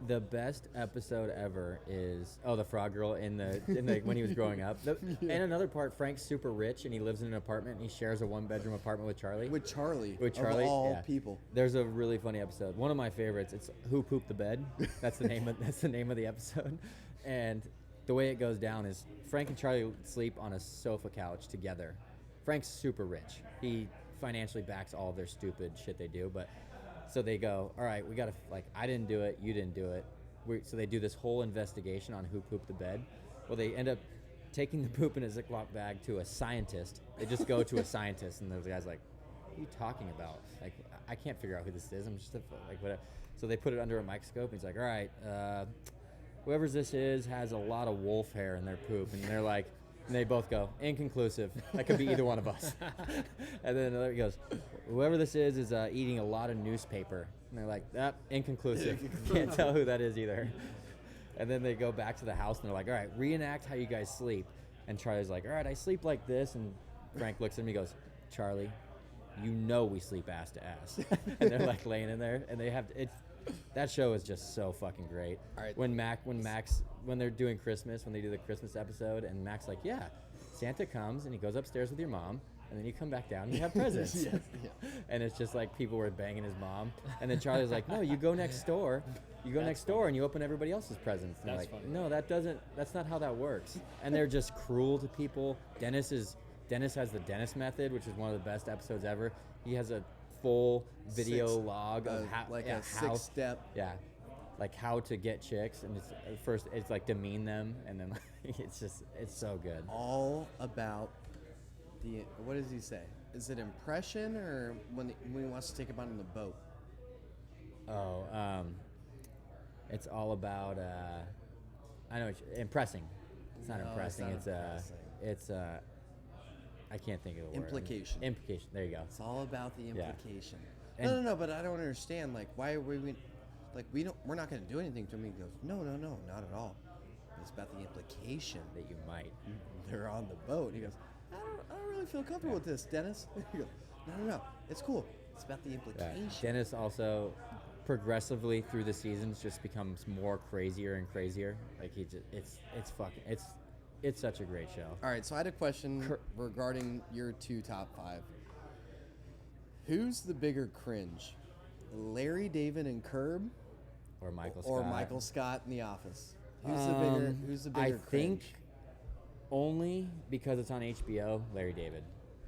The best episode ever is the frog girl in the when he was growing up. And another part, Frank's super rich and he lives in an apartment and he shares a 1-bedroom apartment with Charlie. With Charlie. With Charlie, of all yeah. people. There's a really funny episode. One of my favorites. It's Who Pooped the Bed. That's the name of the episode. And the way it goes down is Frank and Charlie sleep on a sofa couch together. Frank's super rich. He financially backs all of their stupid shit they do, but so they go, all right, we gotta I didn't do it, you didn't do it. So they do this whole investigation on who pooped the bed. Well, they end up taking the poop in a Ziploc bag to a scientist. They just go to a scientist, and the guy's like, "What are you talking about? Like, I can't figure out who this is. I'm just whatever." So they put it under a microscope, and he's like, "All right, whoever this is has a lot of wolf hair in their poop," and they're like. And they both go, inconclusive. That could be either one of us. And then another goes, whoever this is eating a lot of newspaper. And they're like, inconclusive. Can't tell who that is either. And then they go back to the house and they're like, all right, reenact how you guys sleep. And Charlie's like, all right, I sleep like this. And Frank looks at me and goes, Charlie, you know we sleep ass to ass. And they're like laying in there. And they have, that show is just so fucking great. All right. When they're doing Christmas, when they do the Christmas episode, and Mac's like, yeah, Santa comes and he goes upstairs with your mom, and then you come back down and you have presents. Yes, yeah. And it's just like people were banging his mom. And then Charlie's like, no, you go next door. You go next door and you open everybody else's presents. And they're That's like, funny. no, that's not how that works. And they're just cruel to people. Dennis has the Dennis method, which is one of the best episodes ever. He has a full video log of how, a 6-step. Yeah, like how to get chicks, and it's like demean them, and then it's so good. All about what does he say? Is it impression or when he wants to take him out on the boat? It's all about I know impressing. It's not No, impressing. it's not impressing. It's I can't think of the word. Implication. Implication. There you go. It's all about the Yeah. implication. And- No, but I don't understand. Like, why are we're not going to do anything to him. He goes, no, not at all. It's about the implication That you might. they're on the boat. He goes, I don't really feel comfortable with this, Dennis. He goes, no, it's cool. It's about the Yeah. implication. Dennis also progressively through the seasons just becomes more crazier and crazier. Like it's such a great show. All right, so I had a question regarding your 2 top 5. Who's the bigger cringe, Larry David and Curb, Or Michael Scott. or Michael Scott in The Office? Who's the bigger I cringe? think only because it's on HBO, Larry David,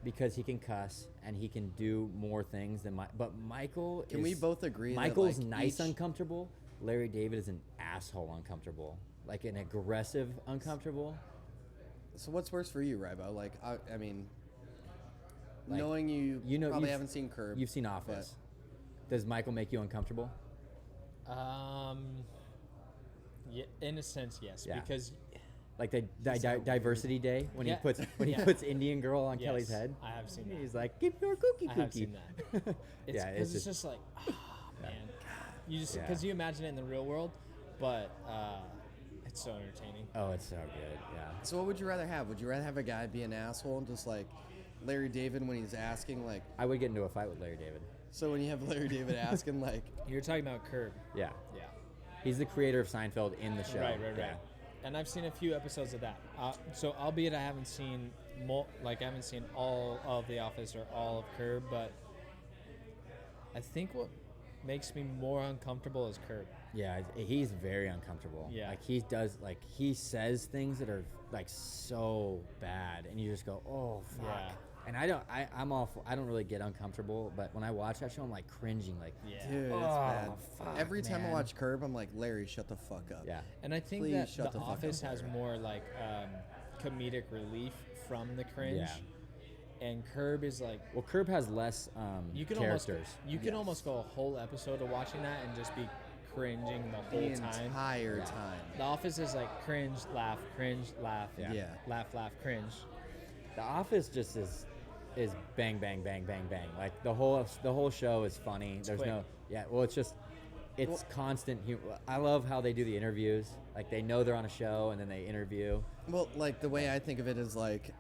because he can cuss and he can do more things than but Michael. Can we both agree that, Michael's like, nice each- uncomfortable. Larry David is an asshole uncomfortable, like an aggressive uncomfortable. So what's worse for you, Rybo? Like, I mean, Like, knowing you you know, probably you've- haven't seen Curb. You've seen Office. Does Michael make you uncomfortable? Yeah, in a sense, yes, Yeah. because Like the diversity day when Yeah. he Yeah. puts Indian girl on yes, Kelly's head. I have seen that. He's like, give your cookie. I have seen that. It's, Yeah, 'cause it's just like, man, you just Yeah. because you imagine it in the real world, but it's so entertaining. Oh, it's so good. Yeah. So what would you rather have? Would you rather have a guy be an asshole and just like Larry David when he's asking like? I would get into a fight with Larry David. So when you have Larry David asking like, You're talking about Curb, Yeah. yeah, He's the creator of Seinfeld in the show. right. Yeah. And I've seen a few episodes of that. So albeit I haven't seen I haven't seen all of The Office or all of Curb, but I think what makes me more uncomfortable is Curb. Yeah, he's very uncomfortable. Yeah. Like he says things that are like so bad, and you just go, oh fuck. Yeah. And I'm awful. I don't really get uncomfortable, but when I watch that show, I'm like cringing, like, Yeah. dude, it's Oh, bad. fuck, Every time I man. watch Curb, I'm like, Larry, shut the fuck up. yeah. And I think Please that shut The the fuck Office up, has Larry. more like comedic relief from the cringe. Yeah. And Curb is like Well, Curb has less you can characters. almost Yes. almost go a whole episode of watching that and just be cringing the The whole time. entire Yeah. time. The Office is like cringe, laugh, Yeah. Yeah. laugh, cringe. The Office just is bang bang bang bang bang. Like the whole show is funny. There's quick. no well, it's constant humor. I love how they do the interviews. Like they know they're on a show and then they interview. Well, like the way I think of it is like,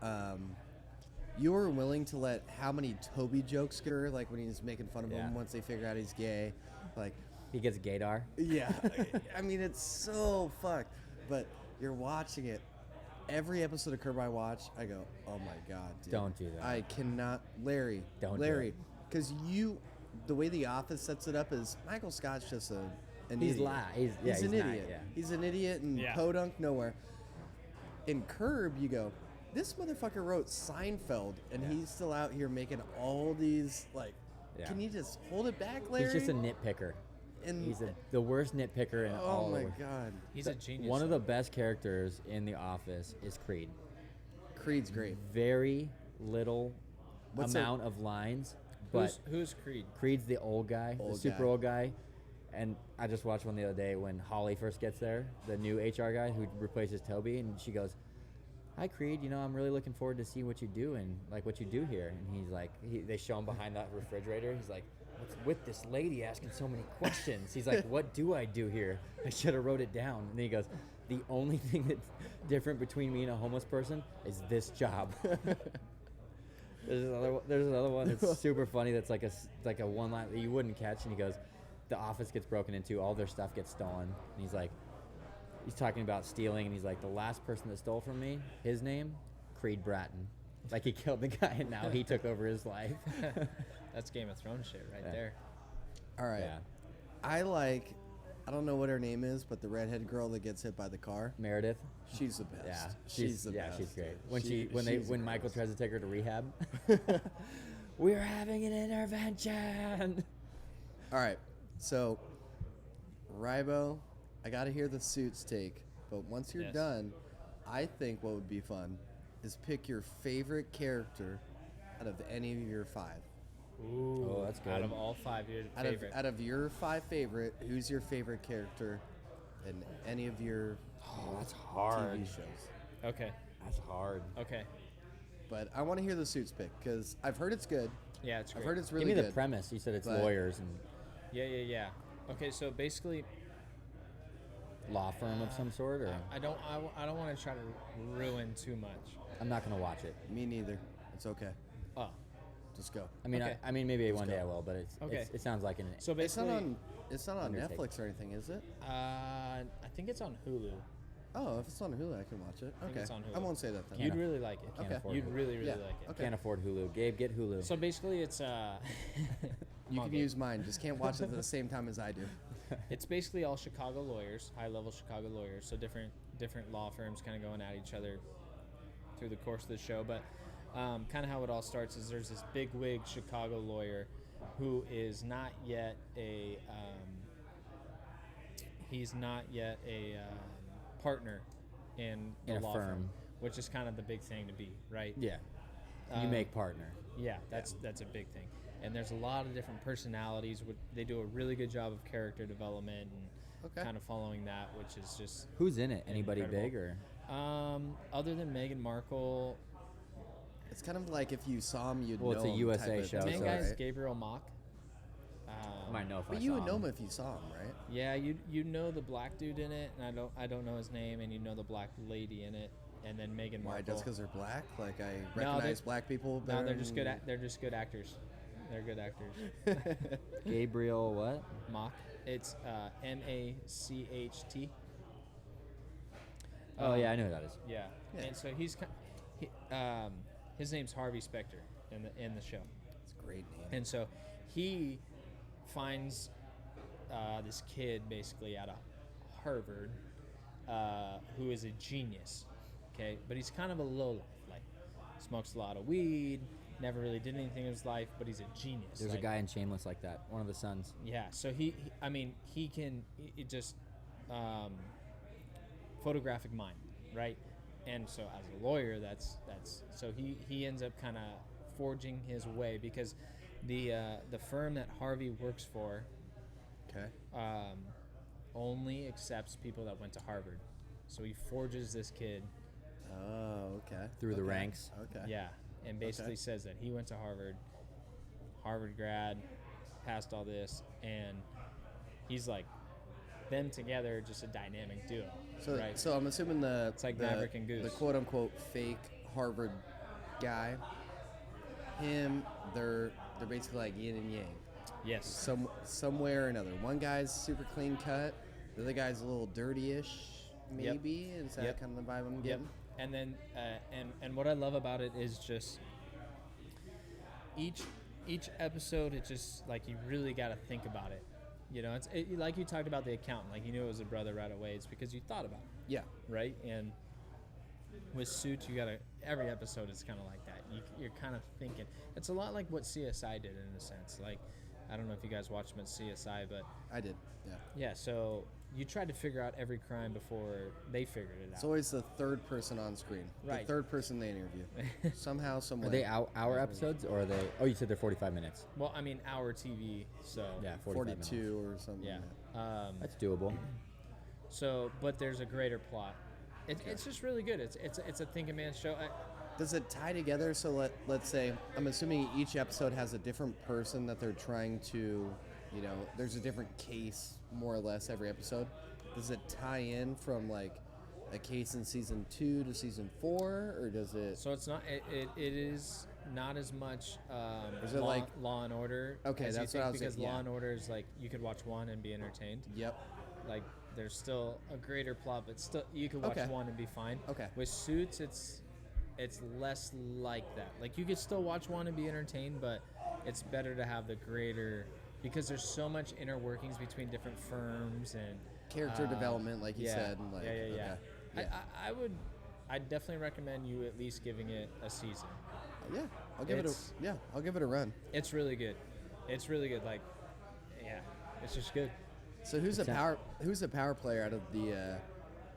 you were willing to let how many Toby jokes go, like when he's making fun of Yeah. him once they figure out he's gay, like He gets gaydar. yeah. I mean, it's so fucked. But you're watching it. Every episode of Curb I watch, I go, oh my god, dude. Don't do that. I cannot, Larry. Don't do Larry, it. because the way The Office sets it up is Michael Scott's just an He's idiot. he's an not, idiot. yeah. He's an idiot and Yeah. podunk nowhere. In Curb, you go, this motherfucker wrote Seinfeld, and Yeah. he's still out here making all these like. Yeah. Can you just hold it back, Larry? He's just a nitpicker. And He's the worst nitpicker in oh all my of god, He's a genius. One of the best characters in The Office is Creed. Creed's great. Very little What's the- amount of lines, but who's Creed? Creed's the old guy, the Old super guy. old guy. And I just watched one the other day when Holly first gets there, the new HR guy who replaces Toby, and she goes, "Hi Creed, I'm really looking forward to see what you do and like what you do here." And he's like, they show him behind that refrigerator. He's like, "What's with this lady asking so many questions?" He's like, "What do I do here? I should have wrote it down." And then he goes, "The only thing that's different between me and a homeless person is this job." There's another one that's super funny. That's like a one line that you wouldn't catch. And he goes, "The office gets broken into, all their stuff gets stolen." And he's talking about stealing, and he's like, "The last person that stole from me, his name, Creed Bratton. Like he killed the guy, and now he took over his life." That's Game of Thrones shit right Yeah. there. All right. Yeah, I don't know what her name is, but the redhead girl that gets hit by the car, Meredith. she's the best. Yeah, she's the best. she's great. When she's when the Michael greatest. tries to take her to rehab, we're having an intervention. All right, so Rybo, I got to hear the Suits take, but once you're Yes. done, I think what would be fun is pick your favorite character out of any of your 5. Ooh, Oh, that's Out good. of all 5, your Out favorite. of your 5 favorite, who's your favorite character in any of your Oh, that's hard. TV shows? Okay. That's hard. Okay. But I want to hear the Suits pick because I've heard it's good. Yeah, it's great. I've heard it's really Give me good. the premise. You said it's But- lawyers and Yeah. Okay, so basically, law firm of some sort, or I don't want to try to ruin too much. I'm not gonna watch it. Me neither. It's okay. Oh, Just go. I mean, Okay. I mean, maybe one go. day I will, but Okay. it sounds like an. so It's not basically, on. It's not on Undertake. Netflix or anything, is it? I think it's on Hulu. Oh, if it's on Hulu, I can watch it. think Okay. it's on I Hulu. won't say that then. You'd really like it. Can't Okay. afford You'd Hulu. really Yeah. like it. Okay. Can't afford Hulu. Gabe, get Hulu. So basically, it's You on, can Gabe. use mine. Just can't watch it at the same time as I do. It's basically all Chicago lawyers, high-level Chicago lawyers. So different law firms kind of going at each other through the course of the show. But kind of how it all starts is there's this big wig Chicago lawyer who is not yet a partner in the In a law firm. which is kind of the big thing to be, right? Yeah. You make partner. Yeah, that's a big thing. And there's a lot of different personalities. They do a really good job of character development and Okay. kind of following that, which is just Who's in it? Anybody Incredible. big or? other than Meghan Markle. It's kind of like if you saw him, you'd Well, know it's a him USA type of show, The thing, main so- guy is right? Gabriel Mock. I might know if I But you saw would know him. him if you saw him, right? Yeah, you know the black dude in it, and I don't know his name, and you know the black lady in it, and then Meghan Markle. Why? Just because they're black? Like I they- recognize black people better. No, they're just good. than- They're just good actors. They're good actors. Gabriel what? Mock. It's Macht. Oh yeah, I know who that is. Yeah. Yeah. And so his name's Harvey Specter in the show, It's a great name. and so he finds this kid basically out of Harvard who is a genius, okay, but he's kind of a lowlife, like smokes a lot of weed, never really did anything in his life, but he's a genius. There's like, a guy in Shameless like that. One of the sons. Yeah, so he can it just photographic mind, right? And so as a lawyer, that's so he ends up kind of forging his way because the firm that Harvey works for Okay. only accepts people that went to Harvard. So he forges this kid, Oh, okay. Through the Okay. ranks. Okay. yeah, and basically says that he went to Harvard grad, passed all this, and he's like them together, just a dynamic duo, So, right? so I'm assuming the It's like the, Maverick and Goose. the quote unquote fake Harvard guy him, they're basically like yin and yang. Yes. Some way or another. One guy's super clean cut. The other guy's a little dirty-ish, maybe. Is that kind of the vibe I'm Yep. getting? And then and what I love about it is just each episode. It's just like you really got to think about it. You know, like you talked about the accountant. Like you knew it was a brother right away. It's because you thought about it, Yeah. right? And with Suits, you gotta. Every episode is kind of like that. You're kind of thinking. It's a lot like what CSI did in a sense. Like, I don't know if you guys watched them at CSI, but I did. Yeah. yeah. So you tried to figure out every crime before they figured it out. It's always the third person on screen. Right. The third person they interview. Somehow, some way. Are they hour episodes or are they? Oh, you said they're 45 minutes. Well, I mean, our TV. So Yeah, 45 minutes. 42 or something. yeah. like That's doable. So, but there's a greater plot. It's just really good. It's a think a man show. Does it tie together? So let's say, I'm assuming each episode has a different person that they're trying to, there's a different case more or less every episode. Does it tie in from like a case in season 2 to season 4, or does it? So it's not. It is not as much. Is it like Law and Order? Okay, as that's you what think, I was because saying, yeah. Law and Order is like you could watch one and be entertained. Yep. Like there's still a greater plot, but still you could watch Okay. one and be fine. Okay. With Suits, it's less like that. Like you could still watch one and be entertained, but it's better to have the greater because there's so much inner workings between different firms and Character development, like you yeah, said. And like, yeah. okay. Yeah. I'd definitely recommend you at least giving it a season. Yeah, I'll give it a run. It's really good. It's really good. Like, yeah, it's just good. So who's a power player out of the?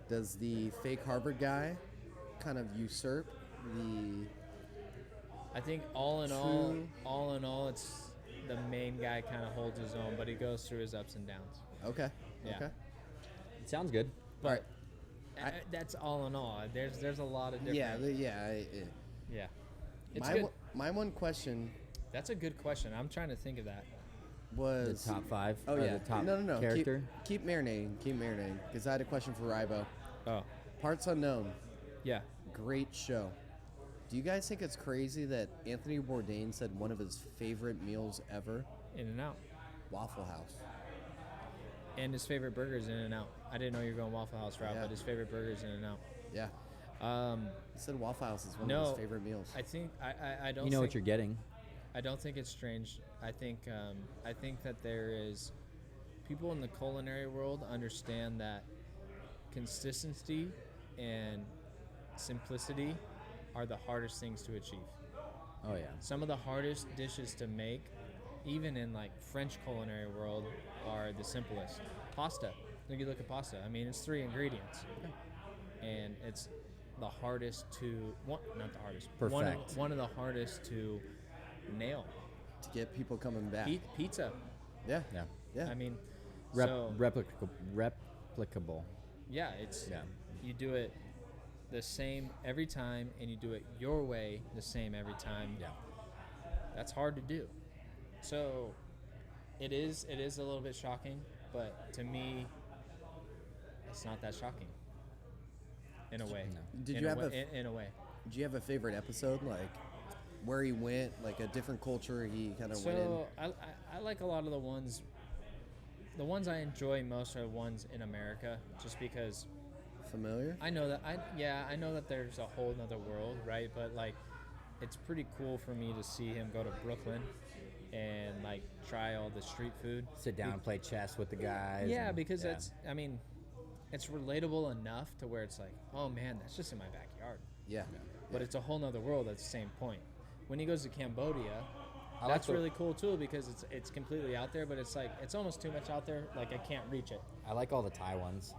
Does the fake Harvard guy kind of usurp the? I think all in all, it's the main guy kind of holds his own, but he goes through his ups and downs. Okay. Yeah. Okay. It sounds good. But All right. that's all in all. There's a lot of different. Yeah. Yeah. It's My good. my one question That's a good question. I'm trying to think of that. The was top 5. Oh or yeah. The top No. character. Keep marinating. Because I had a question for Rybo. Oh, Parts Unknown. yeah. Great show. Do you guys think it's crazy that Anthony Bourdain said one of his favorite meals ever, In and Out. Waffle House? And his favorite burger is In and Out. I didn't know you were going Waffle House route, Yeah. but his favorite burger is In and Out. Yeah. He said Waffle House is one of his favorite meals. I think I don't. You know think, what you're getting. I don't think it's strange. I think that there is people in the culinary world understand that consistency and simplicity are the hardest things to achieve. Oh yeah. Some of the hardest dishes to make, even in like French culinary world, are the simplest. Pasta. If you look at pasta, I mean it's 3 ingredients, and it's the hardest to not the hardest. Perfect. One of the hardest to nail. To get people coming back. Pizza. Yeah. Yeah. Yeah. I mean, Replicable. yeah, it's Yeah. you do it the same every time, and you do it your way the same every time. Yeah. That's hard to do. So it is a little bit shocking, but to me, it's not that shocking. In a way. No. Did in you a have way, in a way? Do you have a favorite episode, like where he went, like a different culture he kind of went in? So I like a lot of the ones. The ones I enjoy most are the ones in America, just because Familiar? I know that I know that there's a whole nother world, right? But like, it's pretty cool for me to see him go to Brooklyn and like try all the street food. Sit down and play chess with the guys. Yeah, and- because yeah. it's relatable enough to where it's like, oh man, that's just in my backyard. Yeah. But it's a whole nother world at the same point. When he goes to Cambodia, I like that's really cool too because it's completely out there, but it's like it's almost too much out there. Like I can't reach it. I like all the Thai ones.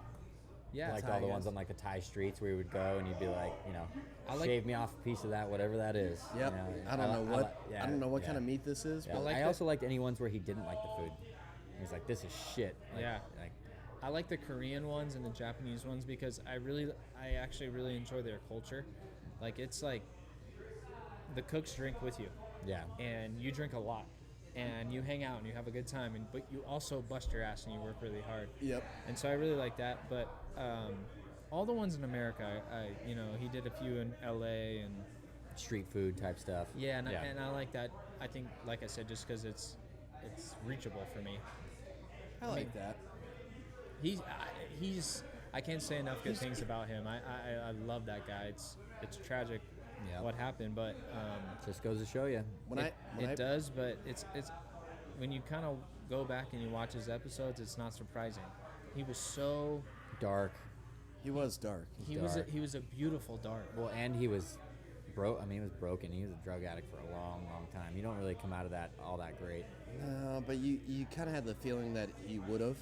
Yeah, I like Thai all the guys. ones on like the Thai streets where you would go and you'd be like, I like- shave me off a piece of that, whatever that is. Yep. You know, I don't know what yeah, I don't know what yeah. kind of meat this is, Yeah. but like I the- also liked any ones where he didn't like the food. He's like, this is shit. Like, Yeah. Like, I like the Korean ones and the Japanese ones because I actually really enjoy their culture. Like it's like the cooks drink with you yeah. and you drink a lot and you hang out and you have a good time but you also bust your ass and you work really hard. yep. And so I really like that. But all the ones in America, he did a few in LA and street food type stuff. Yeah, and I like that. I think, like I said, just because it's reachable for me. I like that. He's I can't say enough good things about him. I love that guy. It's tragic Yeah. what happened, but Just goes to show you. it does. But it's when you kind of go back and you watch his episodes, it's not surprising. He was so Dark. He was dark. he dark. was a beautiful dark. Well, and he was broke. I mean, he was broken. He was a drug addict for a long, long time. You don't really come out of that all that great. But you kind of had the feeling that he would have,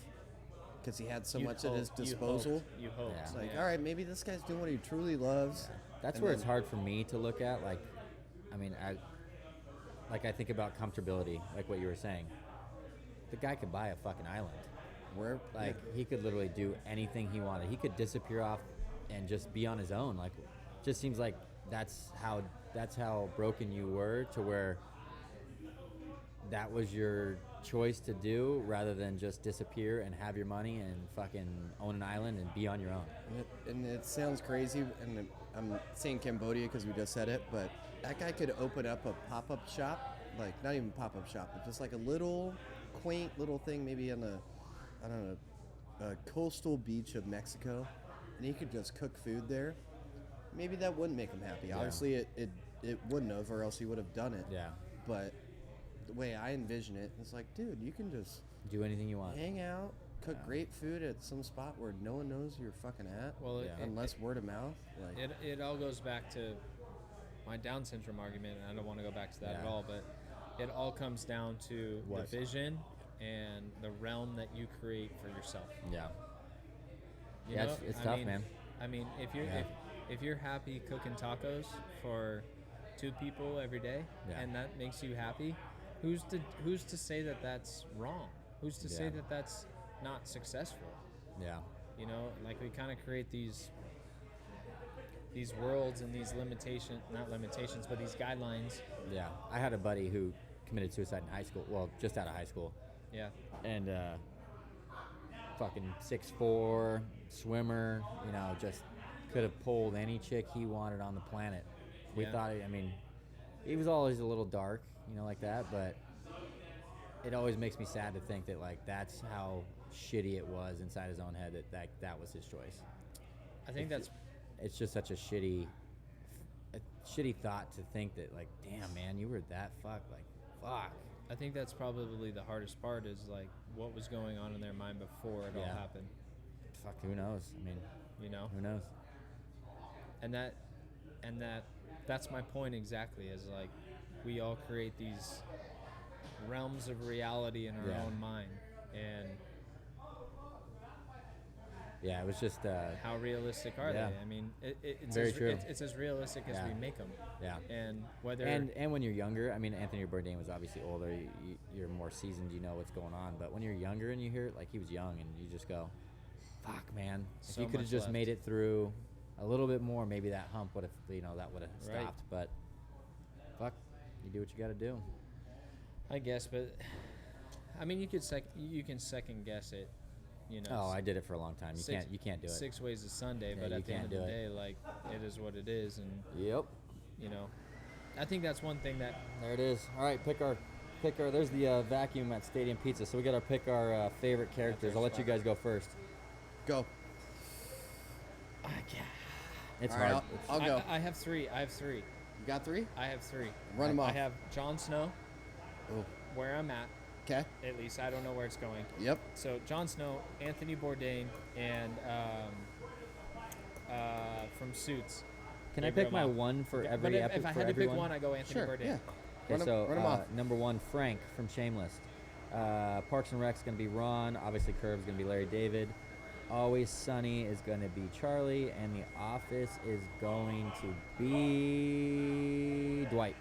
because he had so You much at his hoped- you disposal. You hoped. Yeah. It's like, yeah. all right, maybe this guy's doing what he truly loves. That's And where then- it's hard for me to look at. Like, I mean, I think about comfortability, like what you were saying. The guy could buy a fucking island. Where, Like, he could literally do anything he wanted. He could disappear off and just be on his own. Like, just seems like that's how broken you were, to where that was your choice to do, rather than just disappear and have your money and fucking own an island and be on your own. and it sounds crazy, and I'm saying Cambodia because we just said it, but that guy could open up a pop-up shop, like not even pop-up shop, but just like a little quaint little thing, maybe on a coastal beach of Mexico, and he could just cook food there. Maybe that wouldn't make him happy. Yeah. Obviously, it wouldn't have, or else he would have done it. Yeah. But the way I envision it, it's like, dude, you can just Do anything you want. hang out, cook Yeah. great food at some spot where no one knows you're fucking at. Well, Yeah. Unless word of mouth. Like, it all goes back to my Down syndrome argument, and I don't want to go back to that at Yeah. all, but it all comes down to What? the vision and the realm that you create for yourself. Yeah. You Yeah, know? it's I tough, mean- man. I mean, if you're Yeah. if you're happy cooking tacos for 2 people every day, Yeah. and that makes you happy, who's to say that that's wrong? Who's to say Yeah. that that's not successful? Yeah. You know, like we kind of create these worlds and these not limitations, but these guidelines. Yeah. I had a buddy who committed suicide in high school. Well, just out of high school. Yeah. And fucking 6'4", swimmer, just could have pulled any chick he wanted on the planet. We Yeah. thought, I mean, he was always a little dark, like that, but it always makes me sad to think that, like, that's how shitty it was inside his own head, that was his choice. I think that's It's just such a shitty thought to think that, like, damn, man, you were that fuck. I think that's probably the hardest part, is like what was going on in their mind before it all Yeah. happened. Fuck, who knows? I mean, You know, who knows? and that's my point exactly. Is like we all create these realms of reality in our Yeah. own mind, and Yeah, it was just, how realistic are Yeah. they? I mean, it's Very as, true. It's as realistic as Yeah. we make them. yeah. And whether And when you're younger, I mean, Anthony Bourdain was obviously older. You're more seasoned. You know what's going on. But when you're younger and you hear it, like, he was young, and you just go, "Fuck, man! If So you could have much just left. made it through a little bit more, maybe that hump would have, that would have Right. stopped." But fuck, you do what you got to do. I guess, but I mean, you can second guess it. You know, Oh, I did it for a long time. You six- can't do it. 6 ways to Sunday, Yeah, but you at the end can't of the do it. day, like, it is what it is, and Yep. you know, I think that's one thing that There it is. All right, pick our. There's the vacuum at Stadium Pizza. So we got to pick our favorite characters. I'll let you guys go first. go. It's All right, hard. I'll go. I have 3. You got 3? I have 3. Run 'em I off. have Jon Snow, Oh. where I'm at. Okay. At least I don't know where it's going. Yep. So Jon Snow, Anthony Bourdain, and from Suits. Can I Gabriel pick my Macht. one for Okay, every but episode? if I for had to pick everyone? one, I go Anthony Sure. Bourdain. Yeah. Okay, so run 'em off. number 1, Frank from Shameless. Parks and Rec's going to be Ron. Obviously, Curb's going to be Larry David. Always Sunny is going to be Charlie. And The Office is going to be Dwight.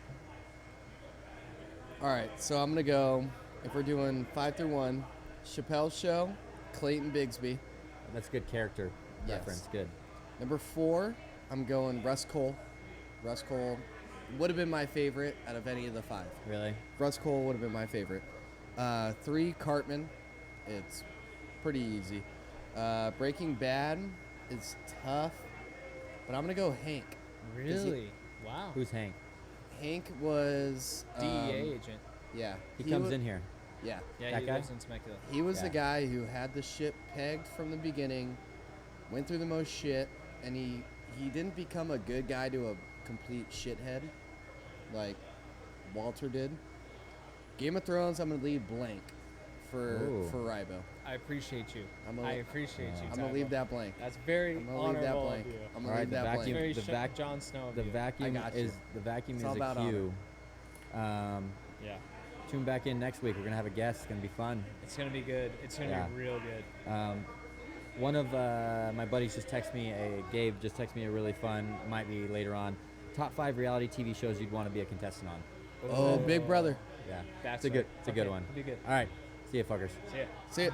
All right, so I'm gonna go. If we're doing 5 through 1, Chappelle's Show, Clayton Bigsby. That's good character Yes. reference. Good. Number 4, I'm going Russ Cole. Russ Cole would have been my favorite out of any of the 5. Really? Russ Cole would have been my favorite. 3, Cartman. It's pretty easy. Breaking Bad is tough, but I'm gonna go Hank. Really? Wow. Who's Hank? Hank was DEA agent. Yeah, He comes wa- in here. Yeah, Yeah, That he guy? lives in Temecula. he was the Yeah. guy who had the shit pegged from the beginning, went through the most shit, and he didn't become a good guy to a complete shithead, like Walter did. Game of Thrones, I'm gonna leave blank Ooh. for Rybo. I appreciate you. I'm a- I appreciate you. I'm gonna Tybo. leave that blank. That's very I'm gonna leave that honorable blank. of you. I'm All gonna right, leave the that vacuum- blank. Very the Sh- vac- Jon Snow of The you. vacuum got is you. the vacuum It's is all a about cue. Yeah, Tune back in next week. We're gonna have a guest. It's gonna be fun. it's gonna be good. It's gonna Yeah. be real good. One of my buddies just texted me. Gabe just texted me a really fun. Might be later on. Top 5 reality TV shows you'd want to be a contestant on. Oh, Big Brother. Yeah, That's it's a good. right. It's a good Okay, one. it'll be good. All right, see you, fuckers. See ya. See it.